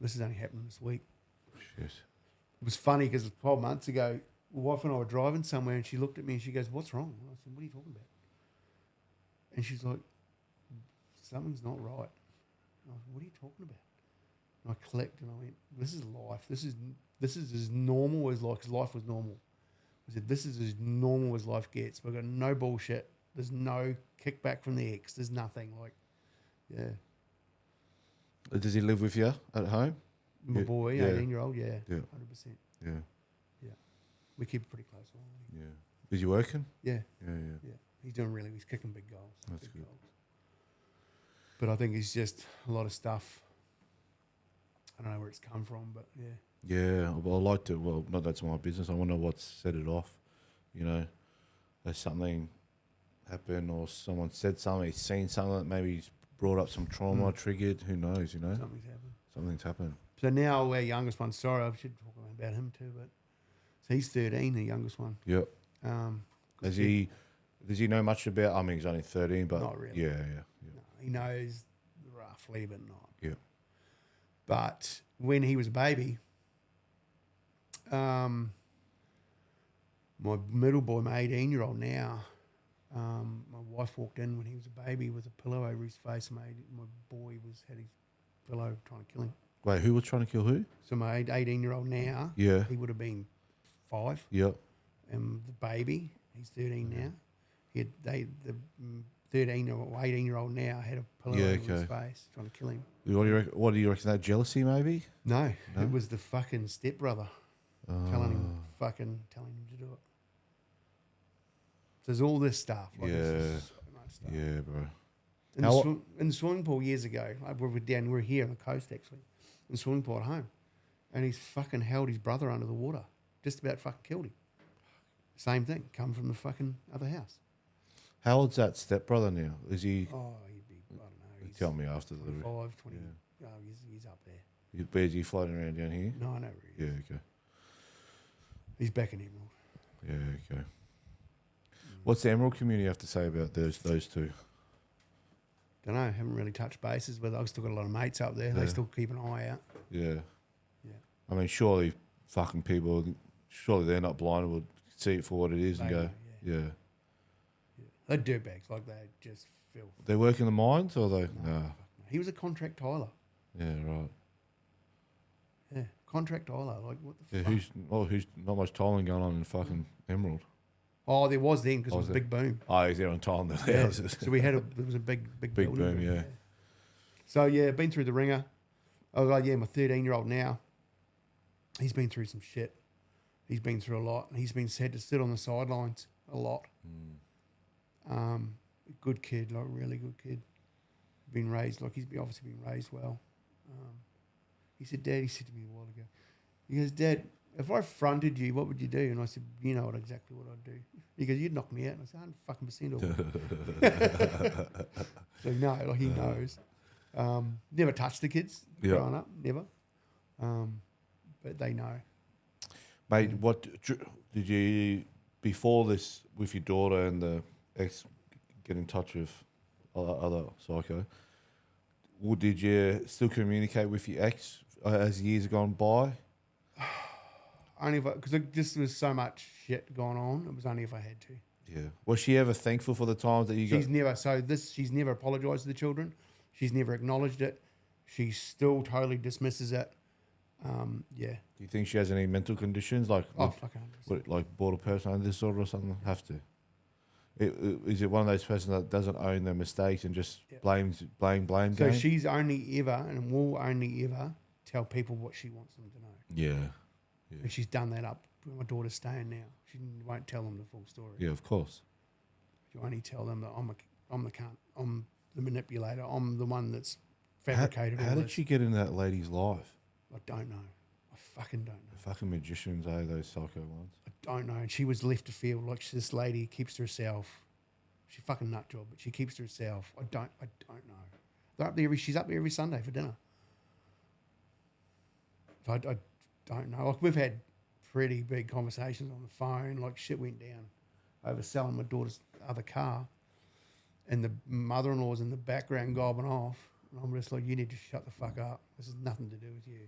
This has only happened this week. Shit. It was funny because 12 months ago, my wife and I were driving somewhere and she looked at me and she goes, what's wrong? And I said, what are you talking about? And she's like, something's not right. And I was, what are you talking about? And I clicked and I went, this is life. This is as normal as life, 'cause life was normal. I said, this is as normal as life gets. We've got no bullshit. There's no kickback from the ex. There's nothing. Like, yeah. Does he live with you at home? My boy, yeah. 18-year-old, yeah. 100%. Yeah. Yeah. We keep it pretty close on. Yeah. Is he working? Yeah. Yeah. Yeah. He's doing really, he's kicking big goals. That's big good. goals. But I think it's just a lot of stuff. I don't know where it's come from, but yeah. Yeah. Well, I like to, well, not that's my business. I wonder what's set it off. You know, there's something happened or someone said something, he's seen something that maybe he's brought up some trauma, triggered. Who knows, you know? Something's happened. Something's happened. So now our youngest one, sorry, I should talk about him too, but so he's 13, the youngest one. Yep. Does he know much about, I mean, he's only 13, but. Not really. Yeah. No, he knows roughly, but not. Yeah. But when he was a baby, my middle boy, my 18-year-old now, my wife walked in when he was a baby with a pillow over his face. My boy had his pillow trying to kill him. Wait, who was trying to kill who? So my 18-year-old now, Yeah. he would have been 5. Yep. And the baby, he's 13 now. The 13 or 18-year-old now had a pillow over his face trying to kill him. What do you reckon? That jealousy, maybe? No, it was the fucking stepbrother telling him to do it. There's all this stuff. Like, there's so much stuff. Yeah, bro. In the swimming pool years ago, like we're here on the coast actually, in the swimming pool at home, and he's fucking held his brother under the water, just about fucking killed him. Same thing, come from the fucking other house. How old's that stepbrother now? Is he? Oh, he'd be, I don't know. He's tell me after the. 25, 20. Yeah. Oh, he's up there. Where's he floating around down here? No, I know where he is. Yeah, okay. He's back in Emerald. Yeah, okay. What's the Emerald community have to say about those two? Don't know. Haven't really touched bases, but I've still got a lot of mates up there. Yeah. They still keep an eye out. Yeah. Yeah. I mean, surely fucking people, surely they're not blind and will see it for what it is and They go, know, yeah. They're dirtbags. Like, they just filth. They work in the mines or they? No, No. fuck no. He was a contract tiler. Yeah, right. Yeah, contract tiler. Like, what the Yeah, fuck? who's not much tiling going on in fucking Emerald? Oh, there was then because it was a there? big boom. Oh, he's there on tiling the Yeah. houses. So we had there was a big building boom, yeah. So yeah, been through the ringer. I was like, yeah, my 13-year-old now, he's been through some shit. He's been through a lot. He's had to sit on the sidelines a lot. Good kid, like really good kid. Been raised, like he's obviously been raised well. He said, Dad, he said to me a while ago, he goes, Dad, if I fronted you, what would you do? And I said, you know exactly what I'd do. He goes, you'd knock me out. And I said, 100% all. So no, like he knows. Never touched the kids growing up, never. But they know. Mate, what did you, before this with your daughter and the ex get in touch with other psycho. Well, did you still communicate with your ex as years gone by? Only because just there was so much shit going on. It was only if I had to. Yeah. Was she ever thankful for the times that you got? She's never apologised to the children. She's never acknowledged it. She still totally dismisses it. Yeah. Do you think she has any mental conditions like Fucking like border personality disorder or something? Have to. Is it one of those persons that doesn't own their mistakes and just blame? So game? she's only ever and will only ever tell people what she wants them to know. Yeah. And she's done that up where my daughter's staying now. She won't tell them the full story. Yeah, of course. She'll only tell them that I'm the cunt. I'm the manipulator. I'm the one that's fabricated. How did she get in that lady's life? I don't know. I fucking don't know. The fucking magicians, those psycho ones. I don't know. And she was left to feel like this lady keeps to herself. She fucking nut job, but she keeps to herself. I don't know. They're up there. She's up there every Sunday for dinner. So I don't know. Like we've had pretty big conversations on the phone. Like shit went down over selling my daughter's other car, and the mother-in-law's in the background gobbing off. And I'm just like, you need to shut the fuck up. This has nothing to do with you.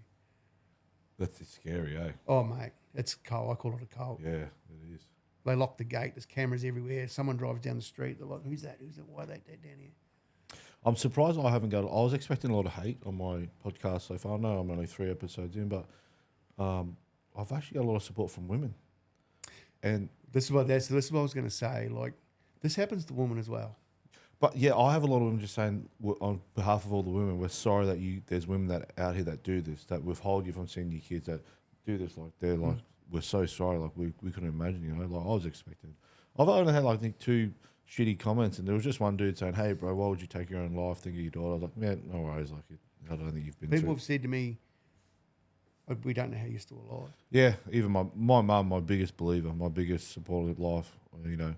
That's scary, eh? Oh mate, it's cold. I call it a cult. Yeah, it is. They lock the gate. There's cameras everywhere. Someone drives down the street. They're like, who's that? Who's that? Why are they down here? I'm surprised I haven't got. I was expecting a lot of hate on my podcast so far. I know I'm only 3 episodes in, but I've actually got a lot of support from women. And this is what I was going to say. Like, this happens to women as well. But yeah, I have a lot of women just saying on behalf of all the women, we're sorry that there's women that out here that do this, that withhold you from seeing your kids, that do this. Like they're like, we're so sorry. Like we couldn't imagine, you know. Like I was expecting. I've only had like I think 2 shitty comments, and there was just one dude saying, "Hey, bro, why would you take your own life? Think of your daughter." I was like, "Man, no worries. Like I don't think you've been." People have said to me, "We don't know how you're still alive." Yeah, even my mum, my biggest believer, my biggest supporter of life. You know,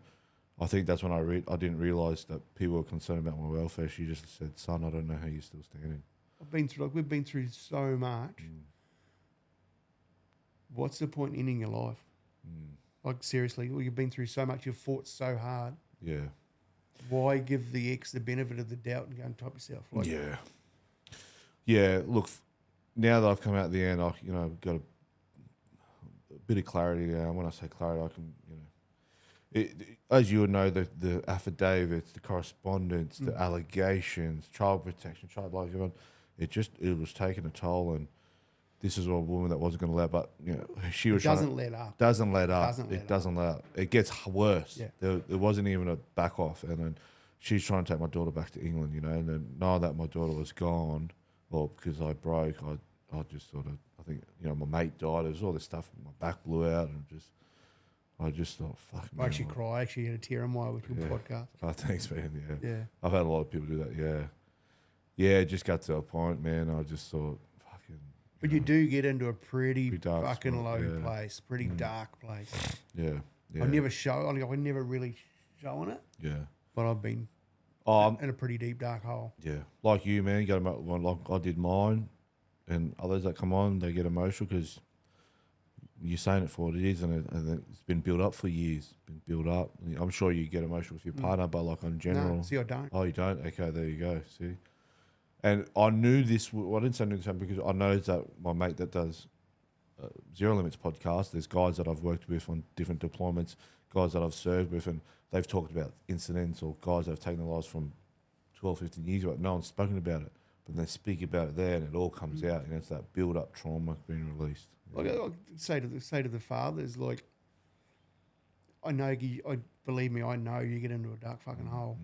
I think that's when I didn't realise that people were concerned about my welfare. She just said, "Son, I don't know how you're still standing." We've been through so much. What's the point in ending your life? Like seriously, you've been through so much. You've fought so hard. Yeah. Why give the ex the benefit of the doubt and go and top yourself? Like, yeah. Yeah. Look, now that I've come out the end, I got a bit of clarity now. When I say clarity, I can as you would know, the affidavits, the correspondence, the allegations, child protection, child life, it was taking a toll, and this is a woman that wasn't going to let, but she was doesn't let up. Doesn't let up. It doesn't let up. It gets worse. Yeah. There wasn't even a back off, and then she's trying to take my daughter back to England, and then now that my daughter was gone, or because I broke, I just sort of, I think, my mate died. There was all this stuff, my back blew out, and I just thought, fuck. I actually cried. I actually had a tear in my eye with your podcast. Oh, thanks, man. Yeah. I've had a lot of people do that. Yeah. Yeah, it just got to a point, man. I just thought, fucking. But you do get into a pretty dark fucking spot, low place, pretty dark place. Yeah. Yeah. I never really showing it, Yeah. but I've been in a pretty deep dark hole. Yeah. Like you, man. You got one like I did mine, and others that come on, they get emotional because you're saying it for what it is, and it's been built up for years. Been built up. I'm sure you get emotional with your partner, but like in general. No, see, I don't. Oh, you don't? Okay, there you go. See? And I knew this, well, I didn't say I knew this because I know that my mate that does Zero Limits podcast, there's guys that I've worked with on different deployments, guys that I've served with, and they've talked about incidents or guys that have taken their lives from 12, 15 years ago. No one's spoken about it, but they speak about it there and it all comes out, and it's that build-up trauma being released. Like I say to the fathers, like, believe me, I know you get into a dark fucking hole.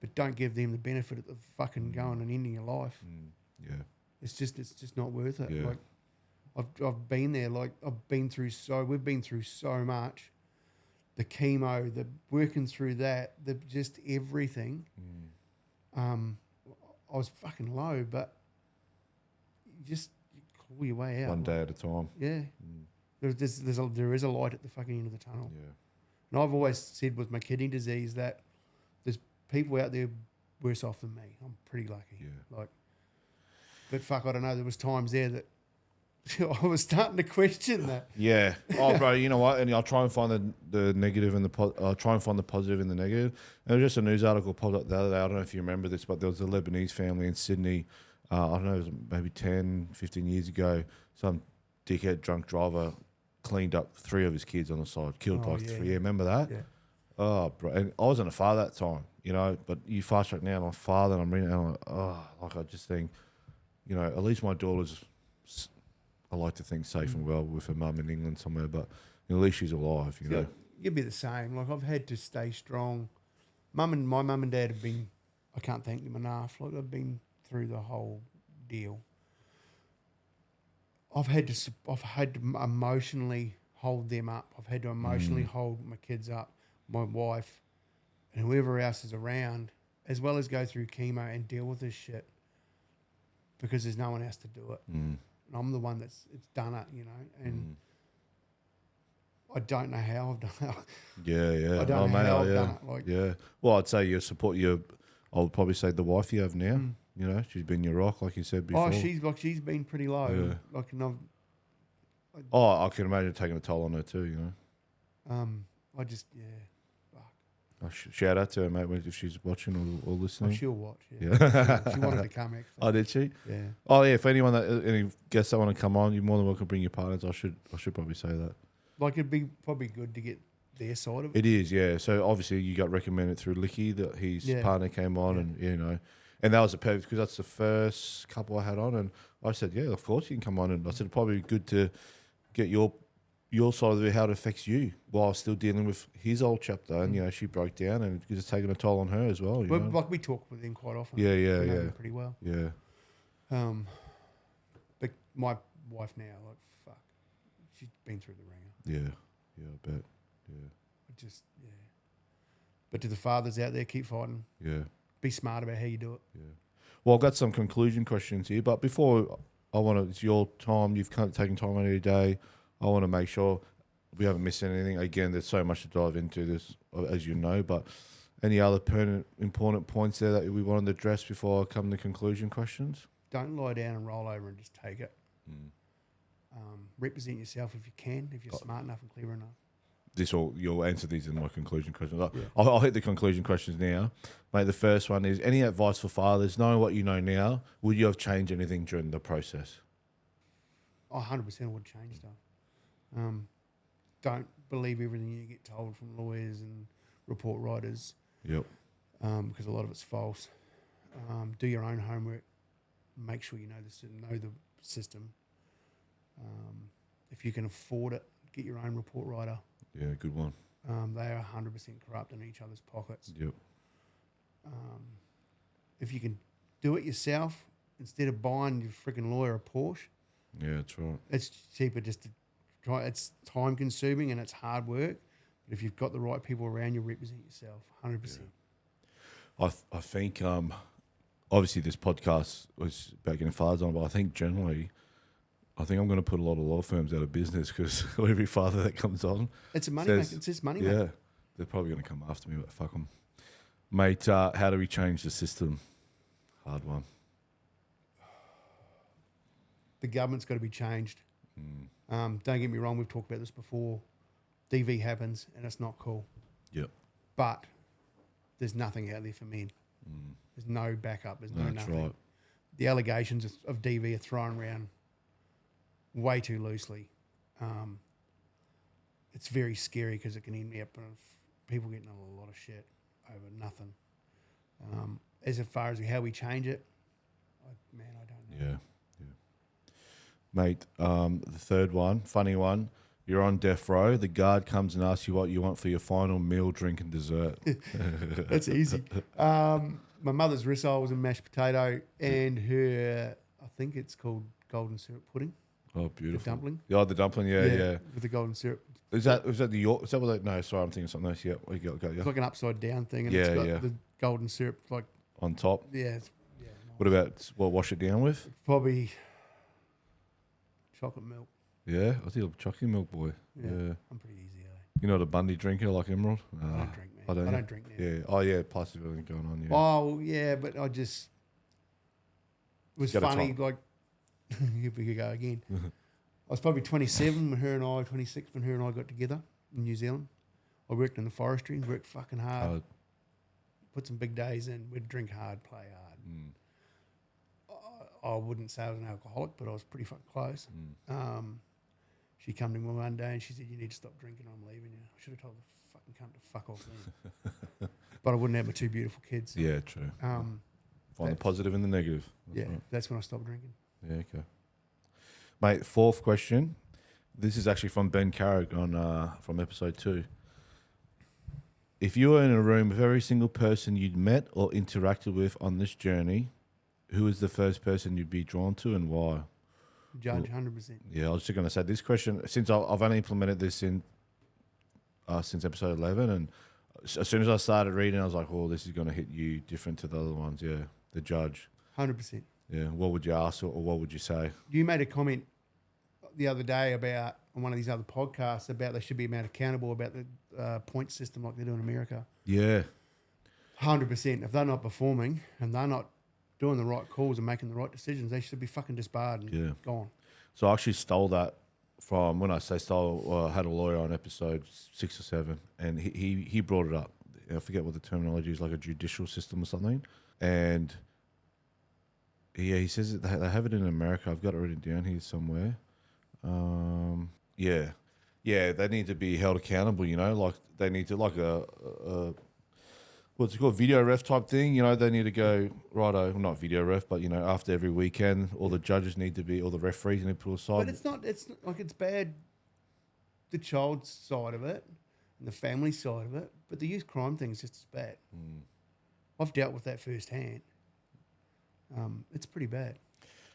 But don't give them the benefit of the fucking going and ending your life. Yeah. It's just not worth it. Yeah. Like I've been there. Like we've been through so much. The chemo, the working through that, the just everything. I was fucking low, but you call your way out. One day at a time. Yeah. There is a light at the fucking end of the tunnel. Yeah. And I've always said with my kidney disease that there's people out there worse off than me. I'm pretty lucky. Yeah. But fuck, I don't know. There was times there that I was starting to question that. Yeah. Oh, bro, you know what? And I'll try and find the negative and I'll try and find the positive in the negative. And there was just a news article popped up the other day. I don't know if you remember this, but there was a Lebanese family in Sydney. I don't know, it was maybe 10, 15 years ago. Some dickhead drunk driver cleaned up 3 of his kids on the side, killed like 3. Yeah, remember that? Yeah. Oh, bro. And I wasn't a father at that time, you know, but you fast track now, I'm a father and I'm reading it and I'm like, I just think, you know, at least my daughter's, I like to think, safe and well with her mum in England somewhere, but at least she's alive, you know. You'd be the same. Like, I've had to stay strong. My mum and dad have been, I can't thank them enough. Like, they've been through the whole deal. I've had to emotionally hold them up. I've had to emotionally hold my kids up, my wife, and whoever else is around, as well as go through chemo and deal with this shit, because there's no one else to do it. And I'm the one that's done it, you know, and I don't know how I've done it. Yeah. I don't know how I've done it. Like, yeah. Well, I'd say you support I would probably say the wife you have now. You know, she's been your rock, like you said before. Oh, she's been pretty low. Yeah. Like, and I can imagine taking a toll on her too, you know. I just, fuck. Shout out to her, mate, if she's watching or listening. Oh, she'll watch, yeah. She wanted to come, actually. Oh, did she? Yeah. Oh, yeah, if anyone, any guests that want to come on, you're more than welcome to bring your partners. I should probably say that. Like, it'd be probably good to get their side of it. It is, yeah. So, obviously, you got recommended through Licky that his partner came on and, you know, and that was a perfect, because that's the first couple I had on, and I said, yeah, of course you can come on, and I said, it'd probably be good to get your side of it, how it affects you, while still dealing with his old chapter, and, you know, she broke down, and it's taking a toll on her as well, you know? Like, we talk with him quite often. Yeah, We know him pretty well. Yeah. But my wife now, like, fuck, she's been through the ringer. Yeah, I bet. Yeah. But to the fathers out there, keep fighting. Yeah. Be smart about how you do it. Yeah. Well, I've got some conclusion questions here, but before it's your time, you've taken time out of your day. I want to make sure we haven't missed anything. Again, there's so much to dive into this, as you know, but any other important points there that we wanted to address before I come to conclusion questions? Don't lie down and roll over and just take it. Represent yourself if you can, if you're smart enough and clever enough. You'll answer these in my conclusion questions. I'll hit the conclusion questions now. Mate, the first one is, any advice for fathers, knowing what you know now, would you have changed anything during the process? 100% would change stuff. Don't believe everything you get told from lawyers and report writers. Yep. Because a lot of it's false. Do your own homework. Make sure you know the system. If you can afford it, get your own report writer. Yeah, good one. They are 100% corrupt in each other's pockets. Yep. If you can do it yourself, instead of buying your freaking lawyer a Porsche, yeah, that's right. it's cheaper just to try. It's time consuming and it's hard work. But if you've got the right people around you, represent yourself 100%. Yeah. I think obviously this podcast was about getting fathers on, but I think generally, I'm going to put a lot of law firms out of business, because every father that comes on, it's a money maker. It's just money maker. Yeah, they're probably going to come after me, but fuck them, mate. How do we change the system? Hard one. The government's got to be changed. Don't get me wrong. We've talked about this before. DV happens and it's not cool. Yep. But there's nothing out there for men. There's no backup. There's no nothing. Right. The allegations of DV are thrown around way too loosely. It's very scary, because it can end up in people getting a lot of shit over nothing. As far as how we change it, I don't know. Yeah. Mate, the third one, funny one. You're on death row. The guard comes and asks you what you want for your final meal, drink, and dessert. That's easy. My mother's rissole was a mashed potato, and her, I think it's called golden syrup pudding. Oh, beautiful. The dumpling. Yeah, the dumpling, yeah. With the golden syrup. Is that the York? Is that what no, sorry, I'm thinking something else. Yeah, It's like an upside down thing, and it's got the golden syrup like on top. Yeah. What about wash it down with? Probably chocolate milk. Yeah, I think I'm a chocolate milk boy. Yeah. I'm pretty easy, You're not a Bundy drinker like Emerald? I don't drink, man. I don't drink now. Yeah. Oh, yeah, plus everything going on, yeah. Oh, yeah, but I just... It was funny, like... Here we go again. I was probably 27 when her and I, 26 when her and I got together in New Zealand. I worked in the forestry, worked fucking hard, put some big days in. We'd drink hard, play hard. I wouldn't say I was an alcoholic, but I was pretty fucking close. She came to me one day and she said, "You need to stop drinking. I'm leaving you." I should have told the fucking cunt to fuck off then. But I wouldn't have my two beautiful kids. Yeah, true. Find the positive and the negative. That's when I stopped drinking. Yeah, okay. Mate, fourth question. This is actually from Ben Carrick on from episode 2. If you were in a room with every single person you'd met or interacted with on this journey, who is the first person you'd be drawn to and why? Judge, 100%. Yeah, I was just going to say this question, since I've only implemented this in since episode 11, and as soon as I started reading, I was like, oh, this is going to hit you different to the other ones. Yeah, the judge. 100%. Yeah, what would you ask or what would you say? You made a comment the other day about, on one of these other podcasts, about they should be made accountable about the point system like they do in America. Yeah. 100%. If they're not performing and they're not doing the right calls and making the right decisions, they should be fucking disbarred and gone. So I actually stole that from, when I say stole, I had a lawyer on episode 6 or 7, and he brought it up. I forget what the terminology is, like a judicial system or something. And yeah, he says that they have it in America. I've got it written down here somewhere. Yeah, they need to be held accountable, you know, like they need to, like a what's it called, video ref type thing, you know, they need to go, righto, not video ref, but, you know, after every weekend, all the judges need to be, all the referees need to put aside. But it's not like it's bad, the child's side of it and the family side of it, but the youth crime thing is just as bad. I've dealt with that firsthand. It's pretty bad.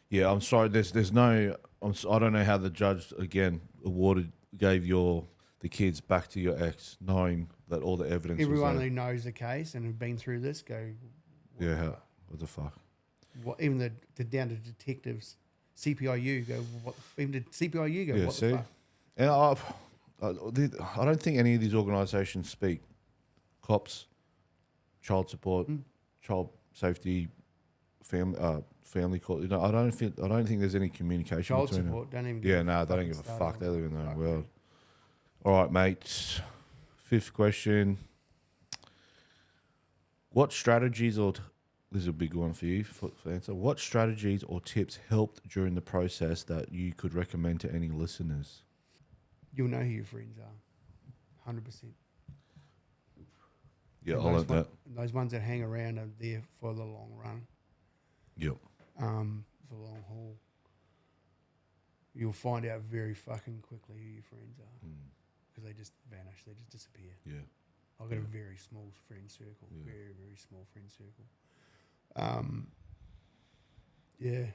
Yeah, I'm sorry. There's no. I don't know how the judge again gave the kids back to your ex, knowing that all the evidence. Everyone was who knows the case and have been through this go. Yeah, what the fuck? Even the down to detectives, CPIU go. What? Even the CPIU go. Yeah, what see, the fuck? and I don't think any of these organisations speak. Cops, child support, child safety, family court. You know, I don't think there's any communication. Child between support them. don't even. Yeah, no, they don't give a fuck. They live in their own world. All right, mate. 5th question. What strategies or this is a big one for you for answer. What strategies or tips helped during the process that you could recommend to any listeners? You'll know who your friends are. 100%. Yeah, I learned that. Those ones that hang around are there for the long run. Yep. For the long haul. You'll find out very fucking quickly who your friends are. Because they just vanish. They just disappear. Yeah. I've got a very small friend circle. Yeah. Very, very small friend circle. Yeah.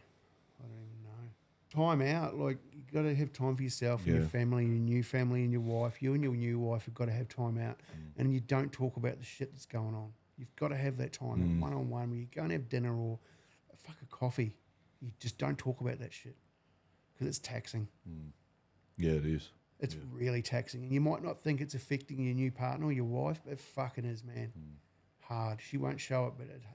I don't even know. Time out. Like, you got to have time for yourself and your family, your new family and your wife. You and your new wife have got to have time out. And you don't talk about the shit that's going on. You've got to have that time one-on-one where you go and have dinner or a coffee. You just don't talk about that shit because it's taxing. Yeah, it is. It's really taxing. And you might not think it's affecting your new partner or your wife, but it fucking is, man. Hard. She won't show it, but it's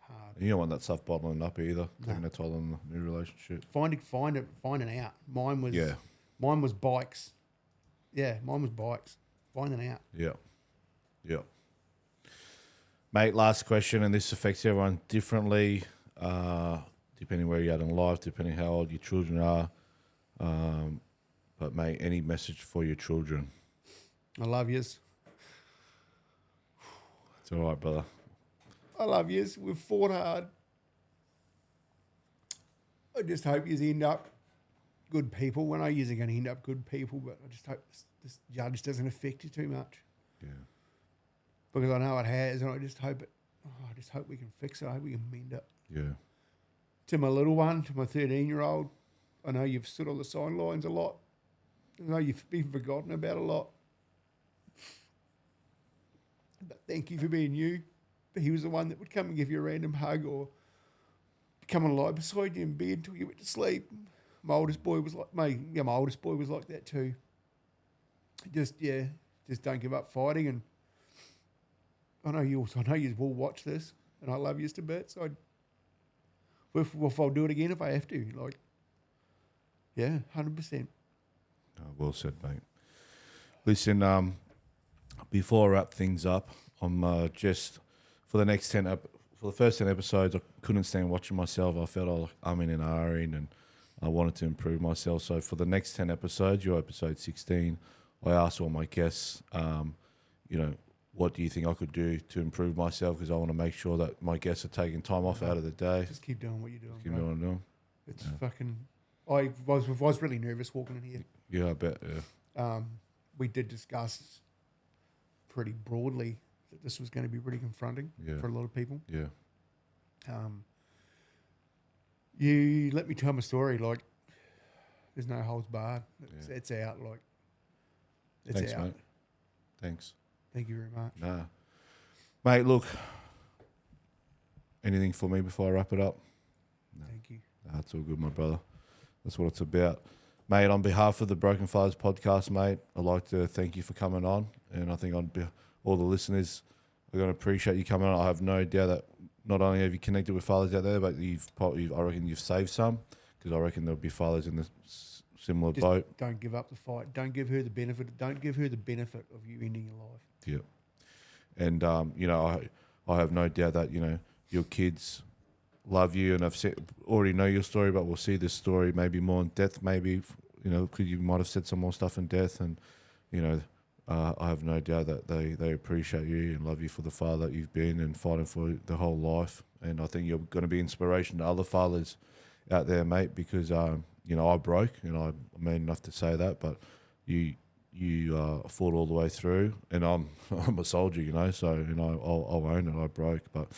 hard. And you don't want that stuff bottling up either, taking a toll on the new relationship. Finding out. Mine was bikes. Yeah, mine was bikes. Finding out. Yeah. Mate, last question, and this affects everyone differently, depending where you're at in life, depending how old your children are. But mate, any message for your children? I love yous. It's all right, brother. I love yous. We've fought hard. I just hope yous end up good people. When I yous are going to end up good people, but I just hope this judge doesn't affect you too much. Yeah. Because I know it has, and I just hope it. I just hope we can fix it. I hope we can mend it. Yeah. To my little one, to my 13-year-old, I know you've stood on the sidelines a lot. I know you've been forgotten about a lot. But thank you for being you. But he was the one that would come and give you a random hug or come and lie beside you in bed until you went to sleep. My oldest boy was like that too. Just don't give up fighting. And I know you will watch this, and I love you to bits. If I'll do it again if I have to. 100%. Well said, mate. Listen, before I wrap things up, I'm just for the next for the first 10 episodes, I couldn't stand watching myself. I felt like I'm in an ahhing and I wanted to improve myself. So for the next 10 episodes, your episode 16, I asked all my guests, what do you think I could do to improve myself? Because I want to make sure that my guests are taking time off out of the day. Just keep doing what you're doing. Keep doing what I'm doing. It's fucking. I was really nervous walking in here. Yeah, I bet. Yeah. We did discuss pretty broadly that this was going to be pretty confronting for a lot of people. Yeah. You let me tell my story like there's no holds barred. It's out. Like it's Thanks, out. mate. Thanks. Thank you very much. Nah. Mate, look. Anything for me before I wrap it up? No. Thank you. That's all good, my brother. That's what it's about. Mate, on behalf of the Broken Fathers podcast, mate, I'd like to thank you for coming on. And I think all the listeners are going to appreciate you coming on. I have no doubt that not only have you connected with fathers out there, but I reckon you've saved some, because I reckon there'll be fathers in the similar boat. Don't give up the fight. Don't give her the benefit. Don't give her the benefit of you ending your life. Yeah. And, I have no doubt that, your kids love you, and already know your story, but we'll see this story maybe more in depth, maybe, because you might have said some more stuff in depth, and, I have no doubt that they appreciate you and love you for the father that you've been and fighting for the whole life. And I think you're going to be inspiration to other fathers out there, mate, because, I broke, and I mean enough to say that, but you fought all the way through, and I'm a soldier, so, I'll own it, I broke, but,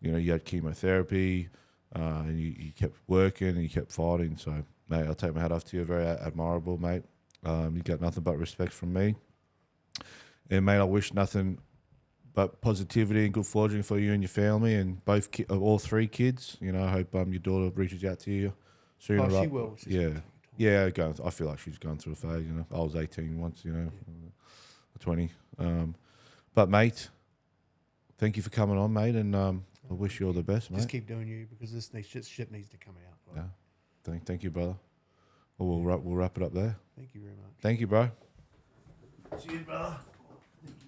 you had chemotherapy, and you kept working and you kept fighting. So, mate, I'll take my hat off to you. Very admirable, mate. You got nothing but respect from me. And, mate, I wish nothing but positivity and good fortune for you and your family and all three kids. I hope your daughter reaches out to you soon. Oh, she will. Yeah. I feel like she's going through a phase. I was 18 once. 20. But, mate, thank you for coming on, mate, and I wish you all the best, mate. Just keep doing you, because this shit needs to come out. Right? Yeah. Thank you, brother. We'll wrap it up there. Thank you very much. Thank you, bro. Cheers, brother. Thank you.